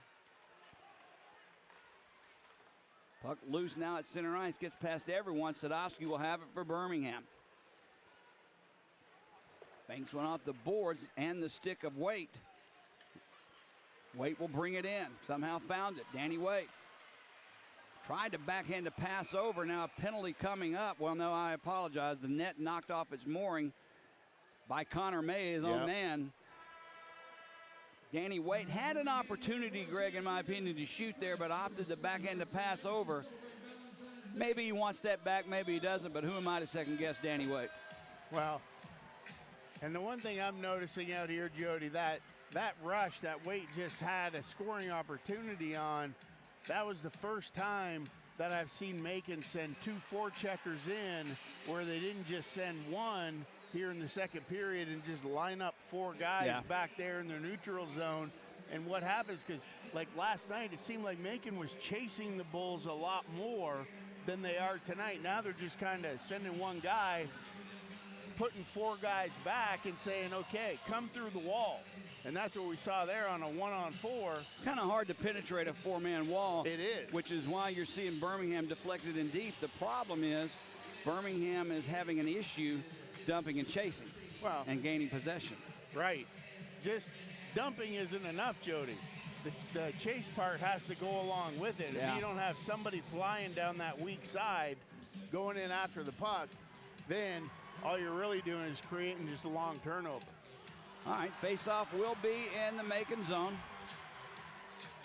Puck loose now at center ice. Gets past everyone. Sadowski will have it for Birmingham. Banks one off the boards and the stick of Waite. Waite will bring it in. Somehow found it. Danny Waite. Tried to backhand a pass over. Now a penalty coming up. Well, no, I apologize. The net knocked off its mooring by Connor May, his own man. Danny Waite had an opportunity, Greg, in my opinion, to shoot there, but opted to backhand to pass over. Maybe he wants that back, maybe he doesn't, but who am I to second guess Danny Waite? Well, and the one thing I'm noticing out here, Jody, that rush that Waite just had a scoring opportunity on, that was the first time that I've seen Macon send 2 forecheckers in where they didn't just send one here in the second period and just line up 4 guys back there in their neutral zone. And what happens, because like last night, it seemed like Macon was chasing the Bulls a lot more than they are tonight. Now they're just kind of sending one guy, putting 4 guys back and saying, okay, come through the wall. And that's what we saw there on a 1-on-4. Kind of hard to penetrate a 4-man wall. It is. Which is why you're seeing Birmingham deflected in deep. The problem is Birmingham is having an issue dumping and chasing and gaining possession. Right. Just dumping isn't enough, Jody. The chase part has to go along with it. If you don't have somebody flying down that weak side, going in after the puck, then all you're really doing is creating just a long turnover. All right, face-off will be in the Macon zone.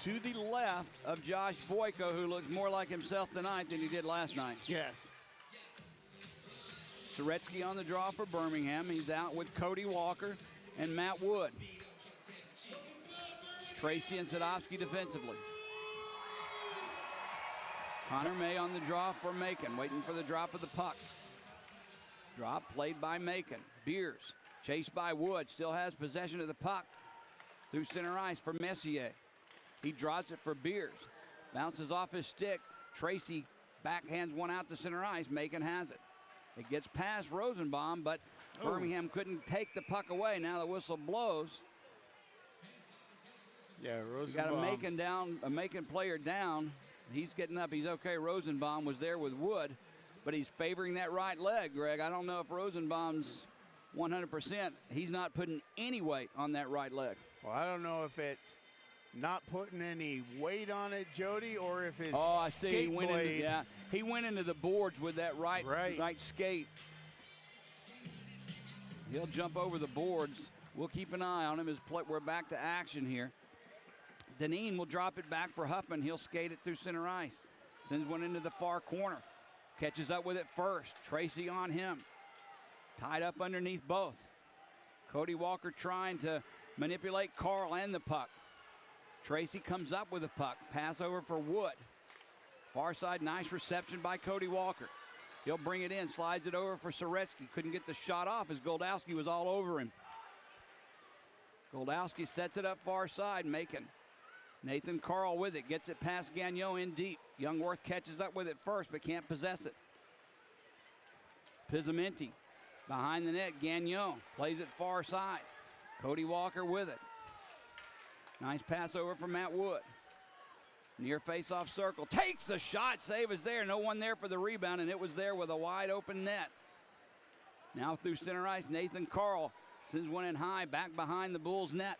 To the left of Josh Boyko, who looks more like himself tonight than he did last night. Yes. Soretsky on the draw for Birmingham. He's out with Cody Walker and Matt Wood. Tracy and Sadowski defensively. Connor May on the draw for Macon, waiting for the drop of the puck. Drop played by Macon. Beers chased by Wood, still has possession of the puck. Through center ice for Messier. He draws it for Beers. Bounces off his stick. Tracy backhands one out to center ice. Macon has it. It gets past Rosenbaum, but Birmingham couldn't take the puck away. Now the whistle blows. Yeah, Rosenbaum. Got a Macon player down. He's getting up. He's okay. Rosenbaum was there with Wood, but he's favoring that right leg, Greg. I don't know if Rosenbaum's 100%. He's not putting any weight on that right leg. Well, I don't know if it's not putting any weight on it, Jody, or if it's I see. He went into the boards with that right skate. He'll jump over the boards. We'll keep an eye on him as we're back to action here. Deneen will drop it back for Huffman. He'll skate it through center ice. Sends one into the far corner. Catches up with it first. Tracy on him. Tied up underneath both. Cody Walker trying to manipulate Carl and the puck. Tracy comes up with the puck. Pass over for Wood. Far side, nice reception by Cody Walker. He'll bring it in, slides it over for Soretsky. Couldn't get the shot off as Goldowski was all over him. Goldowski sets it up far side, Macon. Nathan Carl with it, gets it past Gagnon in deep. Youngworth catches up with it first, but can't possess it. Pizzamenti behind the net, Gagnon plays it far side. Cody Walker with it. Nice pass over from Matt Wood. Near face-off circle, takes the shot, save is there. No one there for the rebound, and it was there with a wide open net. Now through center ice, Nathan Carl sends one in high, back behind the Bulls net.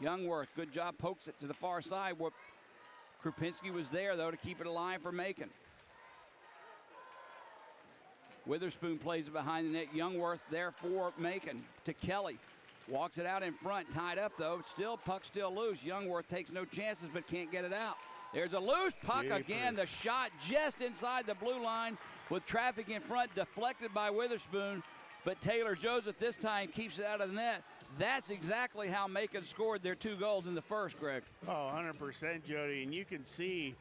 Youngworth, good job, pokes it to the far side. Krupinski was there, though, to keep it alive for Macon. Witherspoon plays it behind the net. Youngworth there for Macon to Kelly. Walks it out in front, tied up though. Still, puck still loose. Youngworth takes no chances but can't get it out. There's a loose puck again. The shot just inside the blue line with traffic in front, deflected by Witherspoon. But Taylor Joseph this time keeps it out of the net. That's exactly how Macon scored their 2 goals in the first, Greg. Oh, 100%, Jody. And you can see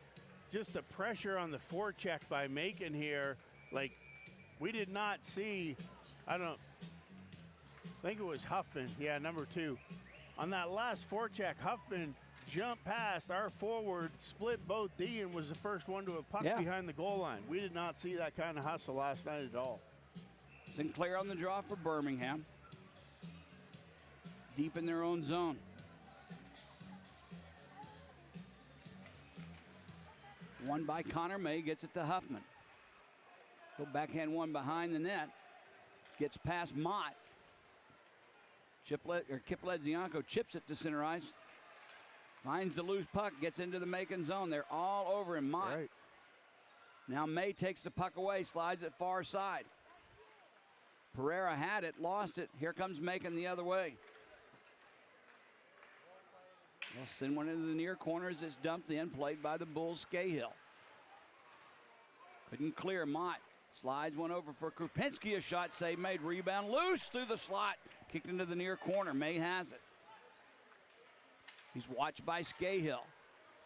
just the pressure on the forecheck by Macon here. Like, we did not see, I think it was Huffman. Yeah, number 2. On that last forecheck, Huffman jumped past our forward, split both D, and was the first one to a puck behind the goal line. We did not see that kind of hustle last night at all. Sinclair on the draw for Birmingham. Deep in their own zone. One by Connor May, gets it to Huffman. Go backhand one behind the net. Gets past Mott. Kipledzianko chips it to center ice. Finds the loose puck, gets into the Macon zone. They're all over him, Mott. Right. Now May takes the puck away, slides it far side. Pereira had it, lost it. Here comes Macon the other way. They'll send one into the near corner as it's dumped in, played by the Bulls, Scahill. Couldn't clear. Mott slides one over for Krupinski. A shot save made. Rebound loose through the slot. Kicked into the near corner. May has it. He's watched by Scahill.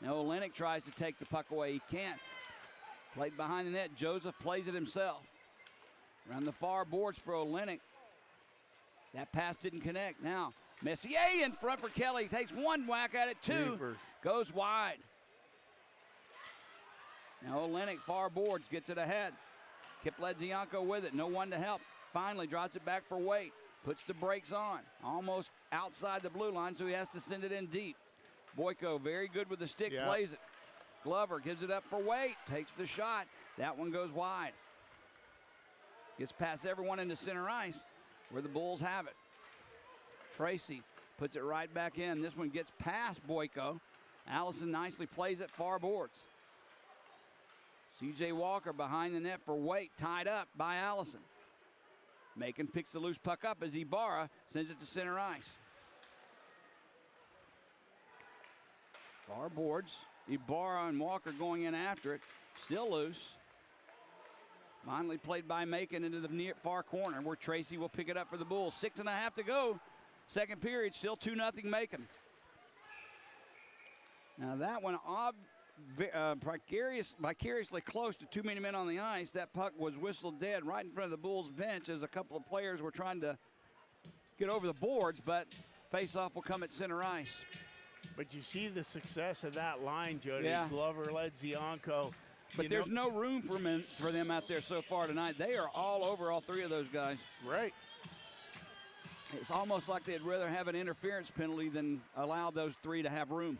Now Olenek tries to take the puck away. He can't. Played behind the net. Joseph plays it himself. Around the far boards for Olenek. That pass didn't connect. Now Messier in front for Kelly. Takes one whack at it, 2. Reapers. Goes wide. Now Olenek far boards, gets it ahead. Kipledzianko with it, no one to help. Finally drops it back for Waite. Puts the brakes on. Almost outside the blue line, so he has to send it in deep. Boyko very good with the stick, plays it. Glover gives it up for Waite. Takes the shot. That one goes wide. Gets past everyone into center ice where the Bulls have it. Tracy puts it right back in. This one gets past Boyko. Allison nicely plays it far boards. C.J. Walker behind the net for Waite, tied up by Allison. Macon picks the loose puck up as Ibarra sends it to center ice. Far boards. Ibarra and Walker going in after it. Still loose. Finally played by Macon into the near far corner where Tracy will pick it up for the Bulls. 6.5 to go. Second period, still 2-0 Macon. Now that one vicariously close to too many men on the ice. That puck was whistled dead right in front of the Bulls bench as a couple of players were trying to get over the boards, but face-off will come at center ice. But you see the success of that line, Jody. Yeah. Glover, Ledzianko. But there's no room for them out there so far tonight. They are all over all 3 of those guys. Right. It's almost like they'd rather have an interference penalty than allow those 3 to have room.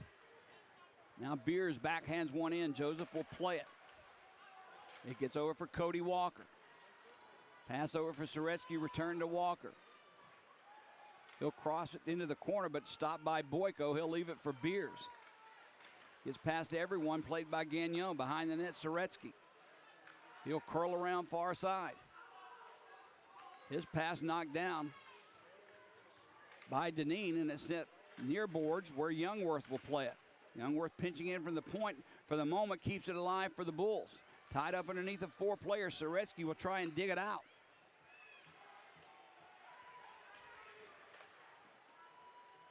Now Beers backhands one in. Joseph will play it. It gets over for Cody Walker. Pass over for Soretsky, return to Walker. He'll cross it into the corner, but stopped by Boyko. He'll leave it for Beers. Gets past everyone, played by Gagnon. Behind the net, Soretsky. He'll curl around far side. His pass knocked down by Deneen, and it's set near boards where Youngworth will play it. Youngworth pinching in from the point for the moment, keeps it alive for the Bulls. Tied up underneath of 4 players, Soretsky will try and dig it out.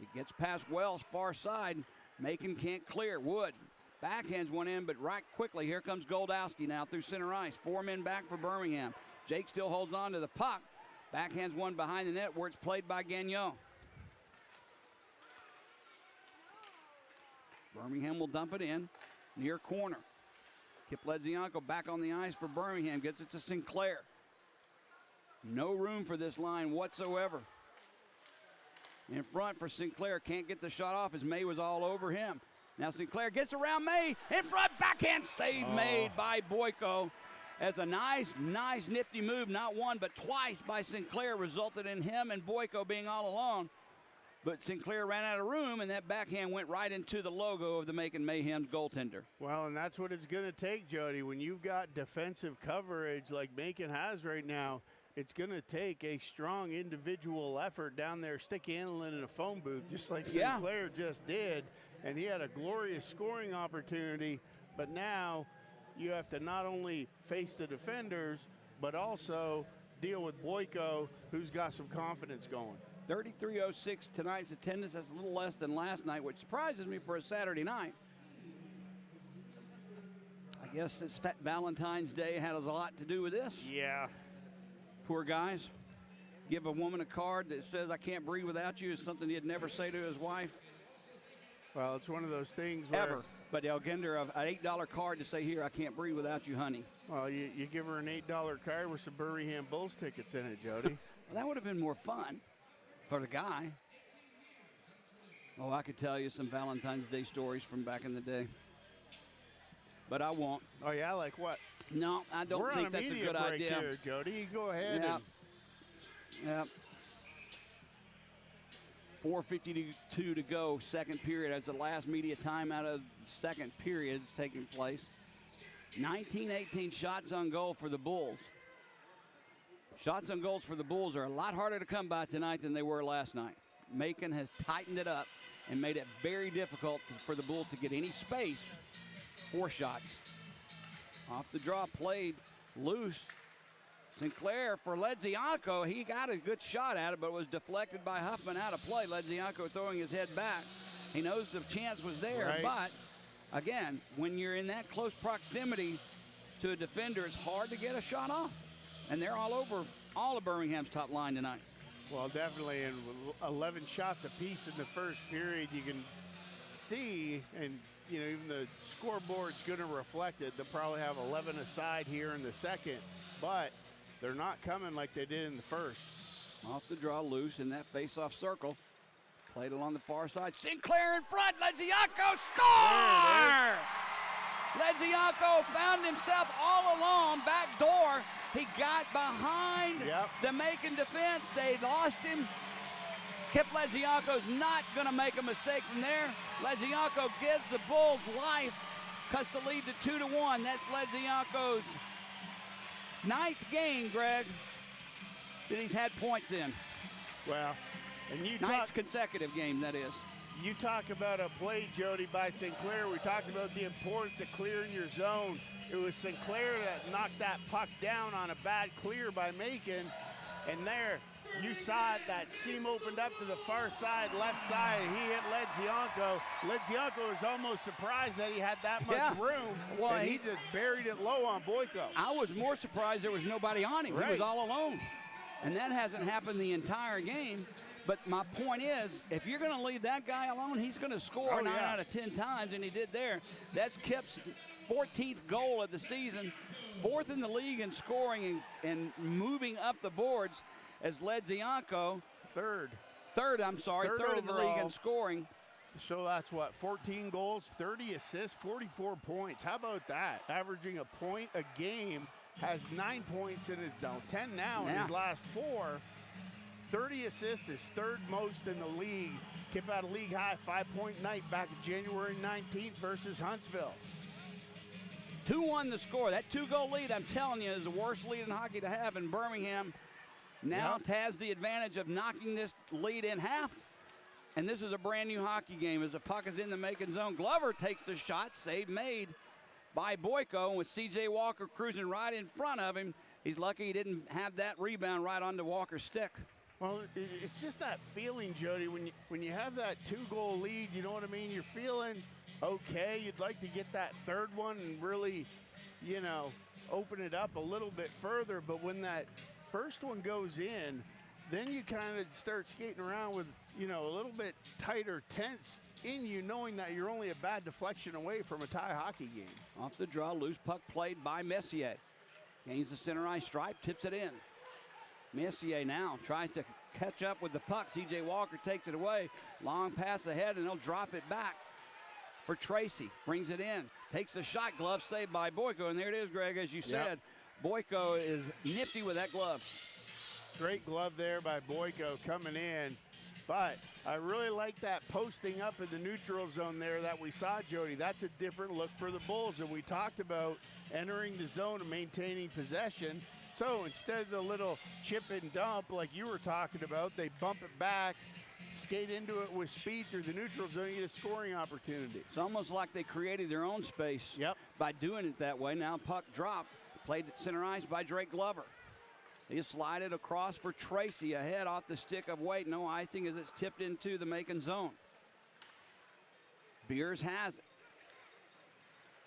It gets past Wells, far side. Macon can't clear. Wood backhands one in, but right quickly, here comes Goldowski now through center ice. 4 men back for Birmingham. Jake still holds on to the puck. Backhands one behind the net where it's played by Gagnon. Birmingham will dump it in, near corner. Kipledzianko back on the ice for Birmingham, gets it to Sinclair. No room for this line whatsoever. In front for Sinclair, can't get the shot off as May was all over him. Now Sinclair gets around May, in front, backhand save made by Boyko. As a nice nifty move, not one but twice by Sinclair, resulted in him and Boyko being all alone. But Sinclair ran out of room, and that backhand went right into the logo of the Macon Mayhem's goaltender. Well, and that's what it's going to take, Jody. When you've got defensive coverage like Macon has right now, it's going to take a strong individual effort down there, stick handling in a phone booth, just like Sinclair just did. And he had a glorious scoring opportunity. But now you have to not only face the defenders, but also deal with Boyko, who's got some confidence going. 3306 tonight's attendance. That's a little less than last night, which surprises me for a Saturday night. I guess this Valentine's Day had a lot to do with this. Yeah. Poor guys. Give a woman a card that says, I can't breathe without you, is something he'd never say to his wife. Well, it's one of those things where... Ever. But they'll give her an $8 card to say, here, I can't breathe without you, honey. Well, you give her an $8 card with some Birmingham Bulls tickets in it, Jody. Well, that would have been more fun for the guy. Oh, I could tell you some Valentine's Day stories from back in the day. But I won't. Oh, yeah? Like what? No, I don't think that's a good idea. Here, Jody. Go ahead. Yeah. Yep. 4:52 to go, second period. As the last media timeout of the second period is taking place. 19-18 shots on goal for the Bulls. Shots on goals for the Bulls are a lot harder to come by tonight than they were last night. Macon has tightened it up and made it very difficult for the Bulls to get any space for shots. Off the draw, played loose. Sinclair for Ledzianko. He got a good shot at it, but was deflected by Huffman out of play. Ledzianko throwing his head back. He knows the chance was there, right. But again, when you're in that close proximity to a defender, it's hard to get a shot off. And they're all over all of Birmingham's top line tonight. Well, definitely, and 11 shots apiece in the first period, you can see, and you know, even the scoreboard's going to reflect it. They'll probably have 11 aside here in the second, but they're not coming like they did in the first. Off the draw, loose in that face-off circle. Played along the far side. Sinclair in front. Ledzianko score! Ledzianko found himself all alone, back door. He got behind the Macon defense. They lost him. Kip Ledzianko's not going to make a mistake from there. Ledzianko gives the Bulls life, cuts the lead to 2-1. That's Ledzianko's 9th game, Greg, that he's had points in. Well, and you 9th consecutive game, that is. You talk about a play, Jody, by Sinclair. We talked about the importance of clearing your zone. It was Sinclair that knocked that puck down on a bad clear by Macon. And there, you saw it, that seam opened up to the far side, left side, and he hit Ledzianko. Ledzianko was almost surprised that he had that much room, well, and he just buried it low on Boyko. I was more surprised there was nobody on him. He was all alone. And that hasn't happened the entire game. But my point is, if you're going to leave that guy alone, he's going to score 9 out of 10 times, and he did there. That's Kip's 14th goal of the season, 4th in the league in scoring and moving up the boards as Ledzianko. Third in the league in scoring. So that's what, 14 goals, 30 assists, 44 points. How about that? Averaging a point a game, has 9 points in his, 10 now in his last 4. 30 assists is third most in the league. Kip out a league high 5-point night back in January 19th versus Huntsville. 2-1 the score. That 2-goal lead, I'm telling you, is the worst lead in hockey to have in Birmingham. Now has the advantage of knocking this lead in half. And this is a brand new hockey game as the puck is in the Macon zone. Glover takes the shot, save made by Boyko, and with C.J. Walker cruising right in front of him. He's lucky he didn't have that rebound right onto Walker's stick. Well, it's just that feeling, Jody, when you have that 2-goal lead, you know what I mean? You're feeling okay. You'd like to get that third one and really, you know, open it up a little bit further. But when that first one goes in, then you kind of start skating around with, you know, a little bit tighter tense in you, knowing that you're only a bad deflection away from a tie hockey game. Off the draw, loose puck played by Messier. Gains the center ice stripe, tips it in. Messier now tries to catch up with the puck. C.J. Walker takes it away. Long pass ahead, and he'll drop it back for Tracy. Brings it in. Takes the shot. Glove saved by Boyko. And there it is, Greg, as you said. Boyko is nifty with that glove. Great glove there by Boyko coming in. But I really like that posting up in the neutral zone there that we saw, Jody. That's a different look for the Bulls. And we talked about entering the zone and maintaining possession. So instead of the little chip and dump like you were talking about, they bump it back, skate into it with speed through the neutral zone, you get a scoring opportunity. It's almost like they created their own space by doing it that way. Now puck drop, played at center ice by Drake Glover. He slided across for Tracy, ahead off the stick of Waite. No icing as it's tipped into the Macon zone. Beers has it.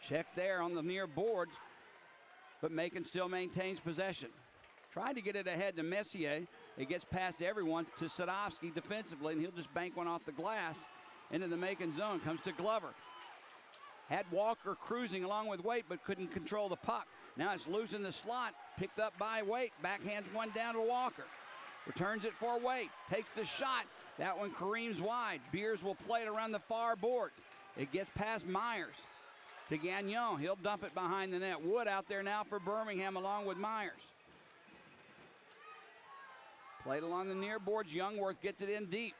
Check there on the near boards, but Macon still maintains possession. Tried to get it ahead to Messier. It gets past everyone to Sadowski defensively, and he'll just bank one off the glass into the Macon zone. Comes to Glover. Had Walker cruising along with Waite, but couldn't control the puck. Now it's loose in the slot, picked up by Waite. Backhands one down to Walker. Returns it for Waite. Takes the shot. That one careens wide. Beers will play it around the far boards. It gets past Myers to Gagnon. He'll dump it behind the net. Wood out there now for Birmingham along with Myers. Played along the near boards. Youngworth gets it in deep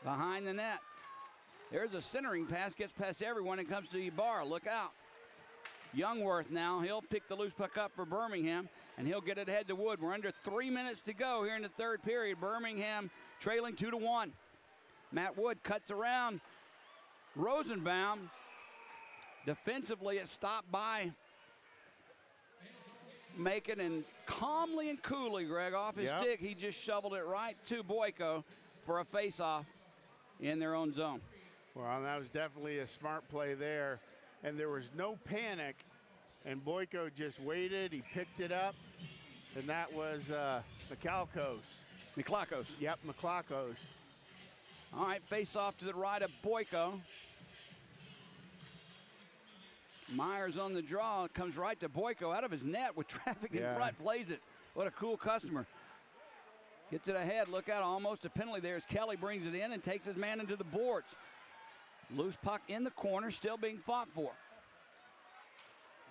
behind the net. There's a centering pass, gets past everyone and comes to Ibarra. Look out. Youngworth now, he'll pick the loose puck up for Birmingham, and he'll get it ahead to Wood. We're under 3 minutes to go here in the third period. Birmingham trailing 2-1. Matt Wood cuts around Rosenbaum. Defensively, it's stopped by Macon, and calmly and coolly, Greg, off his stick, he just shoveled it right to Boyko for a face-off in their own zone. Well, that was definitely a smart play there, and there was no panic, and Boyko just waited. He picked it up, and that was McClakos. Yep, McClakos. All right, face-off to the right of Boyko. Myers on the draw, it comes right to Boyko out of his net with traffic in front, plays it. What a cool customer. Gets it ahead, look out, almost a penalty there as Kelly brings it in and takes his man into the boards. Loose puck in the corner, still being fought for.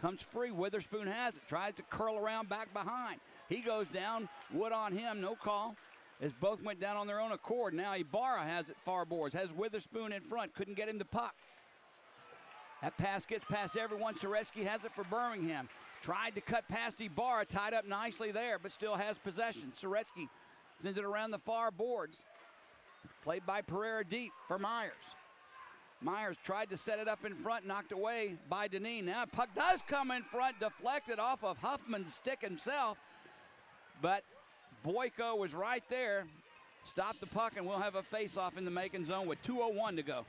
Comes free, Witherspoon has it, tries to curl around back behind. He goes down, Wood on him, no call, as both went down on their own accord. Now Ibarra has it far boards, has Witherspoon in front, couldn't get him the puck. That pass gets past everyone. Soretsky has it for Birmingham. Tried to cut past Ibarra, tied up nicely there, but still has possession. Soretsky sends it around the far boards. Played by Pereira deep for Myers. Myers tried to set it up in front, knocked away by Deneen. Now puck does come in front, deflected off of Huffman's stick himself, but Boyko was right there. Stopped the puck, and we'll have a face-off in the Macon zone with 2:01 to go.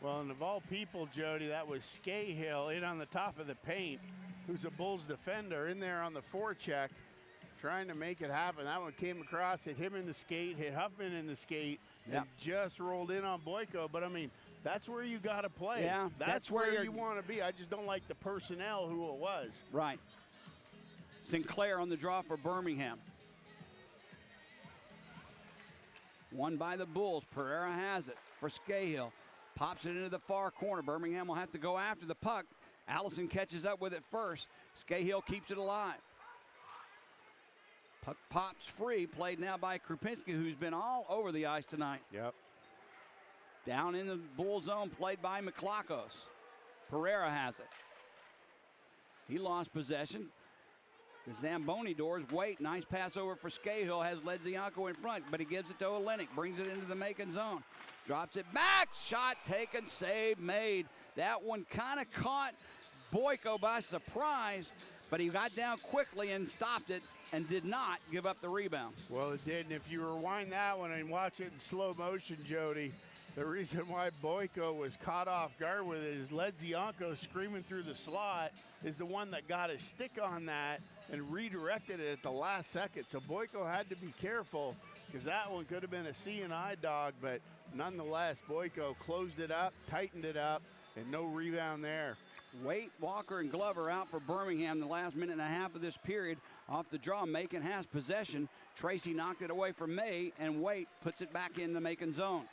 Well, and of all people, Jody, that was Scahill in on the top of the paint, who's a Bulls defender, in there on the forecheck, trying to make it happen. That one came across, hit him in the skate, hit Huffman in the skate, and just rolled in on Boyko. But, I mean, that's where you got to play. Yeah, that's where you want to be. I just don't like the personnel who it was. Right. Sinclair on the draw for Birmingham. Won by the Bulls. Pereira has it for Scahill. Pops it into the far corner. Birmingham will have to go after the puck. Allison catches up with it first. Scahill keeps it alive. Puck pops free. Played now by Krupinski, who's been all over the ice tonight. Yep. Down in the Bull zone, played by McClakos. Pereira has it. He lost possession. The Zamboni doors wait. Nice pass over for Scahill. Has Ledzianko in front, but he gives it to Olenek. Brings it into the Macon zone. Drops it back. Shot taken. Save made. That one kind of caught Boyko by surprise, but he got down quickly and stopped it and did not give up the rebound. Well, it did. And if you rewind that one and watch it in slow motion, Jody, the reason why Boyko was caught off guard with it is Ledzianko screaming through the slot is the one that got his stick on that and redirected it at the last second. So Boyko had to be careful because that one could have been a C&I dog, but nonetheless, Boyko closed it up, tightened it up, and no rebound there. Waite, Walker, and Glover out for Birmingham the last minute and a half of this period. Off the draw, Macon has possession. Tracy knocked it away from May, and Waite puts it back in the Macon zone.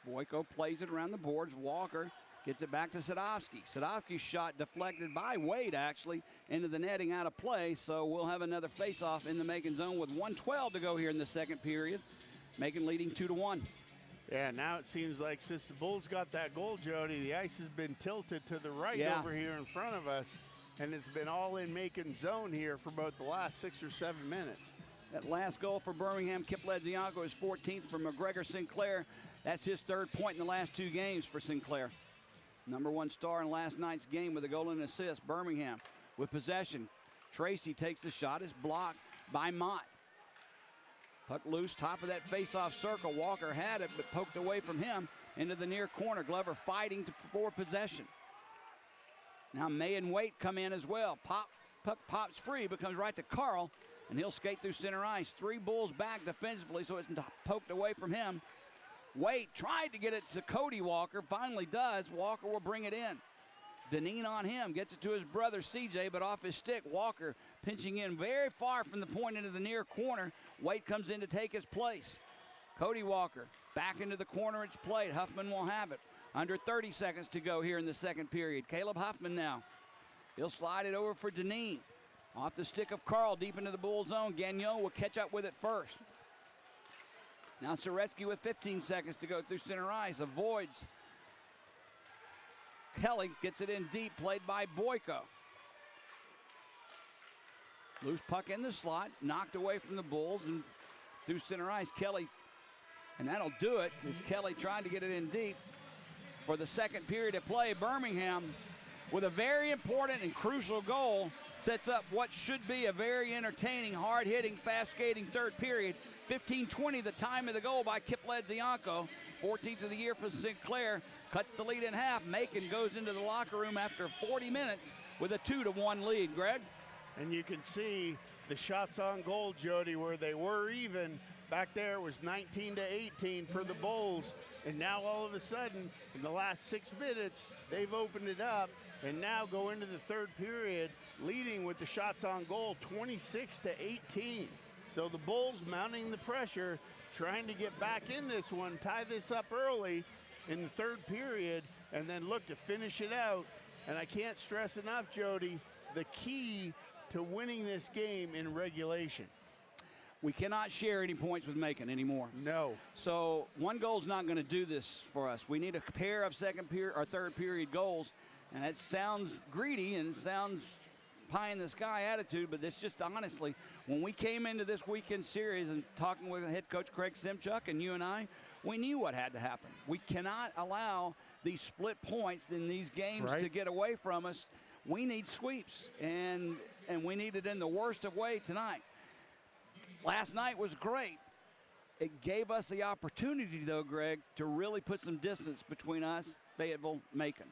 Boyko plays it around the boards. Walker gets it back to Sadowski. Sadowski's shot deflected by Wade, actually, into the netting out of play. So we'll have another face-off in the Macon zone with 1:12 to go here in the second period. Macon leading 2-1. Yeah, now it seems like since the Bulls got that goal, Jody, the ice has been tilted to the right over here in front of us. and it's been all in Macon zone here for about the last 6 or 7 minutes. That last goal for Birmingham, Kip Ledzianko, is 14th for McGregor Sinclair. That's his 3rd point in the last 2 games for Sinclair. Number 1 star in last night's game with a goal and assist. Birmingham with possession. Tracy takes the shot. It's blocked by Mott. Puck loose, top of that face-off circle. Walker had it, but poked away from him into the near corner. Glover fighting for possession. Now May and Waite come in as well. Puck pops free, but comes right to Carl, and he'll skate through center ice. 3 Bulls back defensively, so it's poked away from him. Waite tried to get it to Cody Walker, finally does. Walker will bring it in. Deneen on him, gets it to his brother CJ, but off his stick. Walker pinching in very far from the point into the near corner. Waite comes in to take his place. Cody Walker back into the corner, it's played. Huffman will have it. Under 30 seconds to go here in the 2nd period. Caleb Huffman now. He'll slide it over for Deneen. Off the stick of Carl, deep into the Bull zone. Gagnon will catch up with it first. Now Soretsky with 15 seconds to go through center ice. Avoids. Kelly gets it in deep, played by Boyko. Loose puck in the slot, knocked away from the Bulls and through center ice. Kelly, and that'll do it, as Kelly tried to get it in deep. For the 2nd period of play, Birmingham, with a very important and crucial goal, sets up what should be a very entertaining, hard-hitting, fast-skating 3rd period. 15-20 the time of the goal by Kip Ledzianko. 14th of the year for Sinclair. Cuts the lead in half. Macon goes into the locker room after 40 minutes with a 2-1 lead. Greg? And you can see the shots on goal, Jody, where they were even. Back there it was 19-18 for the Bulls. And now all of a sudden, in the last 6 minutes, they've opened it up and now go into the 3rd period, leading with the shots on goal 26-18. So the Bulls mounting the pressure, trying to get back in this one, tie this up early in the 3rd period, and then look to finish it out. And I can't stress enough, Jody, the key to winning this game in regulation. We cannot share any points with Macon anymore. No. So 1 goal's not going to do this for us. We need a pair of 2nd period or 3rd period goals, and it sounds greedy and it sounds pie in the sky attitude, but this just honestly, when we came into this weekend series and talking with head coach Craig Simchuk and you and I, we knew what had to happen. We cannot allow these split points in these games to get away from us. We need sweeps, and we need it in the worst of way tonight. Last night was great. It gave us the opportunity, though, Greg, to really put some distance between us, Fayetteville, Macon.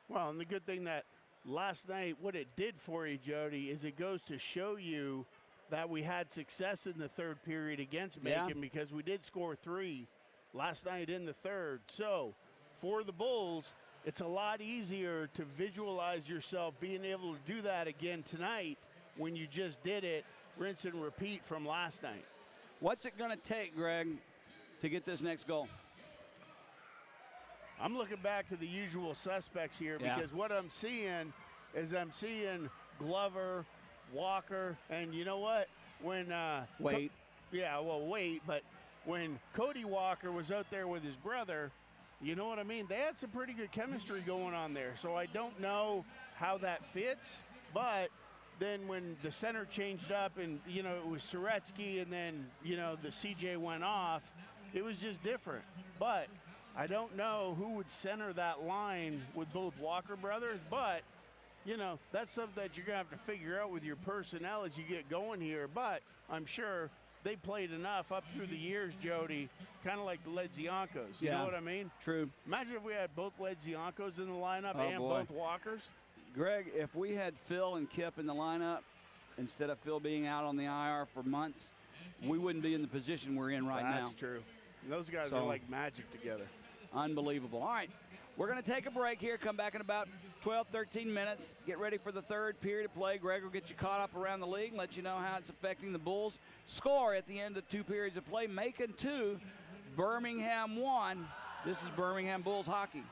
Well, and the good thing that last night, what it did for you, Jody, is it goes to show you that we had success in the 3rd period against Macon because we did score 3 last night in the 3rd. So for the Bulls, it's a lot easier to visualize yourself being able to do that again tonight when you just did it, rinse and repeat from last night. What's it going to take, Greg, to get this next goal? I'm looking back to the usual suspects here because what I'm seeing is Glover, Walker, and you know what? When Wait. But when Cody Walker was out there with his brother, you know what I mean? They had some pretty good chemistry going on there. So I don't know how that fits, but then when the center changed up and, you know, it was Soretsky and then, you know, the CJ went off, it was just different. But I don't know who would center that line with both Walker brothers, but, you know, that's something that you're going to have to figure out with your personnel as you get going here. But I'm sure they played enough up through the years, Jody, kind of like the Ledziankos. You know what I mean? True. Imagine if we had both Ledziankos in the lineup and both Walkers. Greg, if we had Phil and Kip in the lineup instead of Phil being out on the IR for months, we wouldn't be in the position we're in right now. That's true. And those guys are like magic together. Unbelievable. All right, we're going to take a break here, come back in about 12, 13 minutes, get ready for the 3rd period of play. Greg will get you caught up around the league and let you know how it's affecting the Bulls. Score at the end of 2 periods of play, Macon 2, Birmingham 1. This is Birmingham Bulls hockey.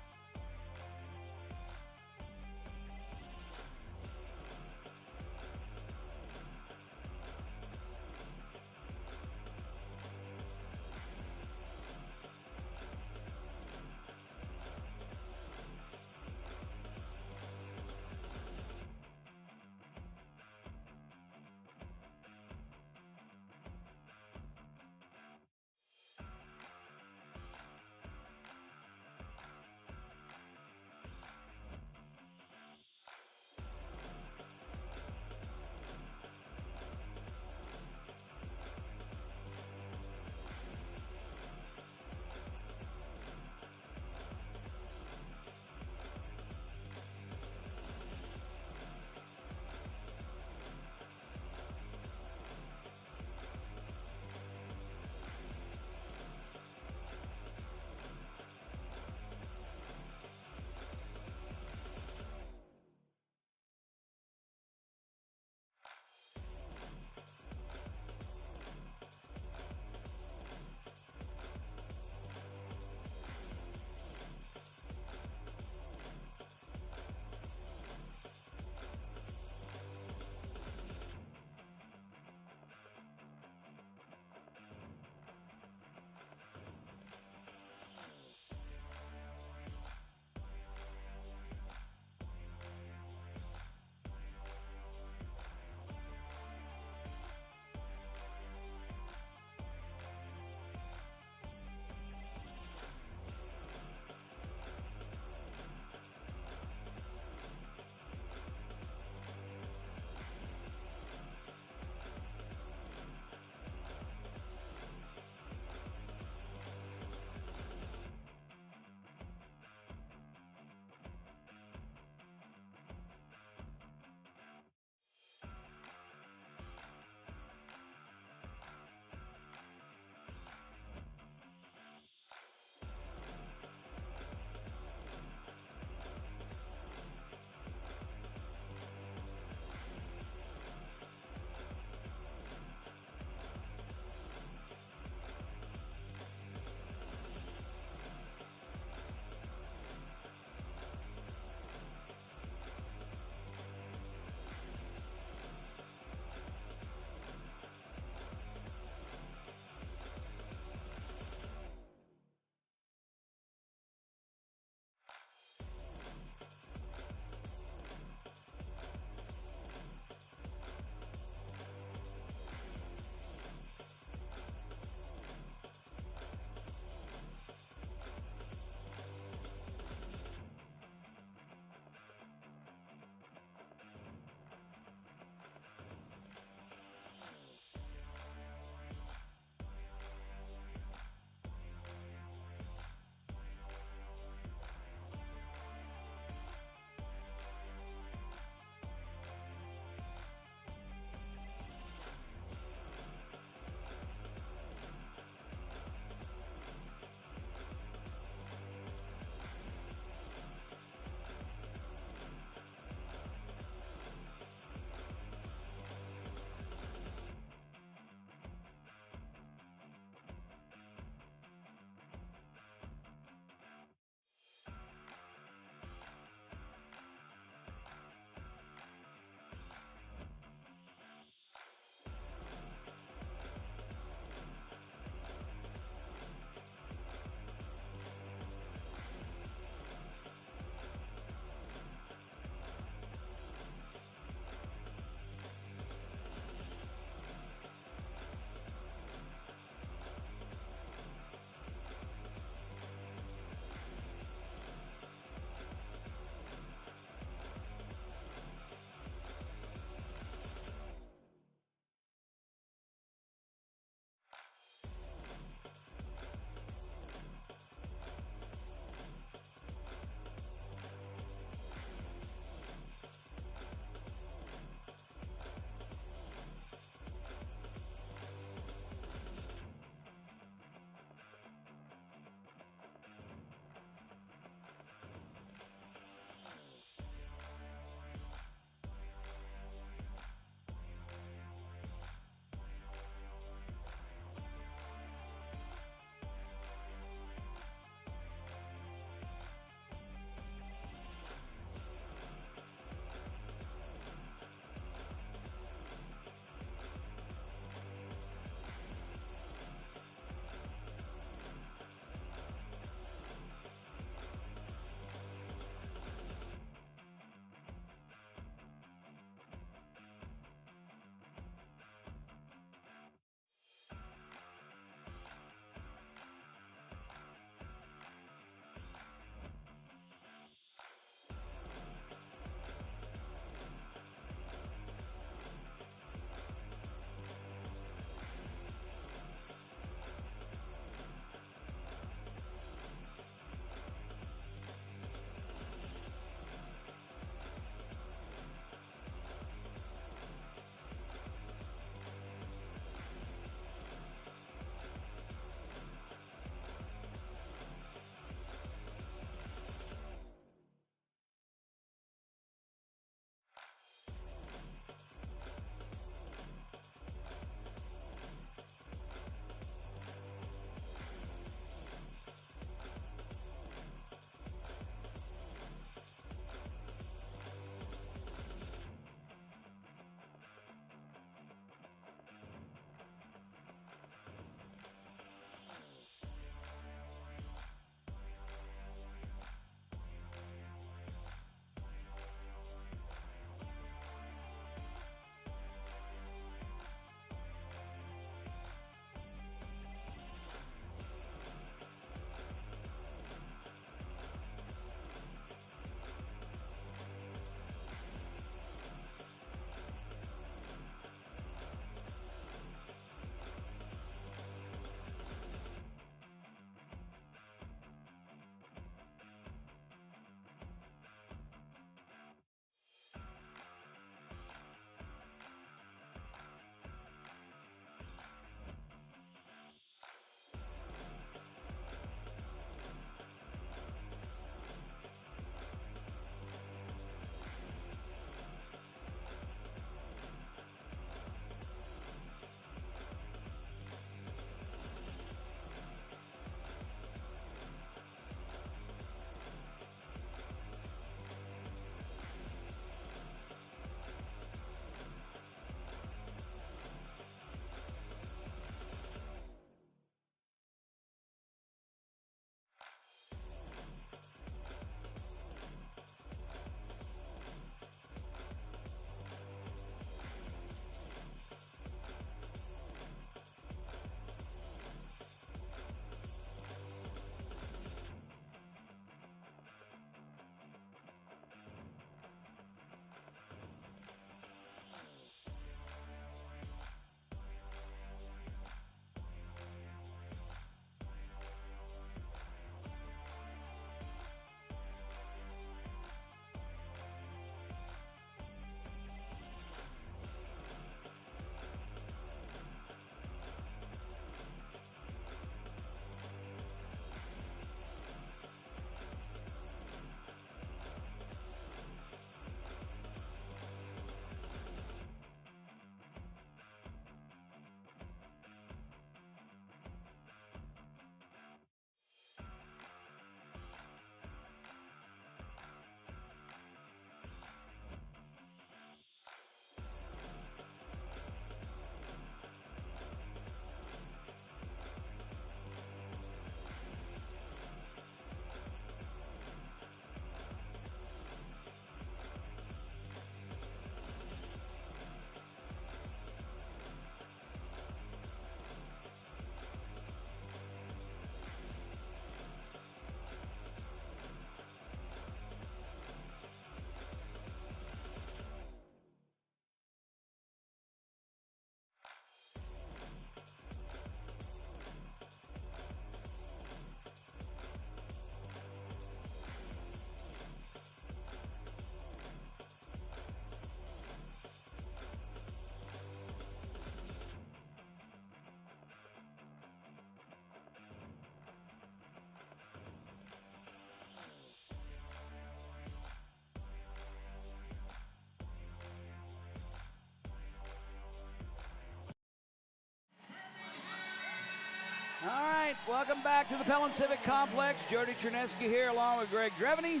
All right, welcome back to the Pelham Civic Complex. Jody Cherneski here along with Greg Dreveny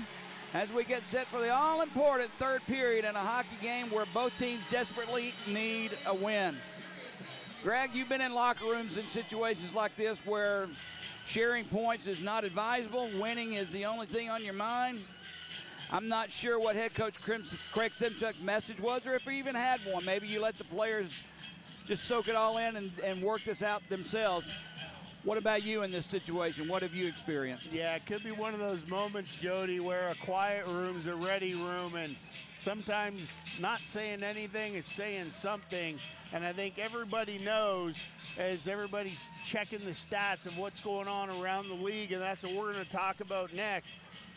as we get set for the all-important third period in a hockey game where both teams desperately need a win. Greg, you've been in locker rooms in situations like this where sharing points is not advisable. Winning is the only thing on your mind. I'm not sure what head coach Craig Simchuk's message was or if he even had one. Maybe you let the players just soak it all in and work this out themselves. What about you in this situation? What have you experienced? Yeah, it could be one of those moments, Jody, where a quiet room's a ready room, and sometimes not saying anything is saying something. And I think everybody knows as everybody's checking the stats of what's going on around the league, and that's what we're going to talk about next.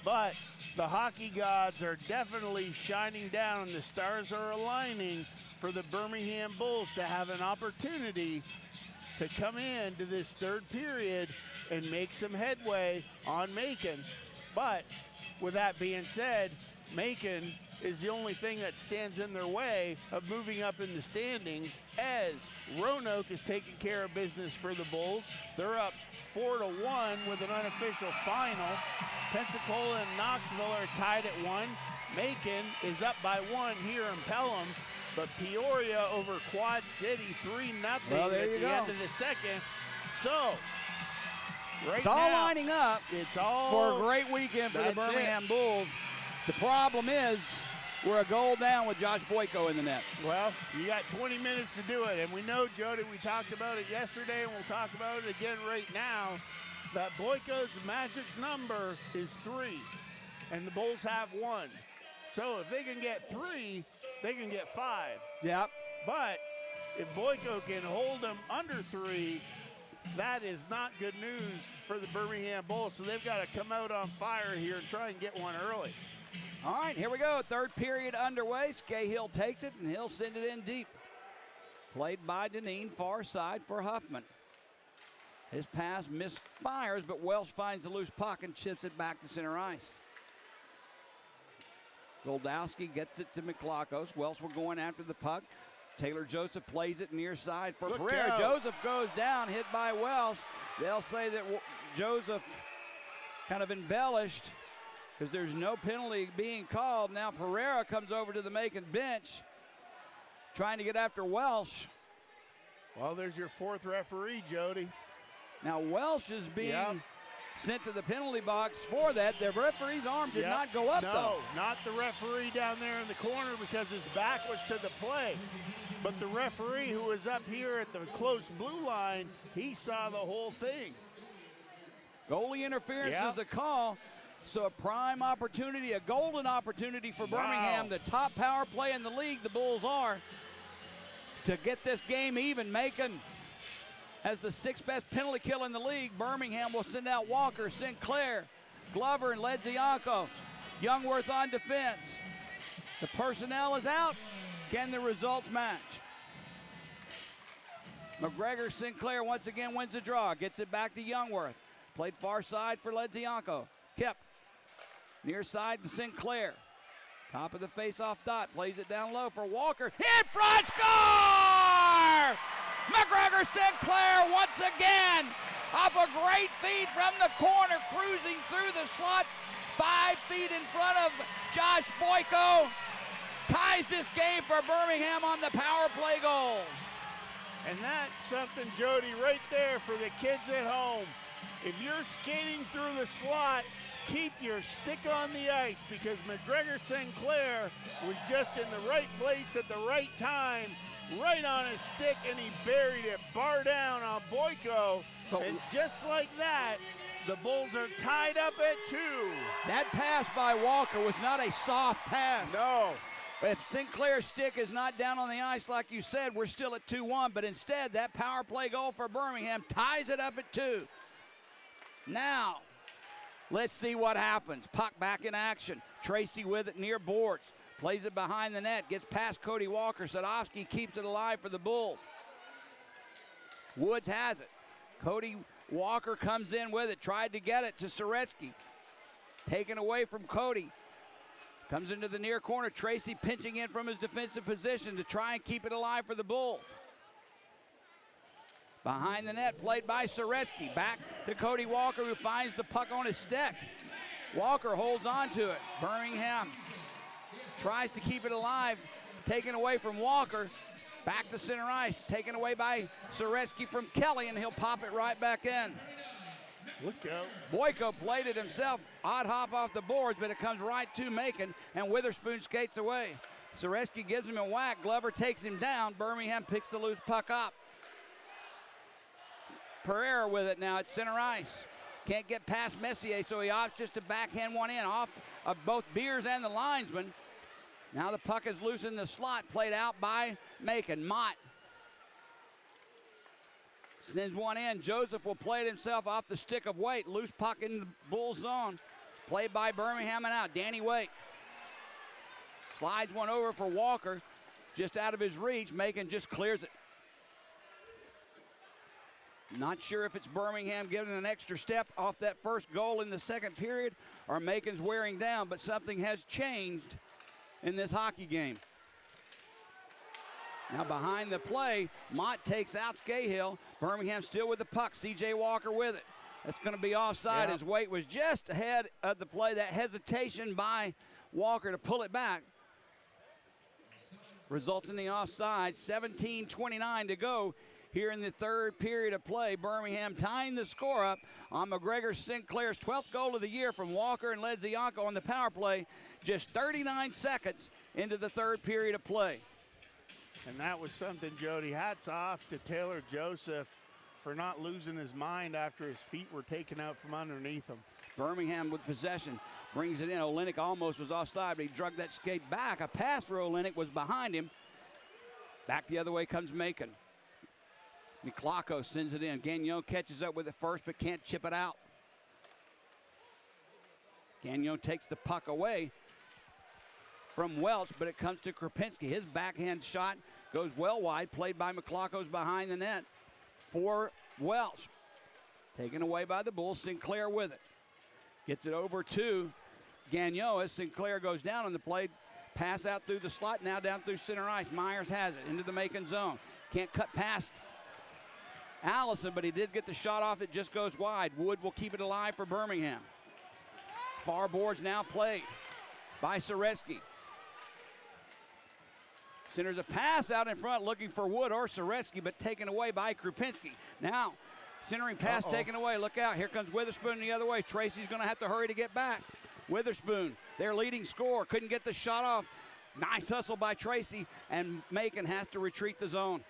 But the hockey gods are definitely shining down, and the stars are aligning for the Birmingham Bulls to have an opportunity to come into this third period and make some headway on Macon. But with that being said, Macon is the only thing that stands in their way of moving up in the standings, as Roanoke is taking care of business for the Bulls. They're up 4-1 with an unofficial final. Pensacola and Knoxville are tied at 1. Macon is up by 1 here in Pelham. But Peoria over Quad City 3-0 well, there at you the go. end of the second. So, It's all now, lining up it's all for a great weekend for the that's Birmingham Bulls. The problem is we're a goal down with Josh Boyko in the net. Well, you got 20 minutes to do it. And we know, Jody, we talked about it yesterday, and we'll talk about it again right now, that Boyko's magic number is 3, and the Bulls have 1. So if they can get 3, they can get 5. Yep. But if Boyko can hold them under 3, that is not good news for the Birmingham Bulls. So they've got to come out on fire here and try and get one early. All right, here we go. Third period underway. Scahill takes it, and he'll send it in deep. Played by Deneen, far side for Huffman. His pass misfires, but Welsh finds the loose puck and chips it back to center ice. Goldowski gets it to McLachos. Welsh were going after the puck. Taylor Joseph plays it near side for Pereira. Joseph goes down, hit by Welsh. They'll say that Joseph kind of embellished because there's no penalty being called. Now Pereira comes over to the Macon bench trying to get after Welsh. Well, there's your 4th referee, Jody. Now Welsh is being sent to the penalty box for that. The referee's arm did not go up, though. No, not the referee down there in the corner because his back was to the play. But the referee who was up here at the close blue line, he saw the whole thing. Goalie interference is a call. So a prime opportunity, a golden opportunity for Birmingham, the top power play in the league, the Bulls are, to get this game even. Macon has the 6th best penalty kill in the league. Birmingham will send out Walker, Sinclair, Glover, and Ledzianko. Youngworth on defense. The personnel is out. Can the results match? McGregor Sinclair once again wins the draw. Gets it back to Youngworth. Played far side for Ledzianko. Kip. Near side to Sinclair. Top of the face-off dot. Plays it down low for Walker. In front, score! McGregor Sinclair once again off a great feed from the corner, cruising through the slot, 5 feet in front of Josh Boyko. Ties this game for Birmingham on the power play goal. And that's something, Jody, right there for the kids at home. If you're skating through the slot, keep your stick on the ice, because McGregor Sinclair was just in the right place at the right time, right on his stick, and he buried it bar down on Boyko. And just like that, the Bulls are tied up at 2. That pass by Walker was not a soft pass. No. If Sinclair's stick is not down on the ice, like you said, we're still at 2-1. But instead, that power play goal for Birmingham ties it up at 2. Now, let's see what happens. Puck back in action. Tracy with it near boards. Plays it behind the net. Gets past Cody Walker. Sadowski keeps it alive for the Bulls. Woods has it. Cody Walker comes in with it. Tried to get it to Soretsky. Taken away from Cody. Comes into the near corner. Tracy pinching in from his defensive position to try and keep it alive for the Bulls. Behind the net, played by Soreski. Back to Cody Walker, who finds the puck on his stick. Walker holds on to it. Birmingham tries to keep it alive, taken away from Walker. Back to center ice, taken away by Soreski from Kelly, and he'll pop it right back in. Look out. Boyko played it himself. Odd hop off the boards, but it comes right to Macon, and Witherspoon skates away. Soreski gives him a whack. Glover takes him down. Birmingham picks the loose puck up. Pereira with it now at center ice. Can't get past Messier, so he opts just to backhand one in off of both Beers and the linesman. Now the puck is loose in the slot, played out by Macon. Mott sends one in. Joseph will play it himself off the stick of Waite. Loose puck in the Bull zone. Played by Birmingham and out. Danny Waite slides one over for Walker. Just out of his reach. Macon just clears it. Not sure if it's Birmingham giving an extra step off that first goal in the second period or Macon's wearing down, but something has changed in this hockey game. Now behind the play, Mott takes out Scahill. Birmingham still with the puck. C.J. Walker with it. That's going to be offside as Waite was just ahead of the play. That hesitation by Walker to pull it back results in the offside. 17:29 to go here in the third period of play. Birmingham tying the score up on McGregor Sinclair's 12th goal of the year from Walker and Ledzianko on the power play. Just 39 seconds into the third period of play. And that was something, Jody. Hats off to Taylor Joseph for not losing his mind after his feet were taken out from underneath him. Birmingham with possession, brings it in. Olenek almost was offside, but he drug that skate back. A pass for Olenek was behind him. Back the other way comes Macon. Miklako sends it in. Gagnon catches up with it first, but can't chip it out. Gagnon takes the puck away from Welch, but it comes to Krupinski. His backhand shot goes well wide, played by Miklako's behind the net for Welch. Taken away by the Bulls. Sinclair with it. Gets it over to Gagnon as Sinclair goes down on the play. Pass out through the slot, now down through center ice. Myers has it into the Macon zone. Can't cut past Allison, but he did get the shot off. It just goes wide. Wood will keep it alive for Birmingham. Far boards now played by Soreski. Centers a pass out in front looking for Wood or Soreski, but taken away by Krupinski. Now, centering pass taken away. Look out. Here comes Witherspoon the other way. Tracy's going to have to hurry to get back. Witherspoon, their leading scorer, couldn't get the shot off. Nice hustle by Tracy, and Macon has to retreat the zone.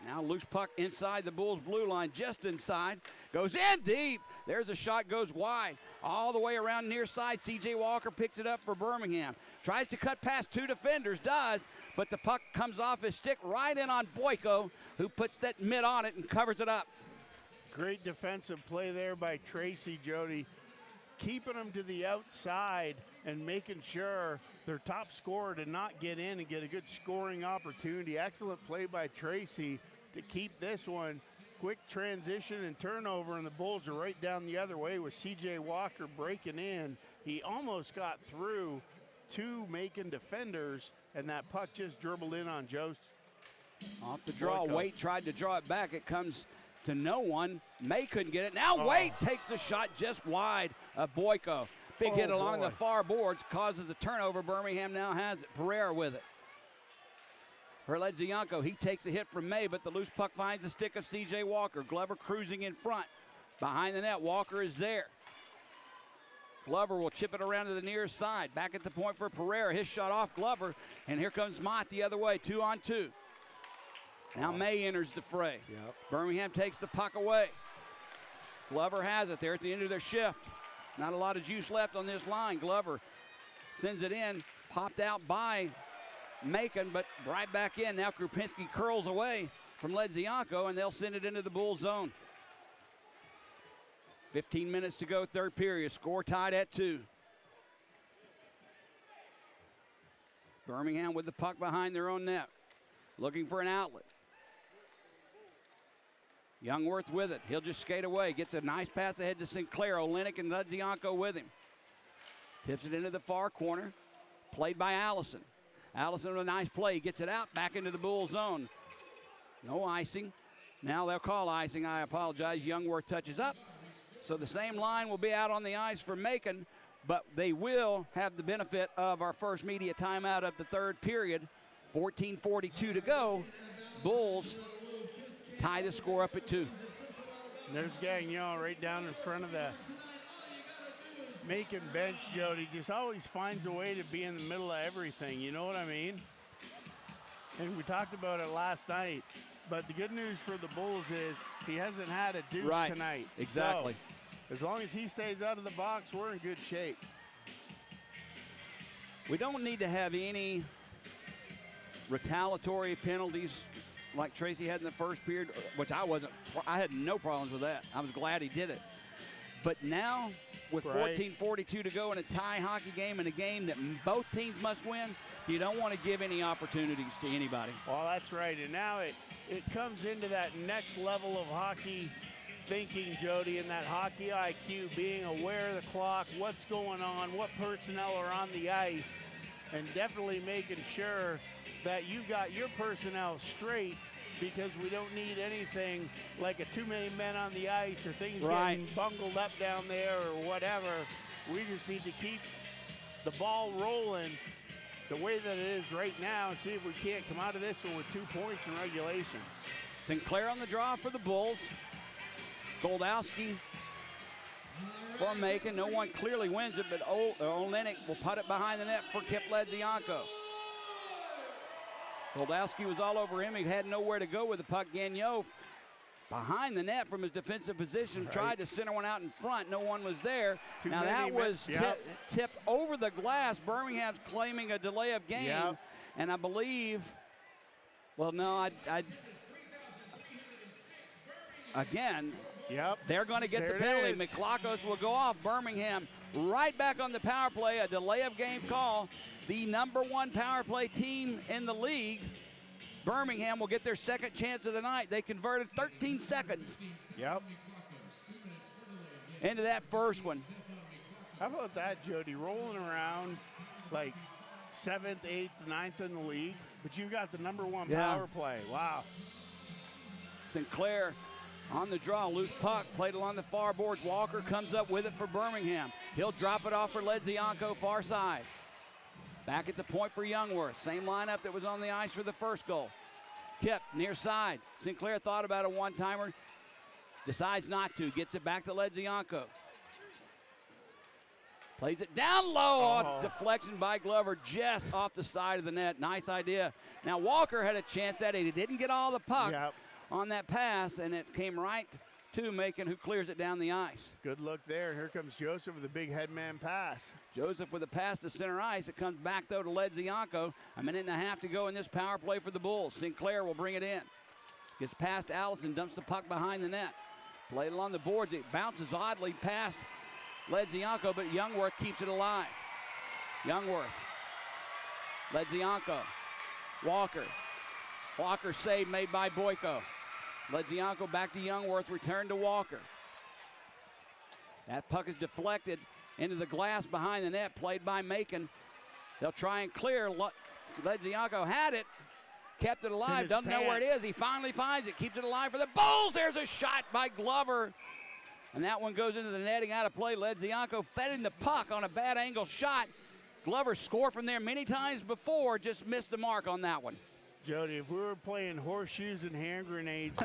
Now loose puck inside the Bulls' blue line, just inside. Goes in deep. There's a shot, goes wide. All the way around near side. C.J. Walker picks it up for Birmingham. Tries to cut past two defenders, does, but the puck comes off his stick right in on Boyko, who puts that mitt on it and covers it up. Great defensive play there by Tracy, Jody. Keeping them to the outside and making sure their top scorer did not get in and get a good scoring opportunity. Excellent play by Tracy to keep this one. Quick transition and turnover, and the Bulls are right down the other way with C.J. Walker breaking in. He almost got through two Macon defenders, and that puck just dribbled in on Jost. Off the draw, Waite tried to draw it back. It comes to no one. May couldn't get it. Now Waite takes the shot just wide of Boyko. Big hit along the far boards, causes a turnover. Birmingham now has it. Pereira with it. For Ledzianko, he takes a hit from May, but the loose puck finds the stick of C.J. Walker. Glover cruising in front. Behind the net, Walker is there. Glover will chip it around to the near side. Back at the point for Pereira. His shot off Glover, and here comes Mott the other way, 2-on-2. Now May enters the fray. Birmingham takes the puck away. Glover has it there at the end of their shift. Not a lot of juice left on this line. Glover sends it in, popped out by Macon, but right back in. Now Krupinski curls away from Ledzianko, and they'll send it into the Bull zone. 15 minutes to go, third period. Score tied at 2. Birmingham with the puck behind their own net, looking for an outlet. Youngworth with it. He'll just skate away. Gets a nice pass ahead to Sinclair. Olenek and Ledzianko with him. Tips it into the far corner. Played by Allison. Allison with a nice play. Gets it out back into the Bull zone. No icing. Now they'll call icing. I apologize. Youngworth touches up. So the same line will be out on the ice for Macon, but they will have the benefit of our first media timeout of the third period. 14:42 to go. Bulls tie the score up at 2. There's Gagnon right down in front of the Macon bench, Jody. Just always finds a way to be in the middle of everything, you know what I mean? And we talked about it last night, but the good news for the Bulls is he hasn't had a deuce tonight. Exactly. So, as long as he stays out of the box, we're in good shape. We don't need to have any retaliatory penalties like Tracy had in the first period, which I had no problems with that. I was glad he did it. But now, with 14:42 to go in a tie hockey game, and a game that both teams must win, you don't want to give any opportunities to anybody. Well, that's right. And now it comes into that next level of hockey thinking, Jody, and that hockey IQ, being aware of the clock, what's going on, what personnel are on the ice, and definitely making sure that you got your personnel straight, because we don't need anything like a too many men on the ice or things getting bungled up down there or whatever. We just need to keep the ball rolling the way that it is right now and see if we can't come out of this one with 2 points in regulation. Sinclair on the draw for the Bulls. Goldowski for Macon. No one clearly wins it, but Olenek will put it behind the net for Kip Ledzianko. Goldowski was all over him. He had nowhere to go with the puck. Gagnon behind the net from his defensive position, tried to center one out in front. No one was there. Now that was tipped over the glass. Birmingham's claiming a delay of game. And I believe, well, no, again, they're going to get the penalty. McLachos will go off. Birmingham right back on the power play. A delay of game call. The #1 power play team in the league. Birmingham will get their second chance of the night. They converted 13 seconds into that first one. How about that, Jody? Rolling around like 7th, 8th, 9th in the league, but you've got the #1 power play. Wow. Sinclair on the draw, loose puck, played along the far boards. Walker comes up with it for Birmingham. He'll drop it off for Ledzianko, far side. Back at the point for Youngworth. Same lineup that was on the ice for the first goal. Kip, near side. Sinclair thought about a one-timer. Decides not to. Gets it back to Ledzianko. Plays it down low. Deflection by Glover just off the side of the net. Nice idea. Now Walker had a chance at it. He didn't get all the puck on that pass, and it came right to Macon, who clears it down the ice. Good look there. Here comes Joseph with a big headman pass. Joseph with a pass to center ice. It comes back, though, to Ledzianko. A minute and a half to go in this power play for the Bulls. Sinclair will bring it in. Gets past Allison, dumps the puck behind the net. Played along the boards. It bounces oddly past Ledzianko, but Youngworth keeps it alive. Youngworth. Ledzianko. Walker. Walker save made by Boyko. Ledzianko back to Youngworth, return to Walker. That puck is deflected into the glass behind the net, played by Macon. They'll try and clear. Ledzianko had it, kept it alive, doesn't know where it is. He finally finds it, keeps it alive for the Bulls. There's a shot by Glover, and that one goes into the netting, out of play. Ledzianko fed in the puck on a bad angle shot. Glover scored from there many times before, just missed the mark on that one. Jody, if we were playing horseshoes and hand grenades,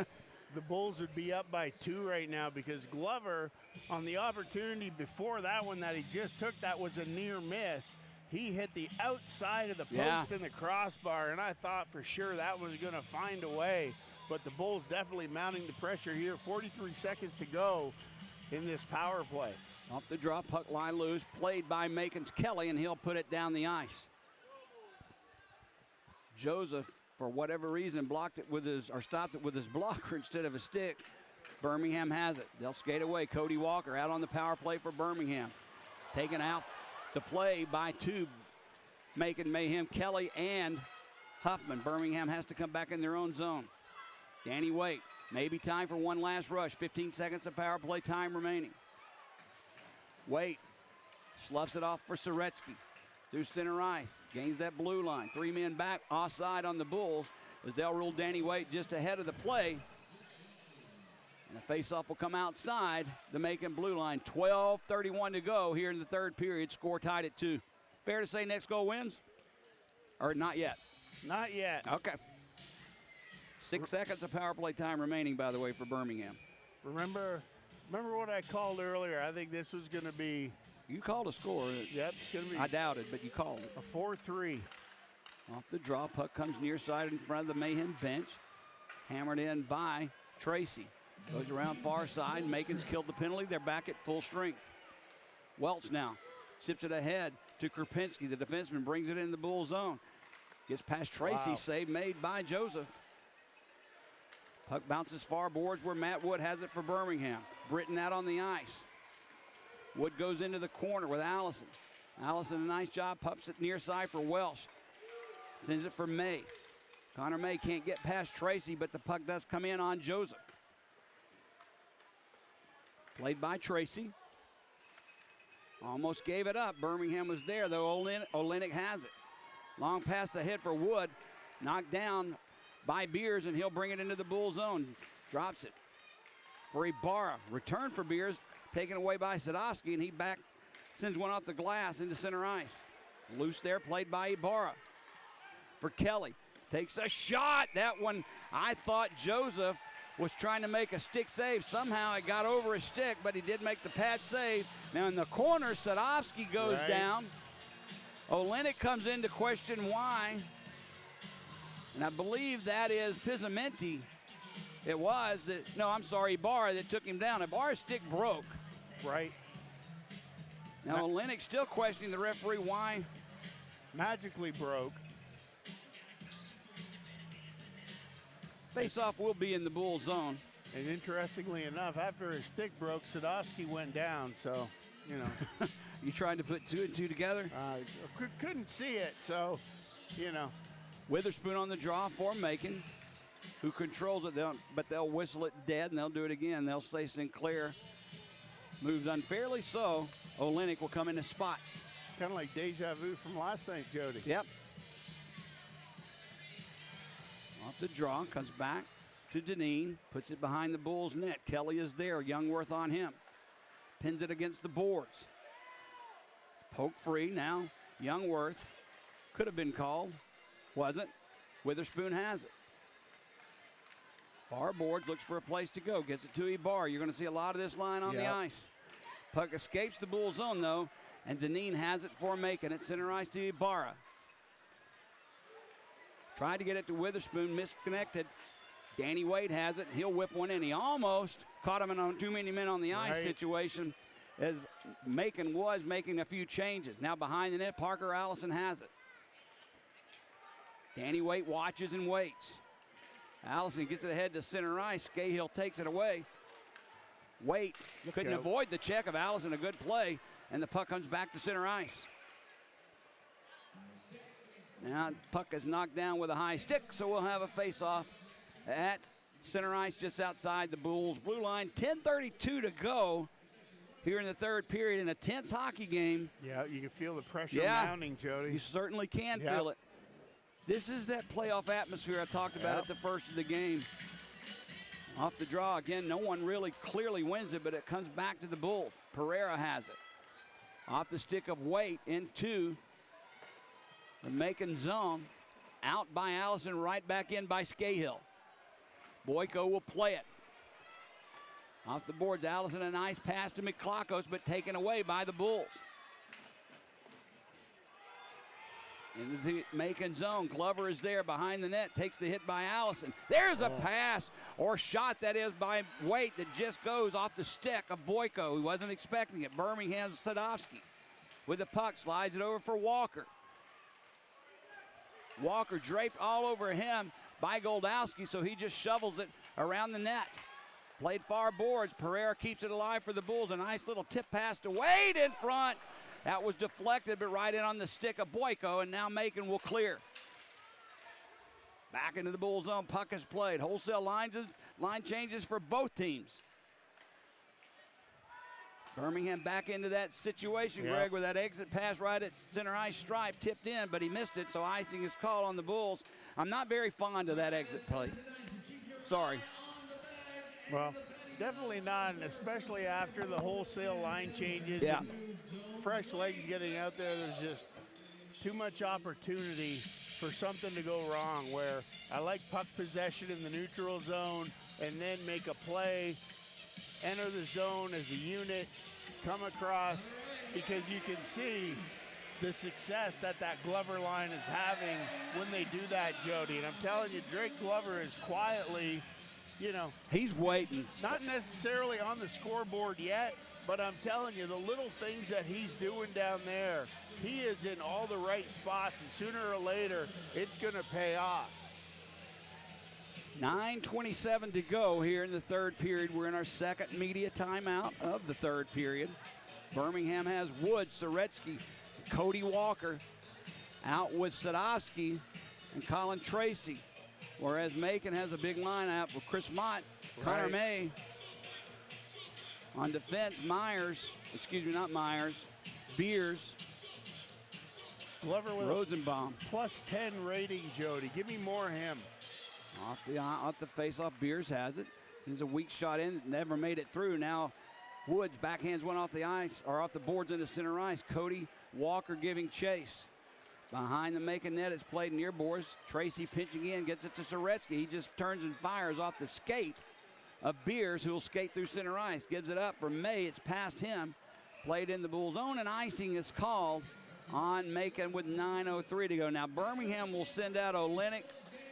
the Bulls would be up by 2 right now, because Glover, on the opportunity before that one that he just took, that was a near miss. He hit the outside of the post in the crossbar, and I thought for sure that was going to find a way. But the Bulls definitely mounting the pressure here. 43 seconds to go in this power play. Off the draw, puck line loose, played by Macon's Kelly, and he'll put it down the ice. Joseph, for whatever reason, blocked it with stopped it with his blocker instead of a stick. Birmingham has it. They'll skate away. Cody Walker out on the power play for Birmingham. Taken out the play by 2. Macon, Mayhem, Kelly, and Huffman. Birmingham has to come back in their own zone. Danny Waite, maybe time for one last rush. 15 seconds of power play time remaining. Waite sloughs it off for Soretsky. Through center ice, gains that blue line. 3 men back, offside on the Bulls. as they'll rule Danny Waite just ahead of the play. And the faceoff will come outside the Macon blue line. 12:31 to go here in the third period. Score tied at 2. Fair to say next goal wins? Or not yet? Not yet. Okay. 6 seconds of power play time remaining, by the way, for Birmingham. Remember what I called earlier? I think this was going to be. You called a score. Yep, it's going to be. I doubted, but you called it. A 4-3. Off the draw, puck comes near side in front of the Mayhem bench. Hammered in by Tracy. Goes around far side. Macon's killed the penalty. They're back at full strength. Welch now chips it ahead to Krupinski. The defenseman brings it in the Bull zone. Gets past Tracy. Wow. Save made by Joseph. Puck bounces far boards where Matt Wood has it for Birmingham. Britton out on the ice. Wood goes into the corner with Allison. Allison, a nice job, pups it near side for Welsh. Sends it for May. Connor May can't get past Tracy, but the puck does come in on Joseph. Played by Tracy. Almost gave it up. Birmingham was there, though. Olenek has it. Long pass ahead for Wood. Knocked down by Beers, and he'll bring it into the Bull zone. Drops it for Ibarra. Return for Beers. Taken away by Sadowski, and he sends one off the glass into center ice. Loose there, played by Ibarra. For Kelly. Takes a shot. That one, I thought Joseph was trying to make a stick save. Somehow it got over his stick, but he did make the pad save. Now in the corner, Sadowski goes down. Olenek comes in to question why. And I believe that is Pizzamenti. It was that, no, I'm sorry, Ibarra that took him down. Ibarra's stick broke. Right. Now Olenek still questioning the referee why. Magically broke. Face-off will be in the Bull zone. And interestingly enough, after his stick broke, Sadowski went down. So, you know. You trying to put 2 and 2 together? Couldn't see it, so, you know. Witherspoon on the draw for Macon, who controls it, but they'll whistle it dead, and they'll do it again. They'll say Sinclair moves unfairly, so Olenek will come in the spot. Kind of like deja vu from last night, Jody. Yep. Off the draw, comes back to Deneen, puts it behind the Bulls' net. Kelly is there, Youngworth on him. Pins it against the boards. Poke free now. Youngworth could have been called. Wasn't. Witherspoon has it. Far boards, looks for a place to go. Gets it to Ibarra. You're going to see a lot of this line on the ice. Puck escapes the Bull zone, though, and Deneen has it for Macon at center ice to Ibarra. Tried to get it to Witherspoon, misconnected. Danny Waite has it. He'll whip one in. He almost caught him in a too many men on the ice situation as Macon was making a few changes. Now behind the net, Parker Allison has it. Danny Waite watches and waits. Allison gets it ahead to center ice. Scahill takes it away. Waite couldn't avoid the check of Allison. A good play, and the puck comes back to center ice. Now puck is knocked down with a high stick, so we'll have a face-off at center ice just outside the Bulls' blue line. 10:32 to go here in the third period in a tense hockey game. Yeah, you can feel the pressure mounting, Jody. You certainly can feel it. This is that playoff atmosphere I talked about at the first of the game. Off the draw again, no one really clearly wins it, but it comes back to the Bulls. Pereira has it. Off the stick of Waite into the Macon zone. Out by Allison, right back in by Scahill. Boyko will play it. Off the boards, Allison, a nice pass to McClockos, but taken away by the Bulls. Into the Macon zone. Glover is there behind the net, takes the hit by Allison. There's a pass, or shot that is, by Waite that just goes off the stick of Boyko. He wasn't expecting it. Birmingham's Sadowski with the puck, slides it over for Walker. Walker draped all over him by Goldowski, so he just shovels it around the net. Played far boards. Pereira keeps it alive for the Bulls. A nice little tip pass to Wade in front. That was deflected, but right in on the stick of Boyko, and now Macon will clear. Back into the Bull zone. Puck is played. Wholesale line changes for both teams. Birmingham back into that situation, Yeah. Greg, where that exit pass right at center ice stripe tipped in, but he missed it, so icing is called on the Bulls. I'm not very fond of that exit play. Sorry. Well, definitely not, and especially after the wholesale line changes. Yeah. And fresh legs getting out there, there's just too much opportunity for something to go wrong, where I like puck possession in the neutral zone and then make a play, enter the zone as a unit, come across, because you can see the success that Glover line is having when they do that, Jody. And I'm telling you, Drake Glover is quietly, you know, He's waiting. not necessarily on the scoreboard yet, but I'm telling you, the little things that he's doing down there, he is in all the right spots, and sooner or later, it's going to pay off. 9:27 to go here in the third period. We're in our second media timeout of the third period. Birmingham has Woods, Soretsky, Cody Walker out with Sadowski and Colin Tracy, whereas Macon has a big lineup with Chris Mott, Connor Right. May. On defense, Beers, Glover with a Rosenbaum. plus 10 rating, Jody. Give me more of him. Off the face-off, Beers has it. Sends a weak shot in, never made it through. Now Woods backhands one off the ice, or off the boards into center ice. Cody Walker giving chase. Behind the Macon net, it's played near boards. Tracy pinching in, gets it to Soretsky. He just turns and fires off the skate of Beers, who will skate through center ice. Gives it up for May. It's past him. Played in the Bulls' zone, and icing is called on Macon with 9:03 to go. Now Birmingham will send out Olenek,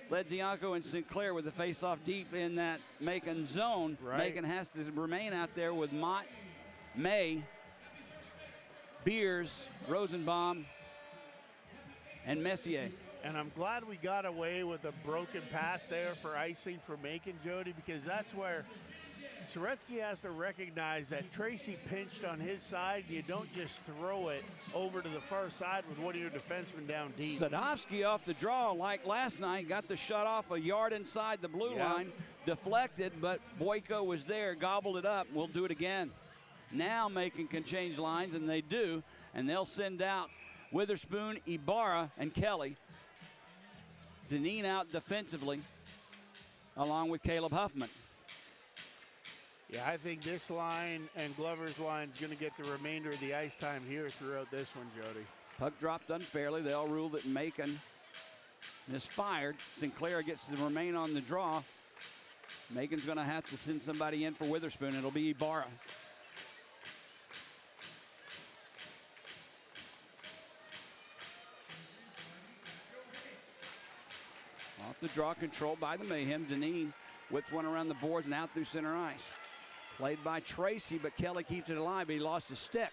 Ledzianko, and Sinclair with the face-off deep in that Macon zone. Right. Macon has to remain out there with Mott, May, Beers, Rosenbaum, and Messier. And I'm glad we got away with a broken pass there for icing for Macon, Jody, because that's where Soretsky has to recognize that Tracy pinched on his side. You don't just throw it over to the far side with one of your defensemen down deep. Sadowski off the draw like last night, got the shot off a yard inside the blue Yeah. line, deflected, but Boyko was there, gobbled it up. We'll do it again. Now Macon can change lines, and they do, and they'll send out Witherspoon, Ibarra, and Kelly. Deneen out defensively, along with Caleb Huffman. Yeah, I think this line and Glover's line is going to get the remainder of the ice time here throughout this one, Jody. Puck dropped unfairly. They'll rule that Macon misfired. Sinclair gets to remain on the draw. Macon's going to have to send somebody in for Witherspoon. It'll be Ibarra. Off the draw, controlled by the Mayhem. Deneen whips one around the boards and out through center ice. Played by Tracy, but Kelly keeps it alive, but he lost his stick.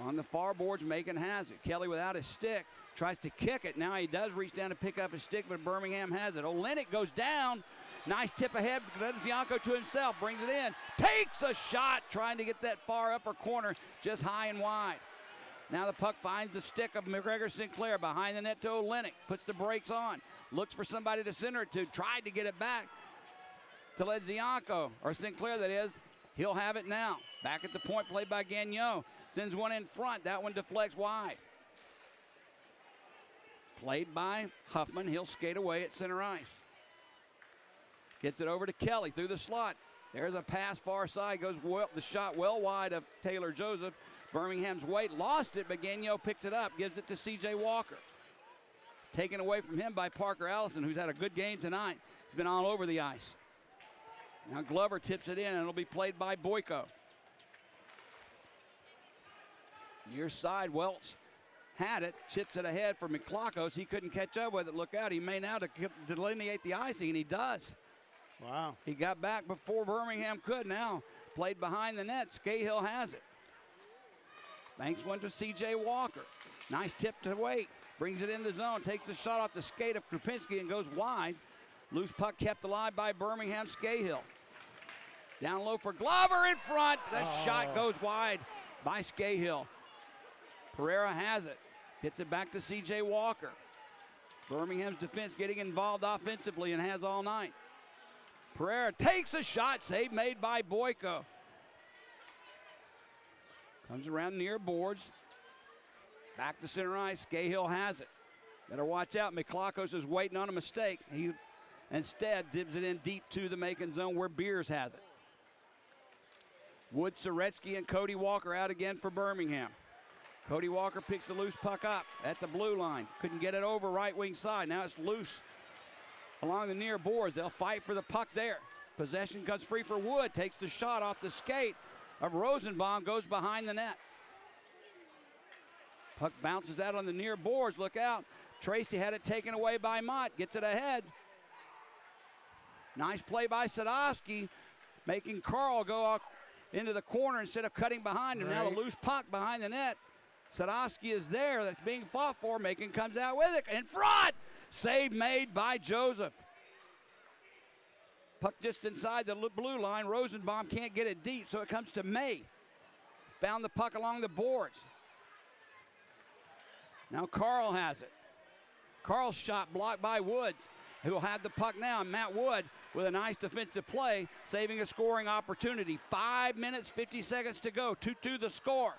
On the far boards, Macon has it. Kelly without his stick, tries to kick it. Now he does reach down to pick up his stick, but Birmingham has it. Olenek goes down. Nice tip ahead. Ledzianko to himself, brings it in. Takes a shot, trying to get that far upper corner, just high and wide. Now the puck finds the stick of McGregor Sinclair behind the net to Olenek. Puts the brakes on. Looks for somebody to center it to. Tried to get it back to Ledzianko, or Sinclair that is. He'll have it now. Back at the point, played by Gagnon. Sends one in front. That one deflects wide. Played by Huffman. He'll skate away at center ice. Gets it over to Kelly through the slot. There's a pass far side. Goes well, the shot well wide of Taylor Joseph. Birmingham's weight lost it, but Gagnon picks it up. Gives it to C.J. Walker. It's taken away from him by Parker Allison, who's had a good game tonight. He's been all over the ice. Now Glover tips it in, and it'll be played by Boyko. Near side, Welch had it, chips it ahead for McClockos. He couldn't catch up with it. Look out, he may now delineate the icing, and he does. Wow. He got back before Birmingham could. Now played behind the net. Scahill has it. Banks one to C.J. Walker. Nice tip to Wait. Brings it in the zone. Takes the shot off the skate of Krupinski and goes wide. Loose puck kept alive by Birmingham. Scahill. Down low for Glover in front. That shot goes wide by Scahill. Pereira has it. Gets it back to C.J. Walker. Birmingham's defense getting involved offensively and has all night. Pereira takes a shot. Save made by Boyko. Comes around near boards. Back to center ice. Cahill has it. Better watch out. McClockos is waiting on a mistake. He instead dibs it in deep to the Macon zone where Beers has it. Wood, Soretsky, and Cody Walker out again for Birmingham. Cody Walker picks the loose puck up at the blue line. Couldn't get it over right wing side. Now it's loose along the near boards. They'll fight for the puck there. Possession comes free for Wood. Takes the shot off the skate of Rosenbaum. Goes behind the net. Puck bounces out on the near boards. Look out. Tracy had it taken away by Mott. Gets it ahead. Nice play by Sadowski, making Carl go into the corner instead of cutting behind him. Right. Now the loose puck behind the net. Sadowski is there. That's being fought for. Macon comes out with it. In front! Save made by Joseph. Puck just inside the blue line. Rosenbaum can't get it deep, so it comes to May. Found the puck along the boards. Now Carl has it. Carl's shot blocked by Woods, who will have the puck now. And Matt Wood with a nice defensive play, saving a scoring opportunity. 5 minutes, 50 seconds to go. 2-2 the score.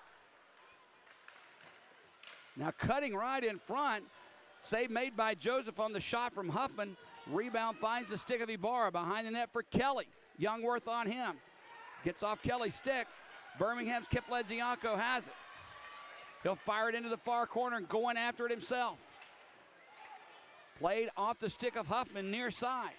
Now cutting right in front. Save made by Joseph on the shot from Huffman. Rebound finds the stick of Ibarra behind the net for Kelly. Youngworth on him. Gets off Kelly's stick. Birmingham's Kip Ledzianko has it. He'll fire it into the far corner and going after it himself. Played off the stick of Huffman near side.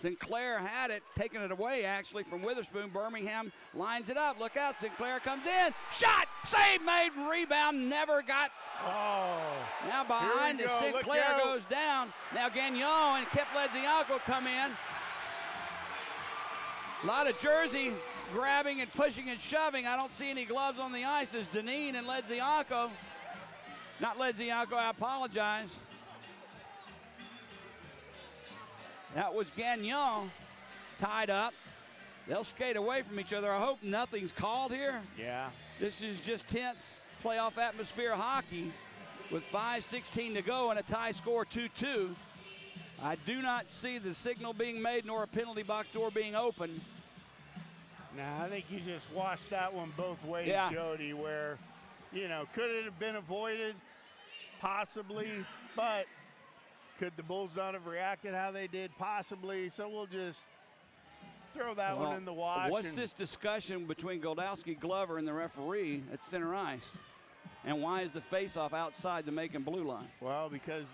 Sinclair had it, taking it away actually from Witherspoon. Birmingham lines it up. Look out, Sinclair comes in. Shot! Save made, rebound, never got. Oh. Now behind it, Sinclair goes down. Now Gagnon and Kip Ledzianko come in. A lot of jersey grabbing and pushing and shoving. I don't see any gloves on the ice as Deneen and Ledzianko. Not Ledzianko, I apologize. That was Gagnon tied up. They'll skate away from each other. I hope nothing's called here. Yeah. This is just tense playoff atmosphere hockey with 5:16 to go and a tie score 2-2. I do not see the signal being made nor a penalty box door being open. Nah, I think you just watched that one both ways, yeah. Jody, where, you know, could it have been avoided? Possibly, but could the Bulls not have reacted how they did? Possibly. So we'll just throw that one in the wash. What's this discussion between Goldowski, Glover, and the referee at center ice? And why is the faceoff outside the Macon blue line? Well, because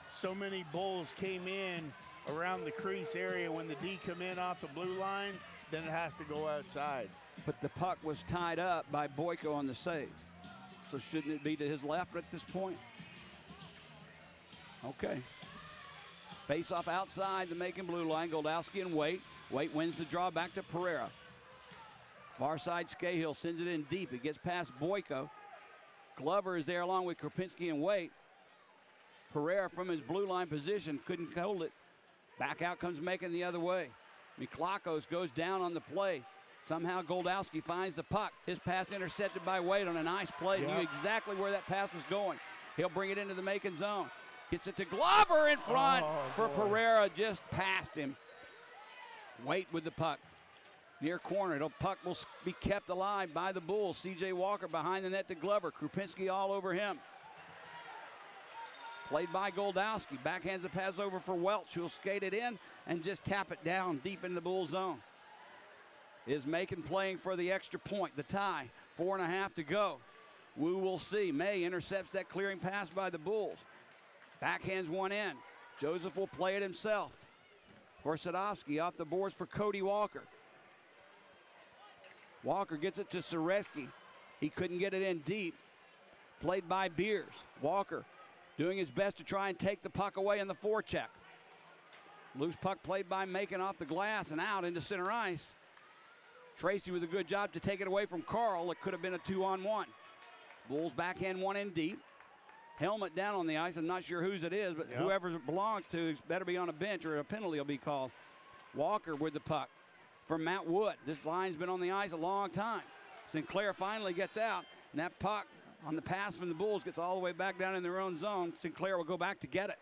so many Bulls came in around the crease area when the D come in off the blue line, then it has to go outside. But the puck was tied up by Boyko on the save. So shouldn't it be to his left at this point? Okay. Face off outside the Macon blue line. Goldowski and Waite. Waite wins the draw back to Pereira. Far side, Scahill sends it in deep. It gets past Boyko. Glover is there along with Kropinski and Waite. Pereira from his blue line position couldn't hold it. Back out comes Macon the other way. Miklakos goes down on the play. Somehow Goldowski finds the puck. His pass intercepted by Wade on a nice play. Yep. Knew exactly where that pass was going. He'll bring it into the Macon zone. Gets it to Glover in front for Pereira. Just past him. Wade with the puck. Near corner. The puck will be kept alive by the Bulls. C.J. Walker behind the net to Glover. Kropinski all over him. Played by Goldowski. Backhands the pass over for Welch, who'll skate it in and just tap it down deep in the Bull zone. Is Macon playing for the extra point, the tie. 4.5 to go. We will see. May intercepts that clearing pass by the Bulls. Backhands one in. Joseph will play it himself. For Sadowski off the boards for Cody Walker. Walker gets it to Soretsky. He couldn't get it in deep. Played by Beers. Walker doing his best to try and take the puck away in the forecheck. Loose puck played by Macon off the glass and out into center ice. Tracy with a good job to take it away from Carl. It could have been a 2-on-1. Bulls backhand one in deep. Helmet down on the ice. I'm not sure whose it is, but whoever it belongs to better be on a bench or a penalty will be called. Walker with the puck for Matt Wood. This line's been on the ice a long time. Sinclair finally gets out, and that puck on the pass from the Bulls gets all the way back down in their own zone. Sinclair will go back to get it.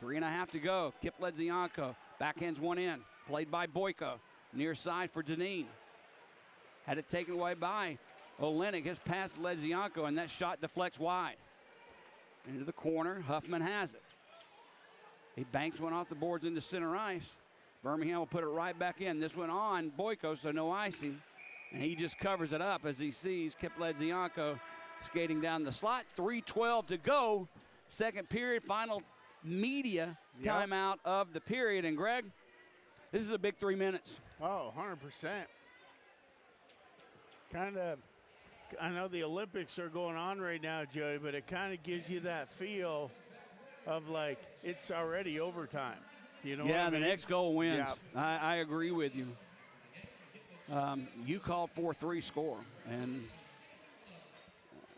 3.5 to go. Kip Ledzianko backhands one in. Played by Boyko. Near side for Deneen. Had it taken away by Olenek. His pass to Ledzianko, and that shot deflects wide. Into the corner, Huffman has it. He banks one off the boards into center ice. Birmingham will put it right back in. This one on Boyko, so no icing. And he just covers it up as he sees Kip Ledzianko skating down the slot. 3:12 to go. Second period, final media timeout of the period. And Greg, this is a big 3 minutes. Oh, 100%. Kind of, I know the Olympics are going on right now, Joey, but it kind of gives you that feel of like it's already overtime. You know what I mean? The next goal wins. Yeah. I agree with you. You called 4-3 score, and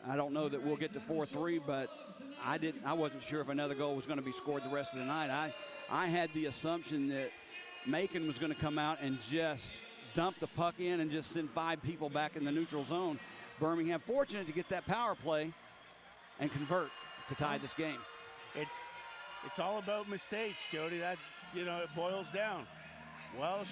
I don't know that we'll get to 4-3, but I wasn't sure if another goal was going to be scored the rest of the night. I had the assumption that Macon was going to come out and just dump the puck in and just send 5 people back in the neutral zone. Birmingham fortunate to get that power play and convert to tie this game. It's all about mistakes, Jody. That, you know, it boils down. Welsh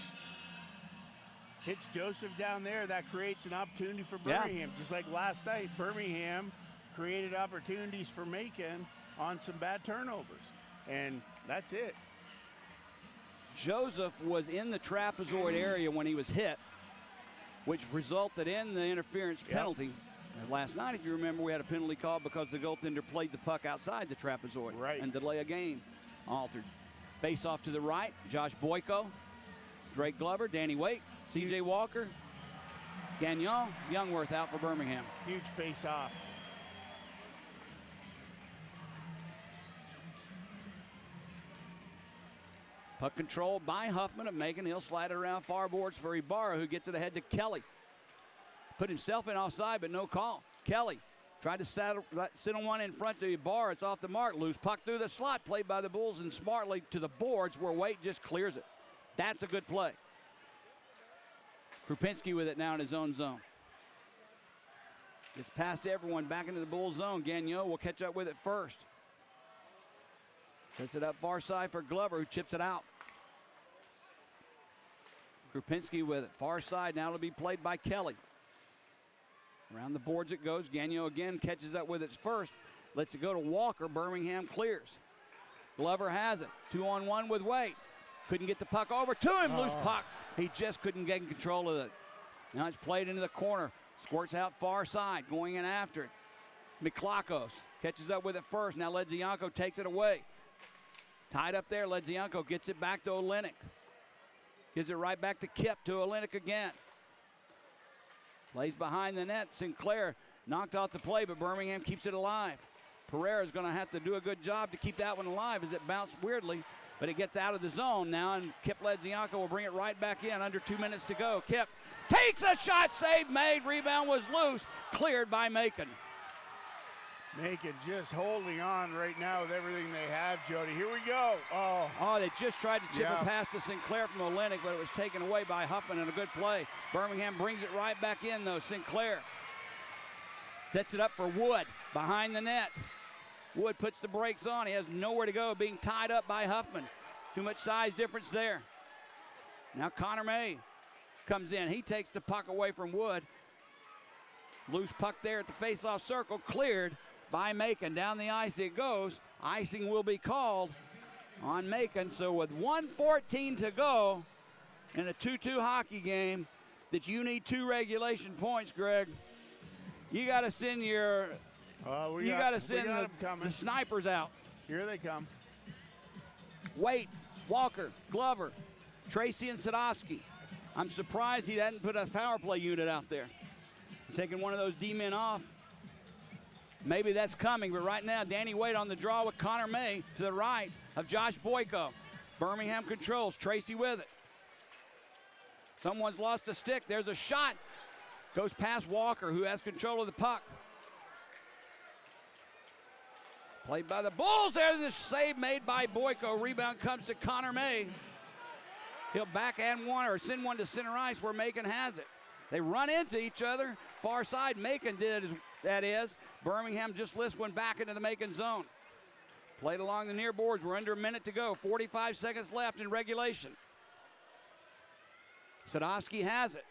hits Joseph down there. That creates an opportunity for Birmingham. Just like last night, Birmingham created opportunities for Macon on some bad turnovers. And that's it. Joseph was in the trapezoid area when he was hit, which resulted in the interference penalty. And last night, if you remember, we had a penalty call because the goaltender played the puck outside the trapezoid and delay a game altered. Face off to the right, Josh Boyko, Drake Glover, Danny Waite, C.J. Walker, Gagnon, Youngworth out for Birmingham. Huge face off. Puck controlled by Huffman of Macon. He'll slide it around far boards for Ibarra, who gets it ahead to Kelly. Put himself in offside, but no call. Kelly tried to sit on one in front to Ibarra. It's off the mark. Loose puck through the slot, played by the Bulls, and smartly to the boards where Waite just clears it. That's a good play. Krupinski with it now in his own zone. Gets past everyone back into the Bulls zone. Gagnon will catch up with it first. Sets it up far side for Glover, who chips it out. Krupinski with it. Far side now to be played by Kelly. Around the boards it goes. Gagnon again catches up with it first. Lets it go to Walker. Birmingham clears. Glover has it. 2-on-1 with Waite. Couldn't get the puck over to him. Loose puck. He just couldn't get in control of it. Now it's played into the corner. Squirts out far side. Going in after it. Miklakos catches up with it first. Now Ledzianko takes it away. Tied up there. Ledzianko gets it back to Olenek. Gives it right back to Kip, to Olenek again. Plays behind the net. Sinclair knocked off the play, but Birmingham keeps it alive. Pereira's going to have to do a good job to keep that one alive as it bounced weirdly, but it gets out of the zone now, and Kip Ledzianko will bring it right back in. Under 2 minutes to go. Kip takes a shot, save made. Rebound was loose. Cleared by Macon. Macon just holding on right now with everything they have, Jody. Here we go. They just tried to chip it past to Sinclair from Olenek, but it was taken away by Huffman, and a good play. Birmingham brings it right back in, though. Sinclair sets it up for Wood behind the net. Wood puts the brakes on. He has nowhere to go, being tied up by Huffman. Too much size difference there. Now Connor May comes in. He takes the puck away from Wood. Loose puck there at the face-off circle, cleared by Macon. Down the ice it goes. Icing will be called on Macon. So with 1:14 to go in a 2-2 hockey game that you need 2 regulation points, Greg, you got to send your the snipers out. Here they come. Waite, Walker, Glover, Tracy, and Sadowski. I'm surprised he hadn't put a power play unit out there. Taking one of those D-men off. Maybe that's coming, but right now, Danny Waite on the draw with Connor May to the right of Josh Boyko. Birmingham controls. Tracy with it. Someone's lost a stick. There's a shot. Goes past Walker, who has control of the puck. Played by the Bulls. There's the save made by Boyko. Rebound comes to Connor May. He'll backhand one or send one to center ice where Macon has it. They run into each other. Far side, Macon did, that is. Birmingham just lifts one back into the Macon zone. Played along the near boards. We're under a minute to go. 45 seconds left in regulation. Sadowski has it.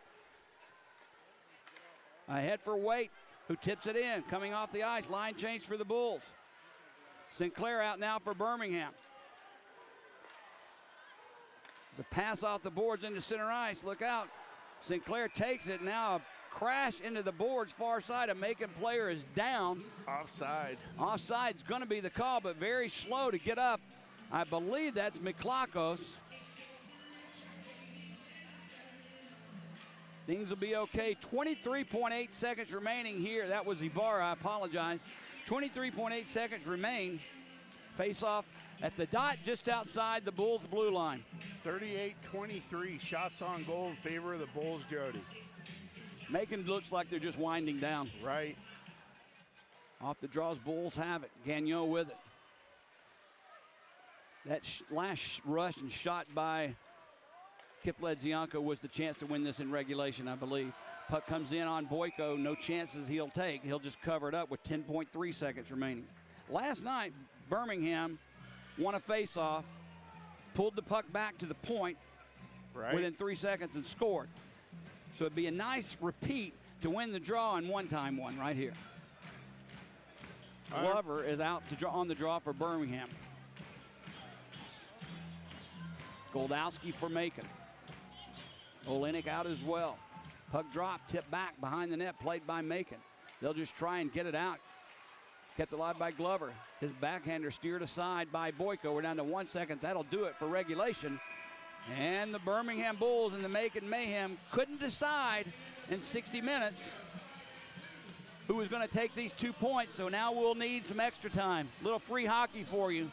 Ahead for Waite, who tips it in. Coming off the ice, line change for the Bulls. Sinclair out now for Birmingham. The pass off the boards into center ice. Look out. Sinclair takes it. Now a crash into the boards far side. A Macon player is down. Offside. Offside's going to be the call, but very slow to get up. I believe that's Miklakos. Things will be okay. 23.8 seconds remaining here. That was Ibarra, I apologize. 23.8 seconds remain. Face off at the dot just outside the Bulls' blue line. 38-23 shots on goal in favor of the Bulls, Jody. Macon looks like they're just winding down. Right. Off the draws, Bulls have it. Gagnon with it. That last rush and shot by Kip Ledzianko was the chance to win this in regulation, I believe. Puck comes in on Boyko. No chances he'll take. He'll just cover it up with 10.3 seconds remaining. Last night, Birmingham won a face-off, pulled the puck back to the point within 3 seconds and scored. So it'd be a nice repeat to win the draw in one-time one right here. Glover is out to draw on the draw for Birmingham. Goldowski for Macon. Olenek out as well. Puck drop, tip back behind the net, played by Macon. They'll just try and get it out. Kept alive by Glover. His backhander steered aside by Boyko. We're down to 1 second. That'll do it for regulation. And the Birmingham Bulls and the Macon Mayhem couldn't decide in 60 minutes who was going to take these 2 points. So now we'll need some extra time. Little free hockey for you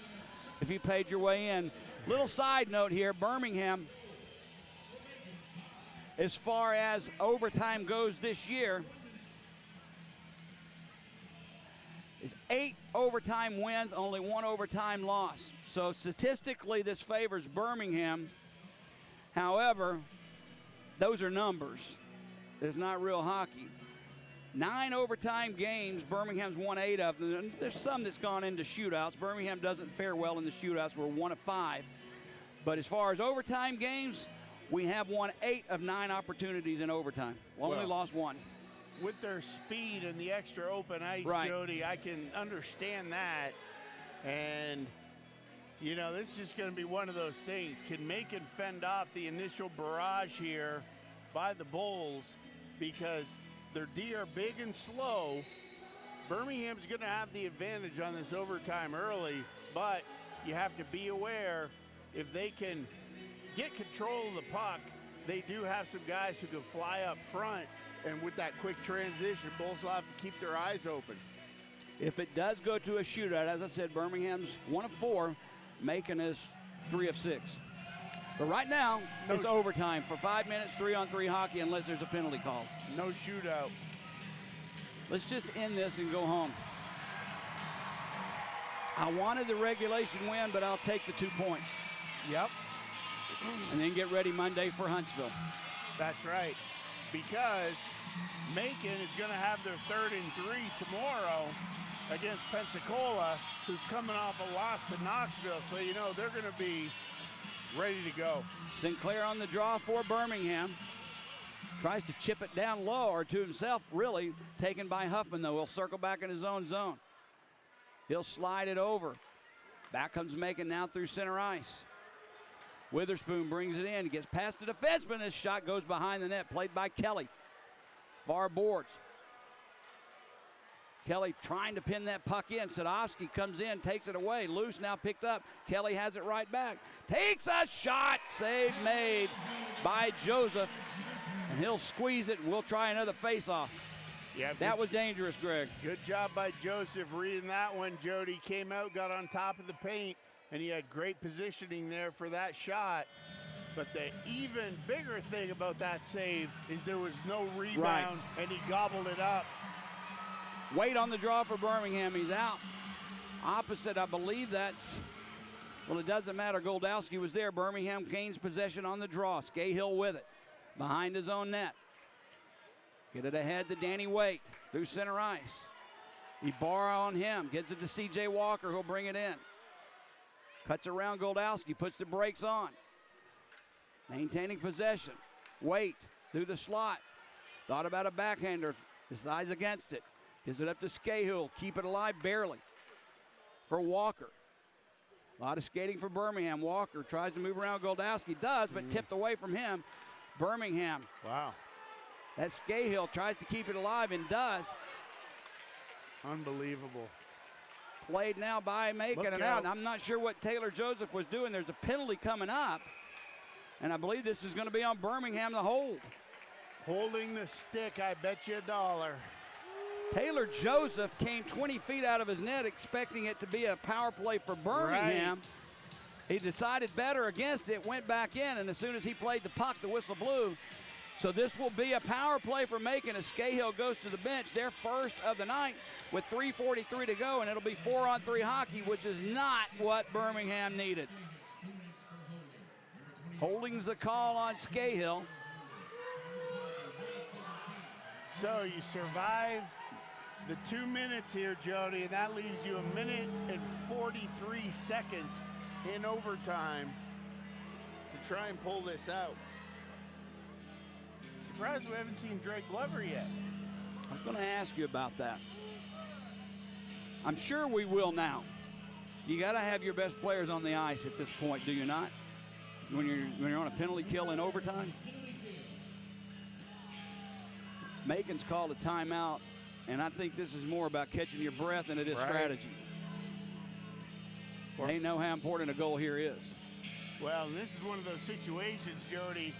if you paid your way in. Little side note here, Birmingham, as far as overtime goes this year, is 8 overtime wins, only 1 overtime loss. So statistically, this favors Birmingham. However, those are numbers. It's not real hockey. 9 overtime games, Birmingham's won 8 of them. There's some that's gone into shootouts. Birmingham doesn't fare well in the shootouts. We're 1 of 5. But as far as overtime games, we have won 8 of 9 opportunities in overtime. Only lost 1. With their speed and the extra open ice, Jody, I can understand that. And, you know, this is just going to be one of those things. Can Macon fend off the initial barrage here by the Bulls? Because their D are big and slow. Birmingham's going to have the advantage on this overtime early, but you have to be aware if they can get control of the puck, they do have some guys who can fly up front, and with that quick transition, Bulls will have to keep their eyes open. If it does go to a shootout, as I said, Birmingham's 1 of 4, Macon is 3 of 6. But right now, it's overtime for 5 minutes, 3-on-3 hockey, unless there's a penalty call. No shootout. Let's just end this and go home. I wanted the regulation win, but I'll take the 2 points. Yep. And then get ready Monday for Huntsville. That's right. Because Macon is going to have their 3rd and 3 tomorrow against Pensacola, who's coming off a loss to Knoxville. So, you know, they're going to be ready to go. Sinclair on the draw for Birmingham. Tries to chip it down low, or to himself, really. Taken by Huffman, though. He'll circle back in his own zone. He'll slide it over. Back comes Macon now through center ice. Witherspoon brings it in, gets past the defenseman. His shot goes behind the net, played by Kelly. Far boards. Kelly trying to pin that puck in. Sadowski comes in, takes it away. Loose now picked up. Kelly has it right back. Takes a shot. Save made by Joseph. And he'll squeeze it, and we'll try another face-off. Yeah, that was dangerous, Greg. Good job by Joseph reading that one, Jody. Came out, got on top of the paint, and he had great positioning there for that shot. But the even bigger thing about that save is there was no rebound, and he gobbled it up. Wait on the draw for Birmingham. He's out. Opposite, I believe that's, well, it doesn't matter. Goldowski was there. Birmingham gains possession on the draw. Scahill with it. Behind his own net. Get it ahead to Danny Waite through center ice. Ibarra on him. Gets it to C.J. Walker, who'll bring it in. Cuts around Goldowski, puts the brakes on. Maintaining possession. Waite through the slot. Thought about a backhander. decides against it. Gives it up to Scahill. Keep it alive barely for Walker. A lot of skating for Birmingham. Walker tries to move around Goldowski. Does, but tipped away from him. Birmingham. Wow. That Scahill tries to keep it alive and does. Unbelievable. Played now by Macon Look and out. out. I'm not sure what Taylor Joseph was doing. There's a penalty coming up. And I believe this is going to be on Birmingham to hold. Holding the stick, I bet you $1. Taylor Joseph came 20 feet out of his net expecting it to be a power play for Birmingham. Right. He decided better against it, went back in, and as soon as he played the puck, the whistle blew. So this will be a power play for Macon as Scahill goes to the bench, their first of the night with 3:43 to go, and it'll be 4-on-3 hockey, which is not what Birmingham needed. Holding's the call on Scahill. So you survive the 2 minutes here, Jody, and that leaves you 1 minute and 43 seconds in overtime to try and pull this out. Surprised we haven't seen Drake Glover yet. I was going to ask you about that. I'm sure we will now. You got to have your best players on the ice at this point, do you not? When you're on a penalty kill in overtime? Macon's called a timeout, and I think this is more about catching your breath than it is strategy. They know how important a goal here is. Well, this is one of those situations, Jody,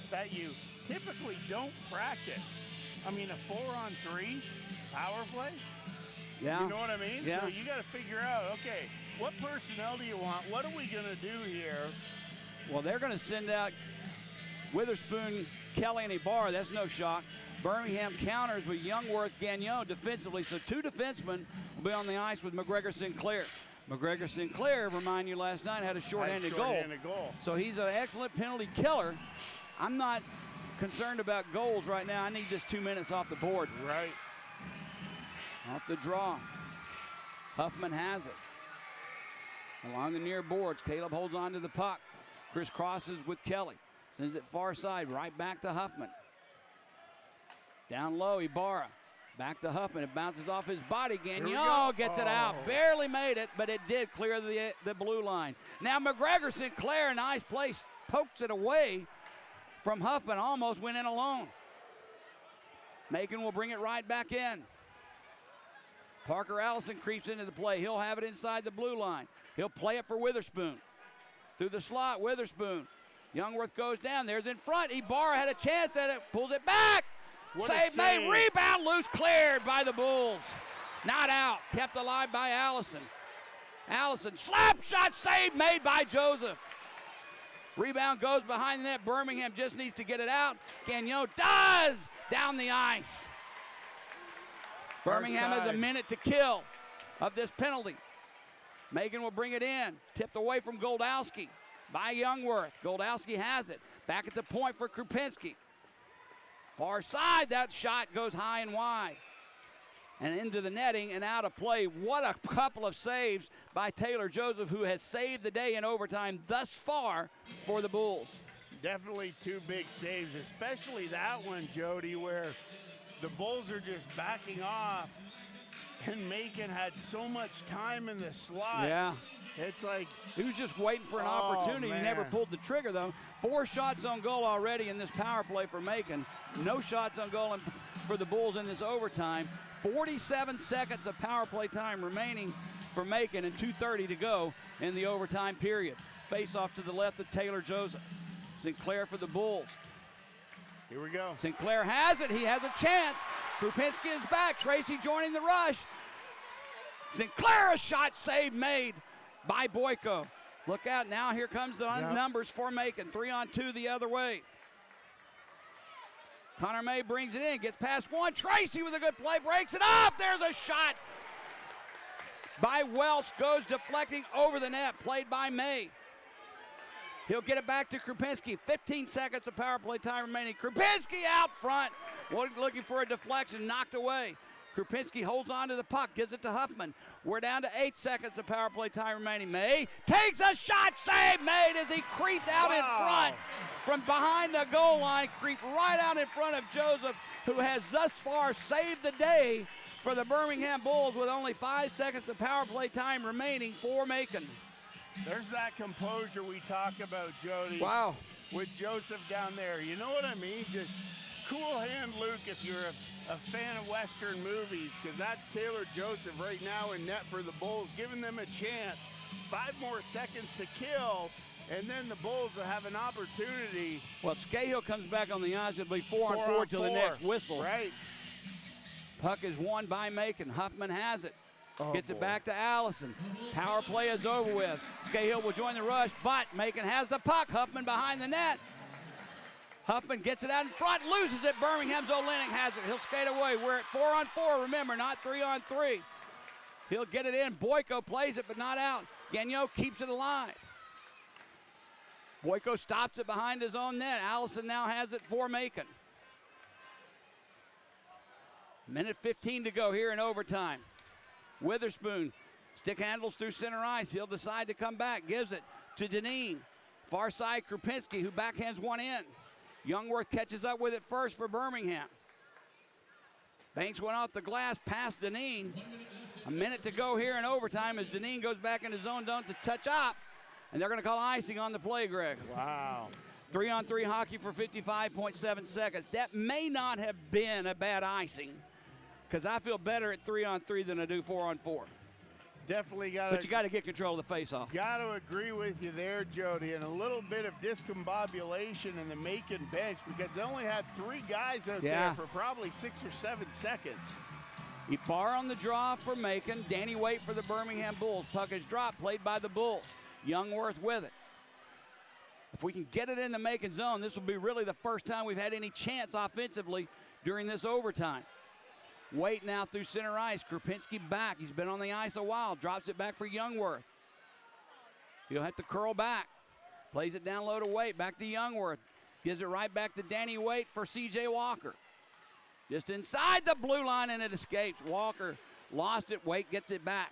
that you typically don't practice. I mean, a 4-on-3 power play? Yeah. You know what I mean? Yeah. So you got to figure out, okay, what personnel do you want? What are we going to do here? Well, they're going to send out Witherspoon, Kelly, and Ibarra. That's no shock. Birmingham counters with Youngworth, Gagnon defensively. So 2 defensemen will be on the ice with McGregor Sinclair. McGregor Sinclair, remind you, last night had a shorthanded goal. So he's an excellent penalty killer. I'm not concerned about goals right now. I need this 2 minutes off the board. Right. Off the draw. Huffman has it. Along the near boards, Caleb holds on to the puck. Chris crosses with Kelly. Sends it far side, right back to Huffman. Down low, Ibarra. Back to Huffman. It bounces off his body. Gagnon gets it out. Barely made it, but it did clear the blue line. Now McGregor Sinclair, nice place, pokes it away from Huffman. Almost went in alone. Macon will bring it right back in. Parker Allison creeps into the play. He'll have it inside the blue line. He'll play it for Witherspoon. Through the slot, Witherspoon. Youngworth goes down. There's in front. Ibarra had a chance at it. Pulls it back. Save made. Rebound loose. Cleared by the Bulls. Not out. Kept alive by Allison. Allison. Slap shot. Save made by Joseph. Rebound goes behind the net. Birmingham just needs to get it out. Gagnon does. Down the ice. Birmingham has a minute to kill of this penalty. Macon will bring it in. Tipped away from Goldowski by Youngworth. Goldowski has it. Back at the point for Krupinski. Far side, that shot goes high and wide. And into the netting and out of play. What a couple of saves by Taylor Joseph, who has saved the day in overtime thus far for the Bulls. Definitely 2 big saves, especially that one, Jody, where the Bulls are just backing off. And Macon had so much time in the slot. Yeah. It's like he was just waiting for an opportunity. Man. He never pulled the trigger, though. 4 shots on goal already in this power play for Macon. No shots on goal for the Bulls in this overtime. 47 seconds of power play time remaining for Macon and 2:30 to go in the overtime period. Face off to the left of Taylor Joseph. Sinclair for the Bulls. Here we go. Sinclair has it. He has a chance. Krupinski is back. Tracy joining the rush. Sinclair, a shot save made by Boyko. Look out now. Here comes the numbers for Macon. 3-on-2 the other way. Connor May brings it in. Gets past one. Tracy with a good play. Breaks it up. There's a shot by Welch. Goes deflecting over the net. Played by May. He'll get it back to Krupinski. 15 seconds of power play time remaining. Krupinski out front. Looking for a deflection. Knocked away. Krupinski holds on to the puck. Gives it to Huffman. We're down to 8 seconds of power play time remaining. May takes a shot. Save made as he creeped out in front from behind the goal line. Creeped right out in front of Joseph. who has thus far saved the day for the Birmingham Bulls with only 5 seconds of power play time remaining for Macon. There's that composure we talk about, Jody. Wow. With Joseph down there. You know what I mean? Just cool hand Luke if you're a fan of Western movies, because that's Taylor Joseph right now in net for the Bulls, giving them a chance. 5 more seconds to kill, and then the Bulls will have an opportunity. Well, Scahill comes back on the ice. It'll be 4 on 4 till the next whistle. Right. Puck is won by Macon. Huffman has it. Oh, Gets it boy. back to Allison. Power play is over with. Scahill will join the rush, but Macon has the puck. Huffman behind the net. Huffman gets it out in front, loses it. Birmingham's Olenek has it. He'll skate away. We're at 4 on 4, remember, not 3 on 3. He'll get it in. Boyko plays it, but not out. Gagnon keeps it alive. Boyko stops it behind his own net. Allison now has it for Macon. Minute 15 to go here in overtime. Witherspoon stick handles through center ice. He'll decide to come back. Gives it to Deneen. Far side Krupinski, who backhands one in. Youngworth catches up with it first for Birmingham. Banks went off the glass past Deneen. A minute to go here in overtime as Deneen goes back in his zone to touch up. And they're going to call icing on the play, Greg. Wow. 3 on 3 hockey for 55.7 seconds. That may not have been a bad icing, because I feel better at 3 on 3 than I do 4 on 4. Definitely got But you got to get control of the faceoff. Got to agree with you there, Jody, and a little bit of discombobulation in the Macon bench, because they only had 3 guys out there for probably 6 or 7 seconds. Ibarra on the draw for Macon. Danny Waite for the Birmingham Bulls. Puck is dropped, played by the Bulls. Youngworth with it. If we can get it in the Macon zone, this will be really the first time we've had any chance offensively during this overtime. Waite now through center ice. Krupinski back. He's been on the ice a while. Drops it back for Youngworth. He'll have to curl back. Plays it down low to Waite. Back to Youngworth. Gives it right back to Danny Waite for C.J. Walker. Just inside the blue line, and it escapes. Walker lost it. Waite gets it back.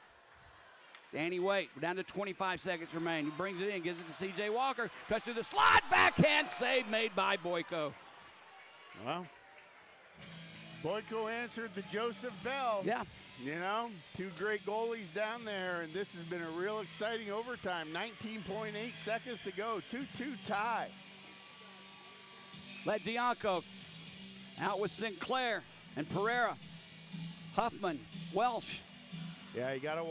Danny Waite, down to 25 seconds remain. He brings it in, gives it to C.J. Walker. Cuts to the slot, backhand save made by Boyko. Well, Boyko answered the Joseph Bell. Yeah. You know, 2 great goalies down there, and this has been a real exciting overtime. 19.8 seconds to go, 2-2 tie. Ledzianko out with Sinclair and Pereira. Huffman, Welsh. Yeah, you got to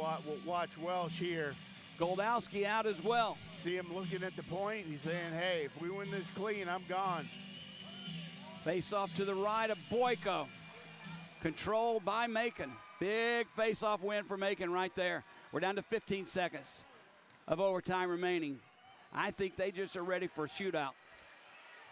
watch Welsh here. Goldowski out as well. See him looking at the point. He's saying, hey, if we win this clean, I'm gone. Face off to the right of Boyko. Controlled by Macon. Big face-off win for Macon right there. We're down to 15 seconds of overtime remaining. I think they just are ready for a shootout.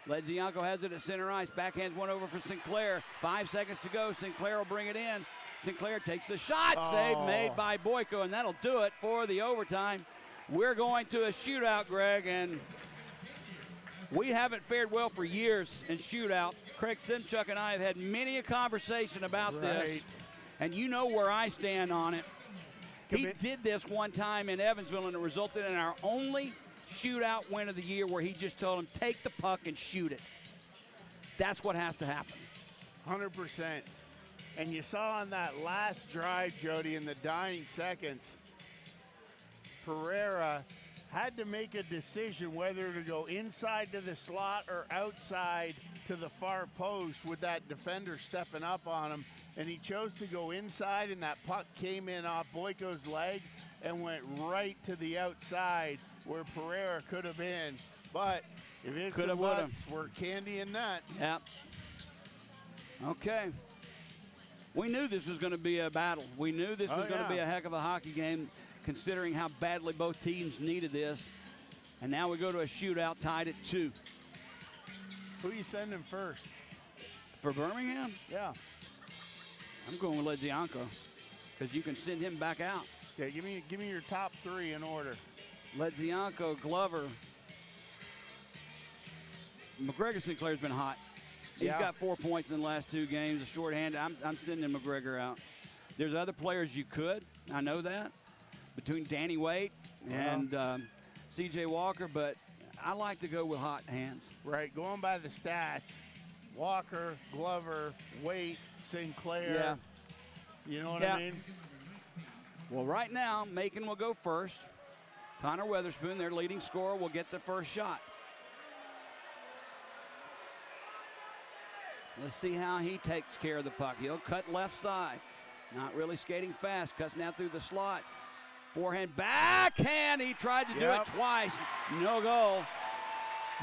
Ledzianko has it at center ice. Backhands one over for Sinclair. 5 seconds to go. Sinclair will bring it in. Sinclair takes the shot. Save made by Boyko, and that'll do it for the overtime. We're going to a shootout, Greg, and we haven't fared well for years in shootout. Craig Simchuk and I have had many a conversation about this, and you know where I stand on it. He did this one time in Evansville, and it resulted in our only shootout win of the year, where he just told him, take the puck and shoot it. That's what has to happen. 100%. And you saw on that last drive, Jody, in the dying seconds, Pereira had to make a decision whether to go inside to the slot or outside to the far post with that defender stepping up on him. And he chose to go inside, and that puck came in off Boyko's leg and went right to the outside where Pereira could have been. But if it's the nuts, we're candy and nuts. Yep. Okay. We knew this was going to be a battle. We knew this was going to be a heck of a hockey game, considering how badly both teams needed this. And now we go to a shootout tied at 2. Who are you sending first? For Birmingham? Yeah. I'm going with Ledzianko, because you can send him back out. Okay, give me your top 3 in order. Ledzianko, Glover. McGregor Sinclair's been hot. He's got 4 points in the last 2 games, a shorthanded. I'm sending McGregor out. There's other players you could. I know that. Between Danny Waite and C.J. Walker, but I like to go with hot hands. Right, going by the stats, Walker, Glover, Waite, Sinclair. Yeah. You know what Yeah. I mean? Well, right now, Macon will go first. Connor Weatherspoon, their leading scorer, will get the first shot. Let's see how he takes care of the puck. He'll cut left side. Not really skating fast. Cuts now through the slot. Forehand, backhand. He tried to do it twice. No goal.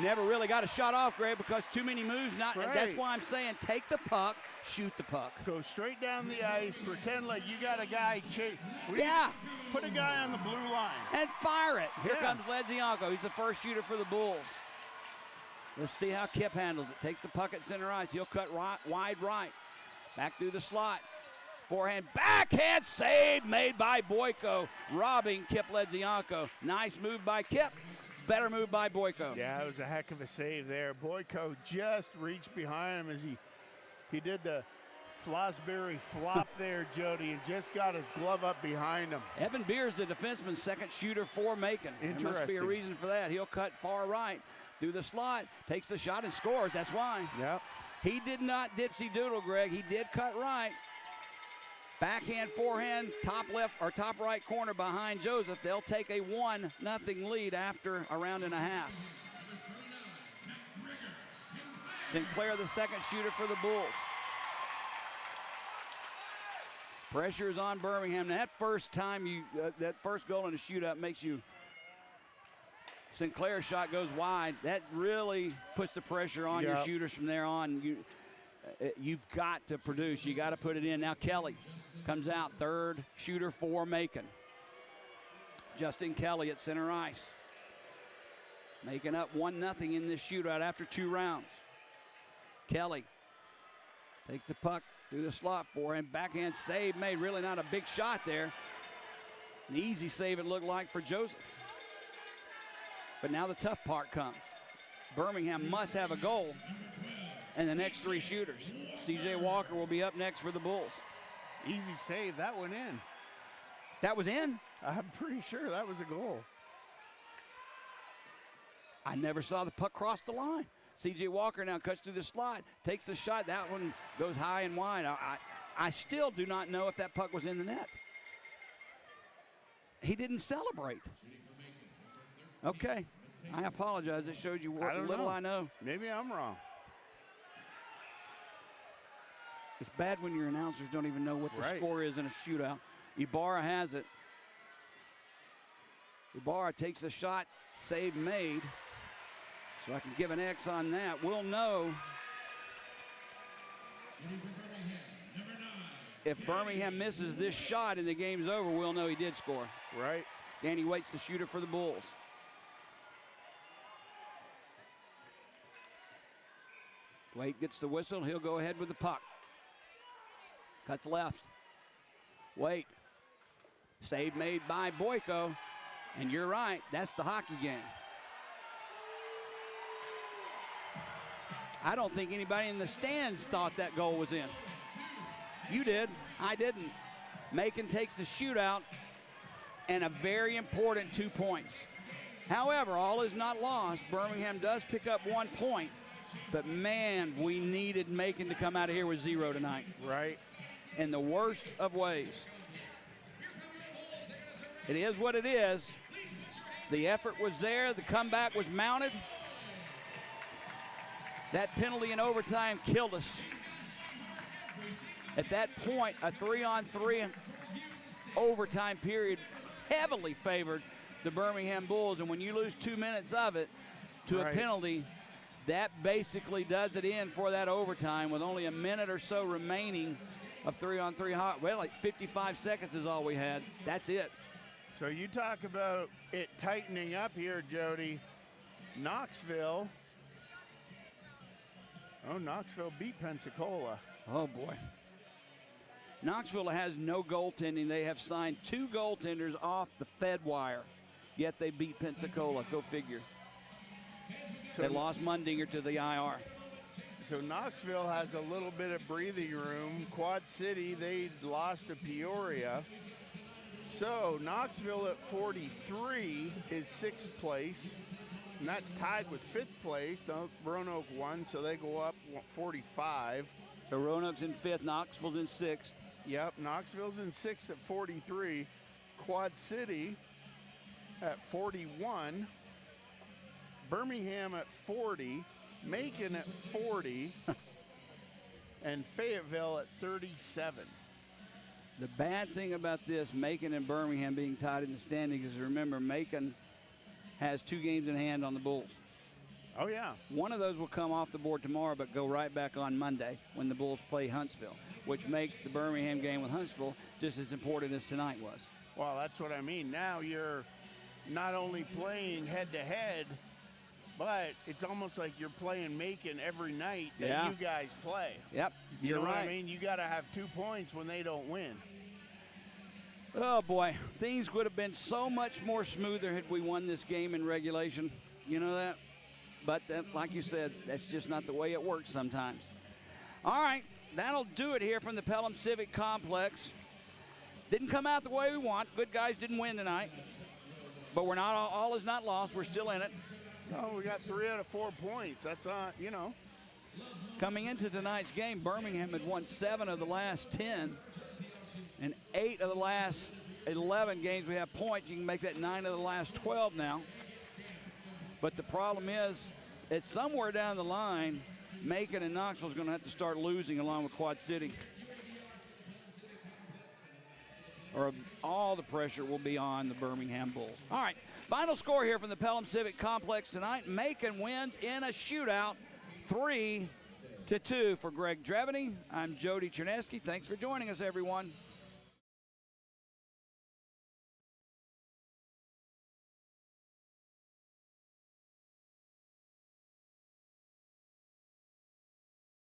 Never really got a shot off, Greg, because too many moves. That's why I'm saying take the puck, shoot the puck. Go straight down the ice. Pretend like you got a guy. Put a guy on the blue line. And fire it. Here comes Ledzianko. He's the first shooter for the Bulls. Let's see how Kip handles it. Takes the puck at center ice. He'll cut wide right. Back through the slot. Forehand, backhand save made by Boyko, robbing Kip Ledzianko. Nice move by Kip. Better move by Boyko. Yeah, it was a heck of a save there. Boyko just reached behind him as he did the Fosbury flop there, Jody, and just got his glove up behind him. Evan Beers, the defenseman, second shooter for Macon. Interesting. There must be a reason for that. He'll cut far right through the slot, takes the shot and scores. That's why. Yep. He did not dipsy doodle, Greg. He did cut right. Backhand, forehand, top left or top right corner behind Joseph. They'll take a 1-0 lead after a round and a half. Sinclair, the second shooter for the Bulls. Pressure is on Birmingham. That first time that first goal in a shootout makes you. Sinclair's shot goes wide. That really puts the pressure on your shooters from there on. You've got to produce. You got to put it in. Now Kelly comes out, third shooter for Macon. Justin Kelly at center ice. Macon up 1-0 in this shootout after 2 rounds. Kelly takes the puck through the slot for him. Backhand save made. Really not a big shot there. An easy save it looked like for Joseph. But now the tough part comes. Birmingham must have a goal and the next 3 shooters. C.J. Walker will be up next for the Bulls. Easy save. That went in. That was in? I'm pretty sure that was a goal. I never saw the puck cross the line. C.J. Walker now cuts through the slot, takes the shot. That one goes high and wide. I still do not know if that puck was in the net. He didn't celebrate. Okay. I apologize. It shows you what little I know. Maybe I'm wrong. It's bad when your announcers don't even know what the score is in a shootout. Ibarra has it. Ibarra takes the shot. Save made. So I can give an X on that. We'll know if Birmingham misses this shot and the game's over, we'll know he did score. Right. Danny Waite's the shooter for the Bulls. Waite gets the whistle. He'll go ahead with the puck. Cuts left. Waite. Save made by Boyko. And you're right, that's the hockey game. I don't think anybody in the stands thought that goal was in. You did. I didn't. Macon takes the shootout and a very important 2 points. However, all is not lost. Birmingham does pick up 1 point, but man, we needed Macon to come out of here with 0 tonight. Right. In the worst of ways. It is what it is. The effort was there. The comeback was mounted. That penalty in overtime killed us. At that point, a 3-on-3 overtime period heavily favored the Birmingham Bulls. And when you lose 2 minutes of it to a penalty, that basically does it in for that overtime with only a minute or so remaining of 3-on-3 hot. Well, like 55 seconds is all we had. That's it. So you talk about it tightening up here, Jody. Knoxville. Oh, Knoxville beat Pensacola. Oh, boy. Knoxville has no goaltending. They have signed 2 goaltenders off the Fed wire, yet they beat Pensacola. Go figure. So they lost Mundinger to the IR. So Knoxville has a little bit of breathing room. Quad City, they lost to Peoria. So Knoxville at 43 is 6th place. And that's tied with 5th place. No, Roanoke won, so they go up 45. So Roanoke's in 5th, Knoxville's in 6th. Yep, Knoxville's in 6th at 43. Quad City at 41. Birmingham at 40. Macon at 40. And Fayetteville at 37. The bad thing about this, Macon and Birmingham being tied in the standings, is remember, Macon has 2 games in hand on the Bulls. Oh, yeah. One of those will come off the board tomorrow, but go right back on Monday when the Bulls play Huntsville, which makes the Birmingham game with Huntsville just as important as tonight was. Well, that's what I mean. Now you're not only playing head-to-head, but it's almost like you're playing Macon every night that you guys play. Yep, You know right. what I mean? You got to have 2 points when they don't win. Oh, boy. Things would have been so much more smoother had we won this game in regulation. You know that? But like you said, that's just not the way it works sometimes. All right, that'll do it here from the Pelham Civic Complex. Didn't come out the way we want. Good guys didn't win tonight. But we're not all is not lost. We're still in it. Oh, we got 3 out of 4 points. That's, you know. Coming into tonight's game, Birmingham had won 7 of the last 10. And 8 of the last 11 games we have points. You can make that 9 of the last 12 now. But the problem is, it's somewhere down the line, Macon and Knoxville is going to have to start losing along with Quad City. Or all the pressure will be on the Birmingham Bulls. All right, final score here from the Pelham Civic Complex tonight. Macon wins in a shootout, 3-2 for Greg Dreveny. I'm Jody Chernesky. Thanks for joining us, everyone.